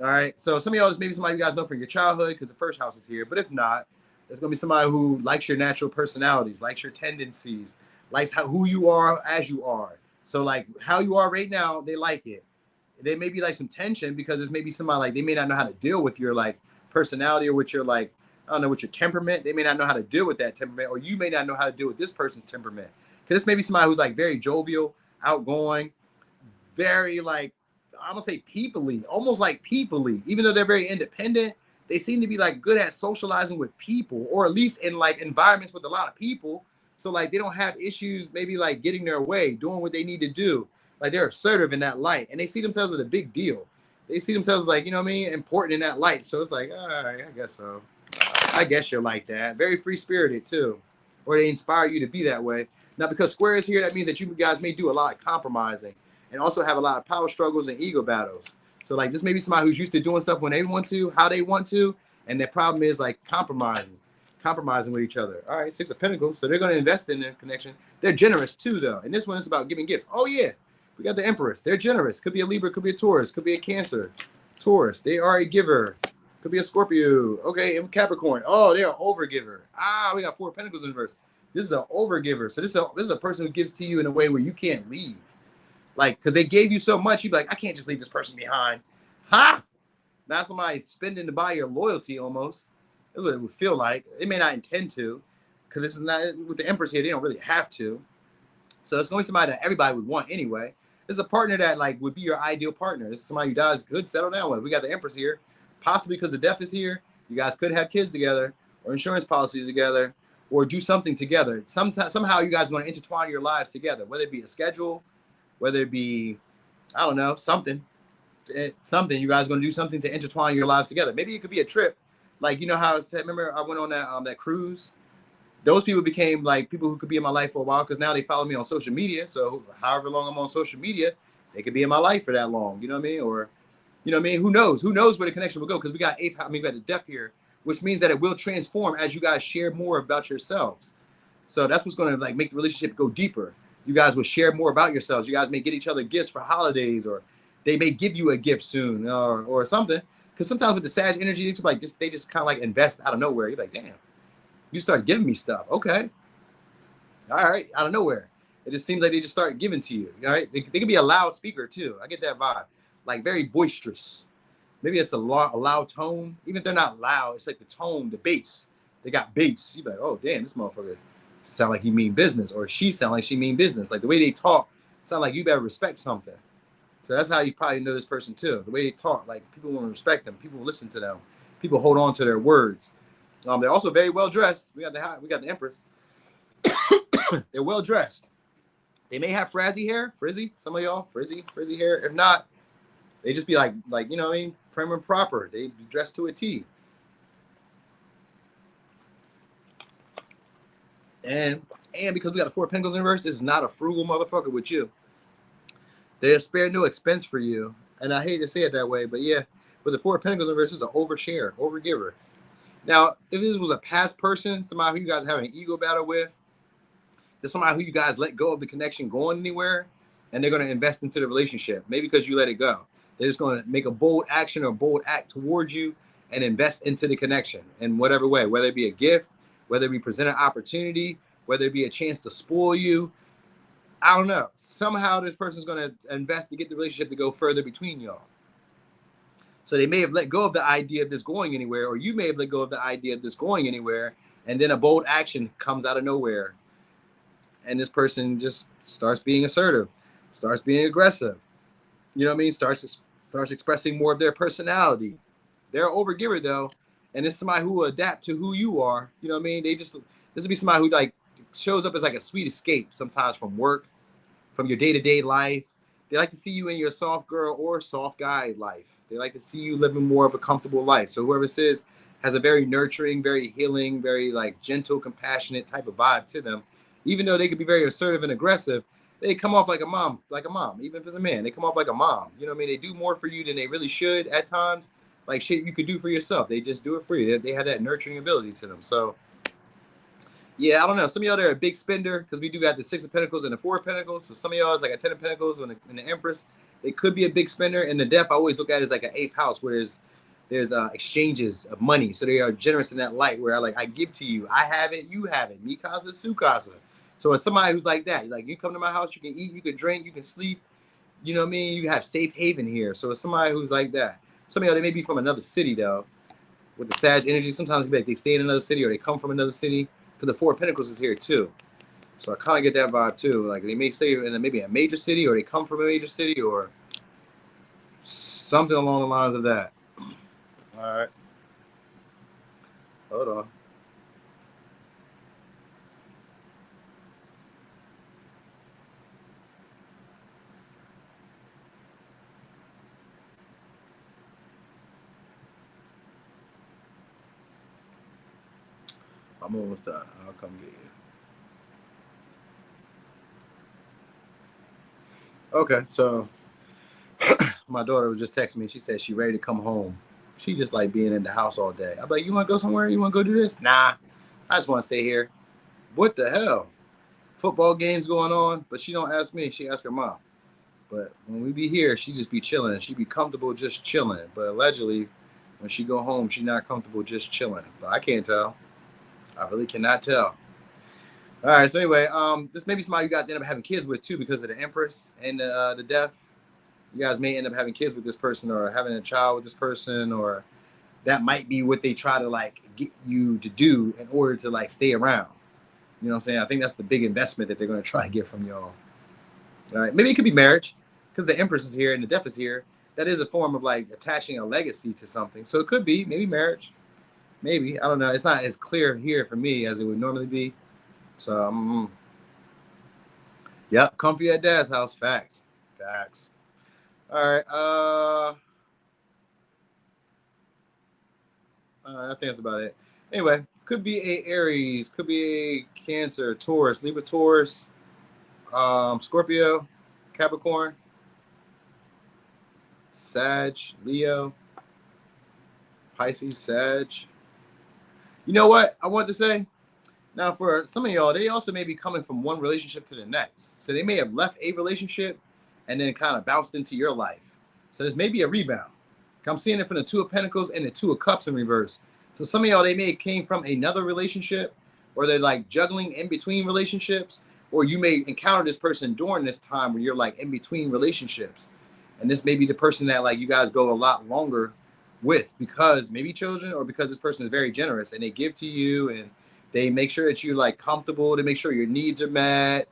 All right. So some of y'all, just maybe somebody you guys know from your childhood because the first house is here. But if not, it's going to be somebody who likes your natural personalities, likes your tendencies, likes who you are as you are. So like how you are right now, they like it. There may be like some tension because there's maybe somebody like they may not know how to deal with your like personality or with your like, I don't know, with your temperament. They may not know how to deal with that temperament, or you may not know how to deal with this person's temperament. Because this may be somebody who's like very jovial, outgoing, very like, I'm gonna say peoply, almost like peoply, even though they're very independent. They seem to be like good at socializing with people, or at least in like environments with a lot of people. So like they don't have issues, maybe like getting their way, doing what they need to do. Like they're assertive in that light, and they see themselves as a big deal. They see themselves like, you know what I mean, important in that light. So it's like, all right, I guess so. I guess you're like that. Very free spirited too, or they inspire you to be that way. Now because Square is here, that means that you guys may do a lot of compromising and also have a lot of power struggles and ego battles. So like this may be somebody who's used to doing stuff when they want to, how they want to, and their problem is like compromising with each other. All right, Six of Pentacles. So they're going to invest in their connection. They're generous too, though. And this one is about giving gifts. Oh yeah, we got the Empress. They're generous. Could be a Libra, could be a Taurus, could be a Cancer. Taurus. They are a giver. Could be a Scorpio. Okay, and Capricorn. Oh, they're an overgiver. We got Four of Pentacles in reverse. This is an overgiver. So this is a person who gives to you in a way where you can't leave. Like, because they gave you so much, you'd be like, I can't just leave this person behind. Ha! Now somebody spending to buy your loyalty almost. That's what it would feel like. They may not intend to, because this is not, with the Empress here, they don't really have to. So it's going to be somebody that everybody would want anyway. This is a partner that like would be your ideal partner. This is somebody you guys could settle down with. We got the Empress here. Possibly because the Death is here. You guys could have kids together, or insurance policies together, or do something together. Somehow you guys are going to intertwine your lives together, whether it be a schedule, whether it be, I don't know, something. You guys are going to do something to intertwine your lives together. Maybe it could be a trip. Like, you know how I said, remember I went on that cruise? Those people became like people who could be in my life for a while because now they follow me on social media. So however long I'm on social media, they could be in my life for that long. You know what I mean? Or, you know what I mean? Who knows? Who knows where the connection will go? Because we got we got the Death here, which means that it will transform as you guys share more about yourselves. So that's what's going to like make the relationship go deeper. You guys will share more about yourselves. You guys may get each other gifts for holidays, or they may give you a gift soon or something. Because sometimes with the Sag energy, it's like they just kind of like invest out of nowhere. You're like, damn, you start giving me stuff. Okay. All right. Out of nowhere. It just seems like they just start giving to you. All right. They can be a loud speaker too. I get that vibe. Like very boisterous. Maybe it's a loud tone. Even if they're not loud, it's like the tone, the bass. They got bass. You're like, oh, damn, this motherfucker sound like he mean business. Or she sound like she mean business. Like the way they talk sound like you better respect something. So that's how you probably know this person too. The way they talk, like people want to respect them. People listen to them. People hold on to their words. They're also very well dressed. We got the Empress. They're well dressed. They may have frizzy hair, some of y'all, frizzy hair. If not, they just be like you know what I mean, prim and proper. They be dressed to a T. And because we got the Four of Pentacles in reverse, this is not a frugal motherfucker with you. They spare no expense for you. And I hate to say it that way, but yeah, with the Four of Pentacles in reverse, this is an overshare, overgiver. Now, if this was a past person, somebody who you guys have an ego battle with, there's somebody who you guys let go of the connection going anywhere, and they're going to invest into the relationship. Maybe because you let it go. They're just going to make a bold action or bold act towards you and invest into the connection in whatever way, whether it be a gift, whether it be present an opportunity, whether it be a chance to spoil you. I don't know. Somehow this person's going to invest to get the relationship to go further between y'all. So they may have let go of the idea of this going anywhere, or you may have let go of the idea of this going anywhere, and then a bold action comes out of nowhere. And this person just starts being assertive, starts being aggressive. You know what I mean? Starts expressing more of their personality. They're an overgiver though, and it's somebody who will adapt to who you are. You know what I mean? This will be somebody who like shows up as like a sweet escape sometimes from work, from your day-to-day life. They like to see you in your soft girl or soft guy life. They like to see you living more of a comfortable life. So whoever says has a very nurturing, very healing, very like gentle, compassionate type of vibe to them. Even though they could be very assertive and aggressive, they come off like a mom. Even if it's a man, they come off like a mom. You know what I mean? They do more for you than they really should at times. Like shit you could do for yourself. They just do it for you. They have that nurturing ability to them. So yeah, I don't know. Some of y'all are a big spender because we do got the Six of Pentacles and the Four of Pentacles. So some of y'all is like a Ten of Pentacles and the Empress. They could be a big spender. And the Death I always look at it as like an eighth house where there's exchanges of money. So they are generous in that light where I give to you. I have it, you have it. Mi casa, su casa. So it's somebody who's like that. Like you come to my house, you can eat, you can drink, you can sleep. You know what I mean? You have safe haven here. So it's somebody who's like that. Some of y'all, they may be from another city though. With the Sag energy, sometimes like they stay in another city or they come from another city. Because the Four of Pentacles is here too. So I kind of get that vibe too. Like they may stay in maybe a major city or they come from a major city or something along the lines of that. All right. Hold on. I'm almost done. I'll come get you. Okay, so my daughter was just texting me. She said she ready to come home. She just like being in the house all day. I'm like, you want to go somewhere? You want to go do this? Nah, I just want to stay here. What the hell? Football games going on, but she don't ask me. She asks her mom. But when we be here, she just be chilling. She be comfortable just chilling. But allegedly, when she go home, she not comfortable just chilling. But I can't tell. I really cannot tell. All right. So anyway, this may be somebody you guys end up having kids with too because of the Empress and the Death. You guys may end up having kids with this person or having a child with this person, or that might be what they try to like get you to do in order to like stay around. You know what I'm saying? I think that's the big investment that they're going to try to get from y'all. All right. Maybe it could be marriage because the Empress is here and the Death is here. That is a form of like attaching a legacy to something. So it could be maybe marriage. Maybe. I don't know. It's not as clear here for me as it would normally be. So, yep. Comfy at Dad's house. Facts. All right. I think that's about it. Anyway, could be a Aries, could be a Cancer, Taurus, Libra, Taurus, Scorpio, Capricorn, Sag, Leo, Pisces, Sag. You know what I want to say? Now, for some of y'all, they also may be coming from one relationship to the next. So they may have left a relationship and then kind of bounced into your life. So this may be a rebound. I'm seeing it from the Two of Pentacles and the Two of Cups in reverse. So some of y'all, they may have came from another relationship, or they're like juggling in between relationships, or you may encounter this person during this time where you're like in between relationships. And this may be the person that like you guys go a lot longer with, because maybe children, or because this person is very generous and they give to you and they make sure that you're like comfortable, they make sure your needs are met.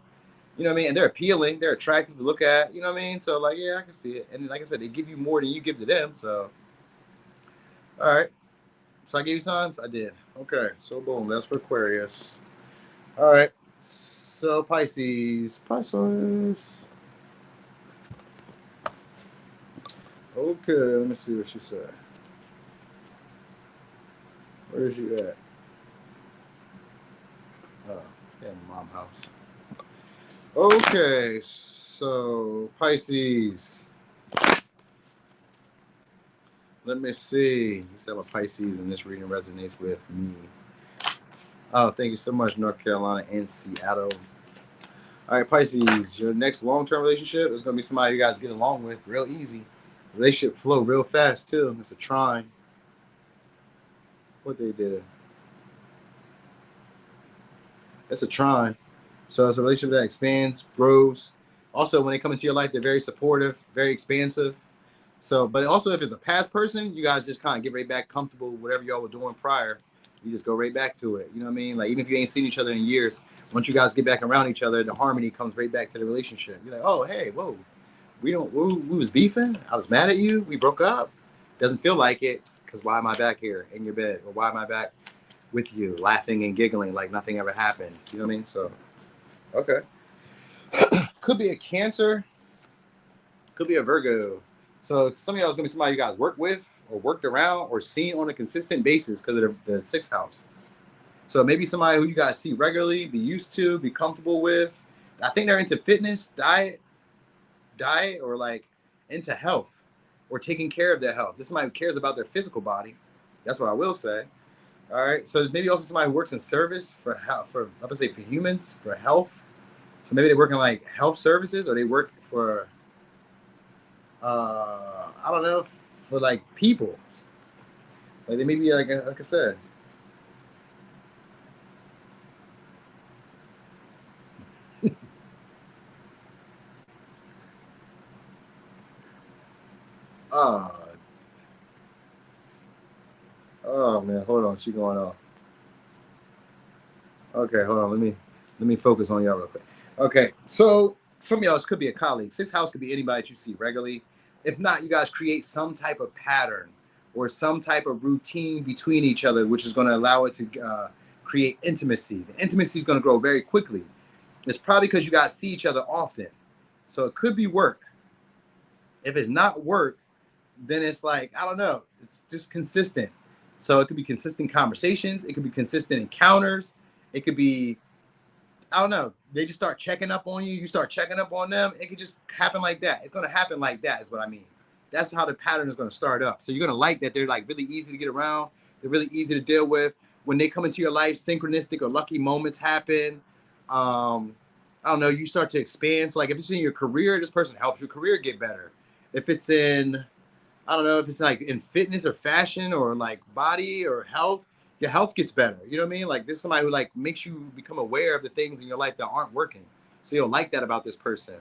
You know what I mean? And they're appealing, they're attractive to look at, you know what I mean? So like, yeah, I can see it. And like I said, they give you more than you give to them. So, all right. So I gave you signs? I did. Okay. So boom, that's for Aquarius. All right. So Pisces. Pisces. Okay, let me see what she said. Where is you at? Oh, damn, mom house. Okay, so Pisces. Let me see. You said a Pisces, and this reading resonates with me. Oh, thank you so much, North Carolina and Seattle. All right, Pisces, your next long-term relationship is going to be somebody you guys get along with real easy. Relationship flow real fast, too. It's a trine. What they did. It's a trine. So it's a relationship that expands, grows. Also, when they come into your life, they're very supportive, very expansive. So, but also if it's a past person, you guys just kind of get right back comfortable with whatever y'all were doing prior. You just go right back to it. You know what I mean? Like, even if you ain't seen each other in years, once you guys get back around each other, the harmony comes right back to the relationship. You're like, oh, hey, whoa, we was beefing. I was mad at you. We broke up. Doesn't feel like it, because why am I back here in your bed? Or why am I back with you, laughing and giggling like nothing ever happened? You know what I mean? So, okay. Could be a Cancer. Could be a Virgo. So some of y'all is going to be somebody you guys work with or worked around or seen on a consistent basis because of the sixth house. So maybe somebody who you guys see regularly, be used to, be comfortable with. I think they're into fitness, diet, or like into health or taking care of their health. This is somebody who cares about their physical body. That's what I will say. All right. So there's maybe also somebody who works in service for humans, for health. So maybe they work in like health services, or they work for, I don't know, for like people. Like they may be like I said. Oh man, hold on, she going off. Okay, hold on, let me focus on y'all real quick. Okay, so some of y'all, this could be a colleague. Sixth house could be anybody that you see regularly. If not, you guys create some type of pattern or some type of routine between each other, which is going to allow it to create intimacy. The intimacy is going to grow very quickly. It's probably because you guys see each other often. So it could be work. If it's not work, then it's like, I don't know, it's just consistent. So it could be consistent conversations. It could be consistent encounters. It could be, I don't know, they just start checking up on you. You start checking up on them. It could just happen like that. It's going to happen like that is what I mean. That's how the pattern is going to start up. So you're going to like that they're like really easy to get around. They're really easy to deal with. When they come into your life, synchronistic or lucky moments happen. I don't know, you start to expand. So like if it's in your career, this person helps your career get better. If it's in, I don't know, if it's like in fitness or fashion or like body or health, your health gets better. You know what I mean? Like this is somebody who like makes you become aware of the things in your life that aren't working. So you'll like that about this person.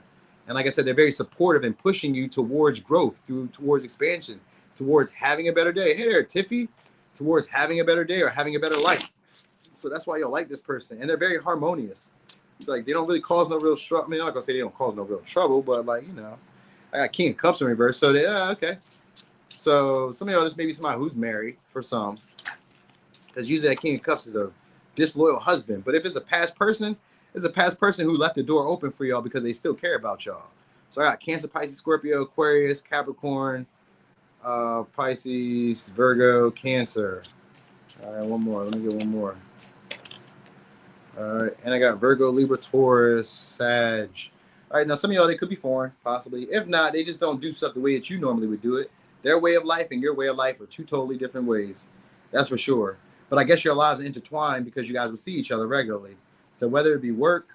And like I said, they're very supportive and pushing you towards growth, towards expansion, towards having a better day. Hey there, Tiffy, towards having a better day or having a better life. So that's why you'll like this person. And they're very harmonious. Like they don't really cause no real trouble. I mean, I'm not gonna say they don't cause no real trouble, but like, you know, I got King of Cups in reverse. So they, okay. So some of y'all, this may be somebody who's married for some, because usually that King of Cups is a disloyal husband. But if it's a past person, it's a past person who left the door open for y'all because they still care about y'all. So I got Cancer, Pisces, Scorpio, Aquarius, Capricorn, Pisces, Virgo, Cancer. All right, one more. Let me get one more. All right, and I got Virgo, Libra, Taurus, Sag. All right, now some of y'all, they could be foreign, possibly. If not, they just don't do stuff the way that you normally would do it. Their way of life and your way of life are two totally different ways. That's for sure. But I guess your lives are intertwined because you guys will see each other regularly. So whether it be work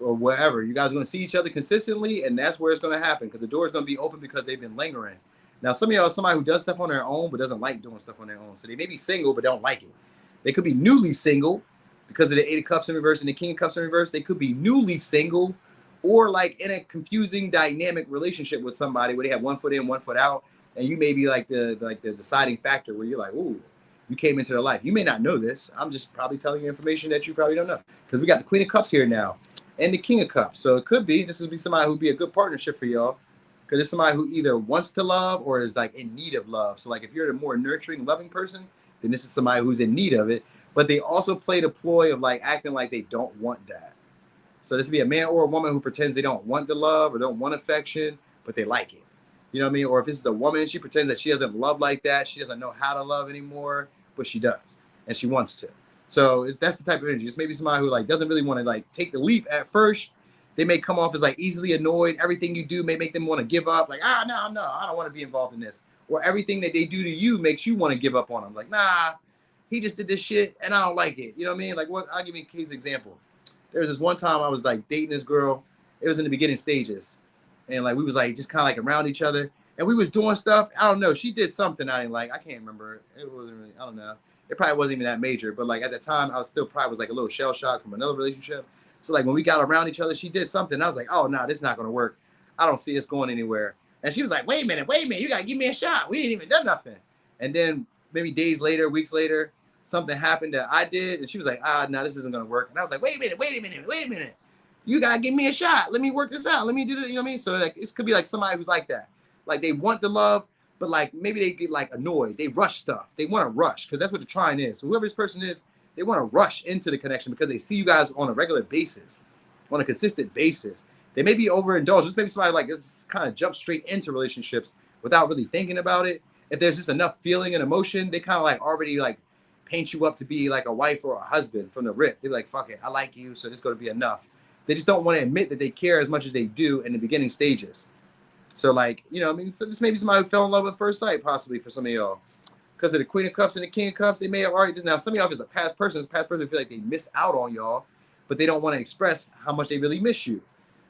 or whatever, you guys are going to see each other consistently, and that's where it's going to happen because the door is going to be open because they've been lingering. Now, some of y'all are somebody who does stuff on their own but doesn't like doing stuff on their own. So they may be single but don't like it. They could be newly single because of the Eight of Cups in reverse and the King of Cups in reverse. They could be newly single or like in a confusing dynamic relationship with somebody where they have one foot in, one foot out, and you may be like the deciding factor where you're like, ooh, you came into their life. You may not know this. I'm just probably telling you information that you probably don't know. Because we got the Queen of Cups here now and the King of Cups. So it could be, this would be somebody who'd be a good partnership for y'all. Because it's somebody who either wants to love or is like in need of love. So like if you're a more nurturing, loving person, then this is somebody who's in need of it. But they also play the ploy of like acting like they don't want that. So this would be a man or a woman who pretends they don't want the love or don't want affection, but they like it. You know what I mean? Or if this is a woman, she pretends that she doesn't love like that. She doesn't know how to love anymore, but she does. And she wants to. So that's the type of energy. It's maybe somebody who like doesn't really want to like take the leap at first. They may come off as like easily annoyed. Everything you do may make them want to give up. Like, no, I don't want to be involved in this. Or everything that they do to you makes you want to give up on them. Like, nah, he just did this shit and I don't like it. You know what I mean? Like, what? I'll give you a case example. There was this one time I was like dating this girl. It was in the beginning stages. And like, we was like just kind of like around each other. And we was doing stuff. I don't know. She did something I didn't like. I can't remember. It wasn't really, I don't know. It probably wasn't even that major. But like at the time, I was still probably was like a little shell shock from another relationship. So like when we got around each other, she did something. I was like, oh, no, this is not going to work. I don't see us going anywhere. And she was like, wait a minute. You got to give me a shot. We didn't even do nothing. And then maybe days later, weeks later, something happened that I did. And she was like, no, this isn't going to work. And I was like, wait a minute. You got to give me a shot. Let me work this out. Let me do it. You know what I mean? So like, it could be like somebody who's like that. Like they want the love, but like maybe they get like annoyed. They rush stuff. They want to rush because that's what the trying is. So whoever this person is, they want to rush into the connection because they see you guys on a regular basis, on a consistent basis. They may be overindulged. This may be somebody like just kind of jump straight into relationships without really thinking about it. If there's just enough feeling and emotion, they kind of like already like paint you up to be like a wife or a husband from the rip. They're like, fuck it, I like you, so this is going to be enough. They just don't want to admit that they care as much as they do in the beginning stages. So like, you know, I mean, so this may be somebody who fell in love at first sight, possibly for some of y'all. Because of the Queen of Cups and the King of Cups, they may have already, now some of y'all is a past person. This past person feel like they missed out on y'all, but they don't want to express how much they really miss you.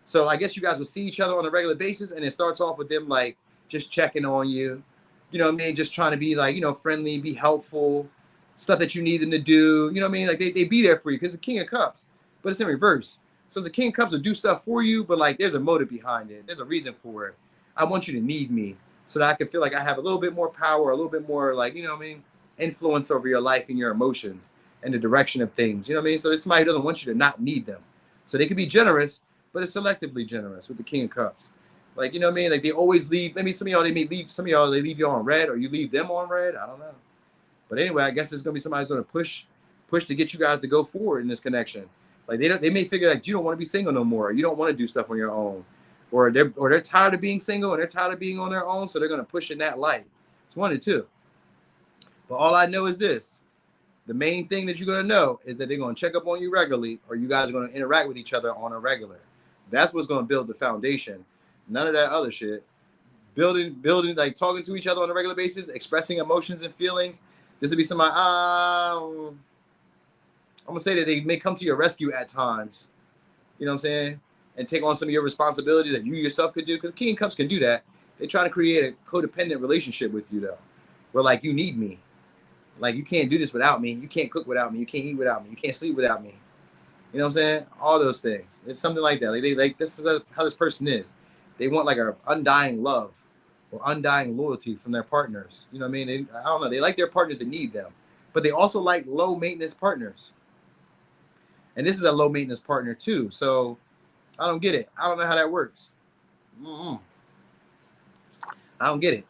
So I guess you guys will see each other on a regular basis, and it starts off with them like just checking on you. You know what I mean? Just trying to be like, you know, friendly, be helpful, stuff that you need them to do. You know what I mean? Like they be there for you because the King of Cups, but it's in reverse. So the King of Cups will do stuff for you, but like there's a motive behind it. There's a reason for it. I want you to need me so that I can feel like I have a little bit more power, a little bit more like, you know what I mean, influence over your life and your emotions and the direction of things. You know what I mean? So this somebody who doesn't want you to not need them. So they can be generous, but it's selectively generous with the King of Cups. Like, you know what I mean? Like they always leave. Maybe some of y'all, they may leave. Some of y'all, they leave you on red or you leave them on red. I don't know. But anyway, I guess there's going to be somebody who's going to push to get you guys to go forward in this connection. Like they may figure that you don't want to be single no more. Or you don't want to do stuff on your own. Or they're tired of being single and they're tired of being on their own, so they're going to push in that light. It's one or two. But all I know is this. The main thing that you're going to know is that they're going to check up on you regularly or you guys are going to interact with each other on a regular. That's what's going to build the foundation. None of that other shit. Building, like talking to each other on a regular basis, expressing emotions and feelings. This would be somebody, I'm going to say that they may come to your rescue at times. You know what I'm saying? And take on some of your responsibilities that you yourself could do. Because King of Cups can do that. They're trying to create a codependent relationship with you, though. Where, like, you need me. Like, you can't do this without me. You can't cook without me. You can't eat without me. You can't sleep without me. You know what I'm saying? All those things. It's something like that. Like this is how this person is. They want, like, a undying love or undying loyalty from their partners. You know what I mean? I don't know. They like their partners that need them. But they also like low-maintenance partners. And this is a low-maintenance partner, too. So I don't get it. I don't know how that works. I don't get it.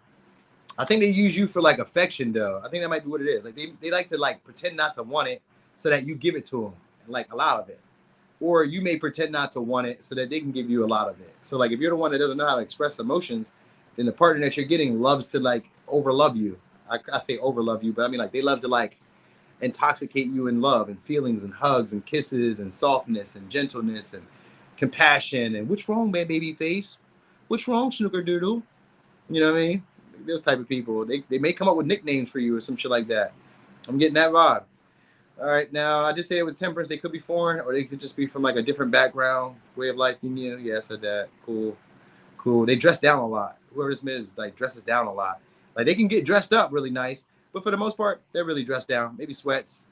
I think they use you for like affection, though. I think that might be what it is. Like they like to like pretend not to want it so that you give it to them, like a lot of it. Or you may pretend not to want it so that they can give you a lot of it. So like if you're the one that doesn't know how to express emotions, then the partner that you're getting loves to like overlove you. I say overlove you, but I mean like they love to like intoxicate you in love and feelings and hugs and kisses and softness and gentleness and compassion and what's wrong, man, baby face? What's wrong, snooker doodle? You know what I mean? Those type of people. They may come up with nicknames for you or some shit like that. I'm getting that vibe. All right, now I just say it with temperance. They could be foreign or they could just be from like a different background, way of life than you. Yeah, I said that. Cool. cool. They dress down a lot. Whoever this is, like, dresses down a lot. Like, they can get dressed up really nice, but for the most part, they're really dressed down. Maybe sweats,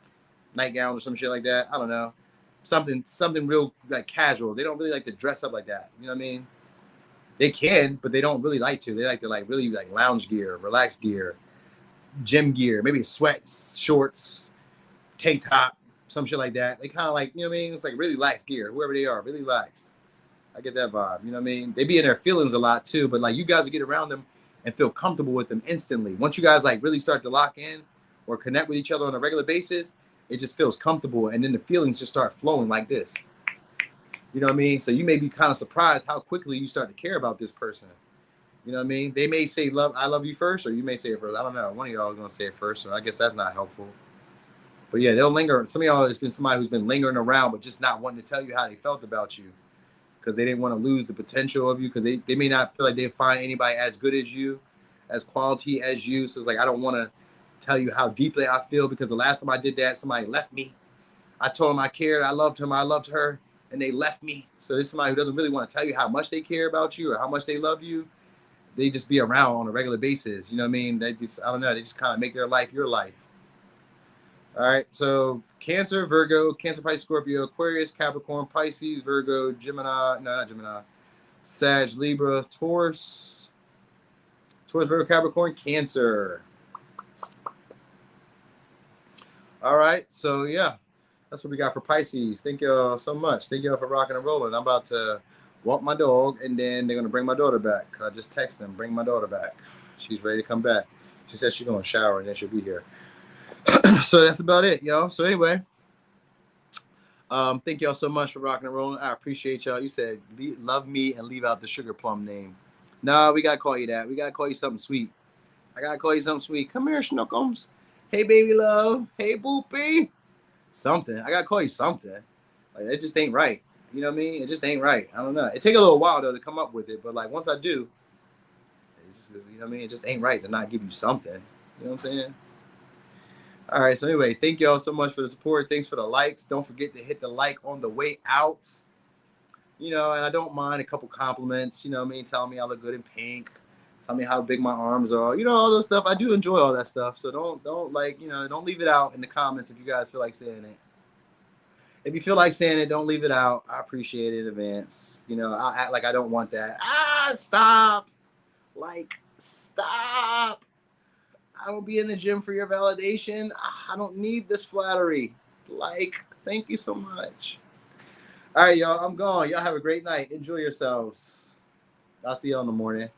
nightgown or some shit like that. I don't know. Something real, like, casual. They don't really like to dress up like that. You know what I mean? They can, but they don't really like to. They like to, like, really, like, lounge gear, relaxed gear, gym gear, maybe sweats, shorts, tank top, some shit like that. They kind of like, you know what I mean? It's like really lax gear, whoever they are, really laxed. I get that vibe, you know what I mean? They be in their feelings a lot too, but like you guys will get around them and feel comfortable with them instantly. Once you guys like really start to lock in or connect with each other on a regular basis, it just feels comfortable, and then the feelings just start flowing like this. You know what I mean? So you may be kind of surprised how quickly you start to care about this person. You know what I mean? They may say I love you first, or you may say it first. I don't know. One of y'all is gonna say it first, so I guess that's not helpful. But yeah, they'll linger. Some of y'all, it's been somebody who's been lingering around, but just not wanting to tell you how they felt about you, because they didn't want to lose the potential of you, because they may not feel like they find anybody as good as you, as quality as you. So it's like, I don't want to tell you how deeply I feel, because the last time I did that, somebody left me. I told them I cared, I loved him, I loved her, and they left me. So this is somebody who doesn't really want to tell you how much they care about you or how much they love you. They just be around on a regular basis. You know what I mean? They just, I don't know, they just kind of make their life your life. All right, so Cancer, Virgo, Cancer, Pisces, Scorpio, Aquarius, Capricorn, Pisces, Virgo, Gemini, no, not Gemini, Sag, Libra, Taurus, Virgo, Capricorn, Cancer. All right, so yeah, that's what we got for Pisces. Thank y'all so much. Thank y'all for rocking and rolling. I'm about to walk my dog, and then they're going to bring my daughter back. I just text them, bring my daughter back. She's ready to come back. She said she's going to shower, and then she'll be here. So that's about it, y'all. So anyway, thank y'all so much for rocking and rolling. I appreciate y'all. You said love me and leave out the sugar plum name. No, we gotta call you that. We gotta call you something sweet. I gotta call you something sweet. Come here, Schnookums. Hey, baby love. Hey, boopy. Something. I gotta call you something. Like, it just ain't right. You know what I mean? It just ain't right. I don't know. It take a little while though to come up with it, but like once I do, it's just, you know what I mean? It just ain't right to not give you something. You know what I'm saying? All right, so anyway, thank y'all so much for the support. Thanks for the likes. Don't forget to hit the like on the way out. You know, and I don't mind a couple compliments. You know what I mean? Tell me I look good in pink. Tell me how big my arms are. You know, all those stuff. I do enjoy all that stuff. So don't like, you know, don't leave it out in the comments if you guys feel like saying it. If you feel like saying it, don't leave it out. I appreciate it in advance. You know, I'll act like I don't want that. Stop. Like, stop. I don't be in the gym for your validation. I don't need this flattery. Like, thank you so much. All right, y'all. I'm gone. Y'all have a great night. Enjoy yourselves. I'll see y'all in the morning.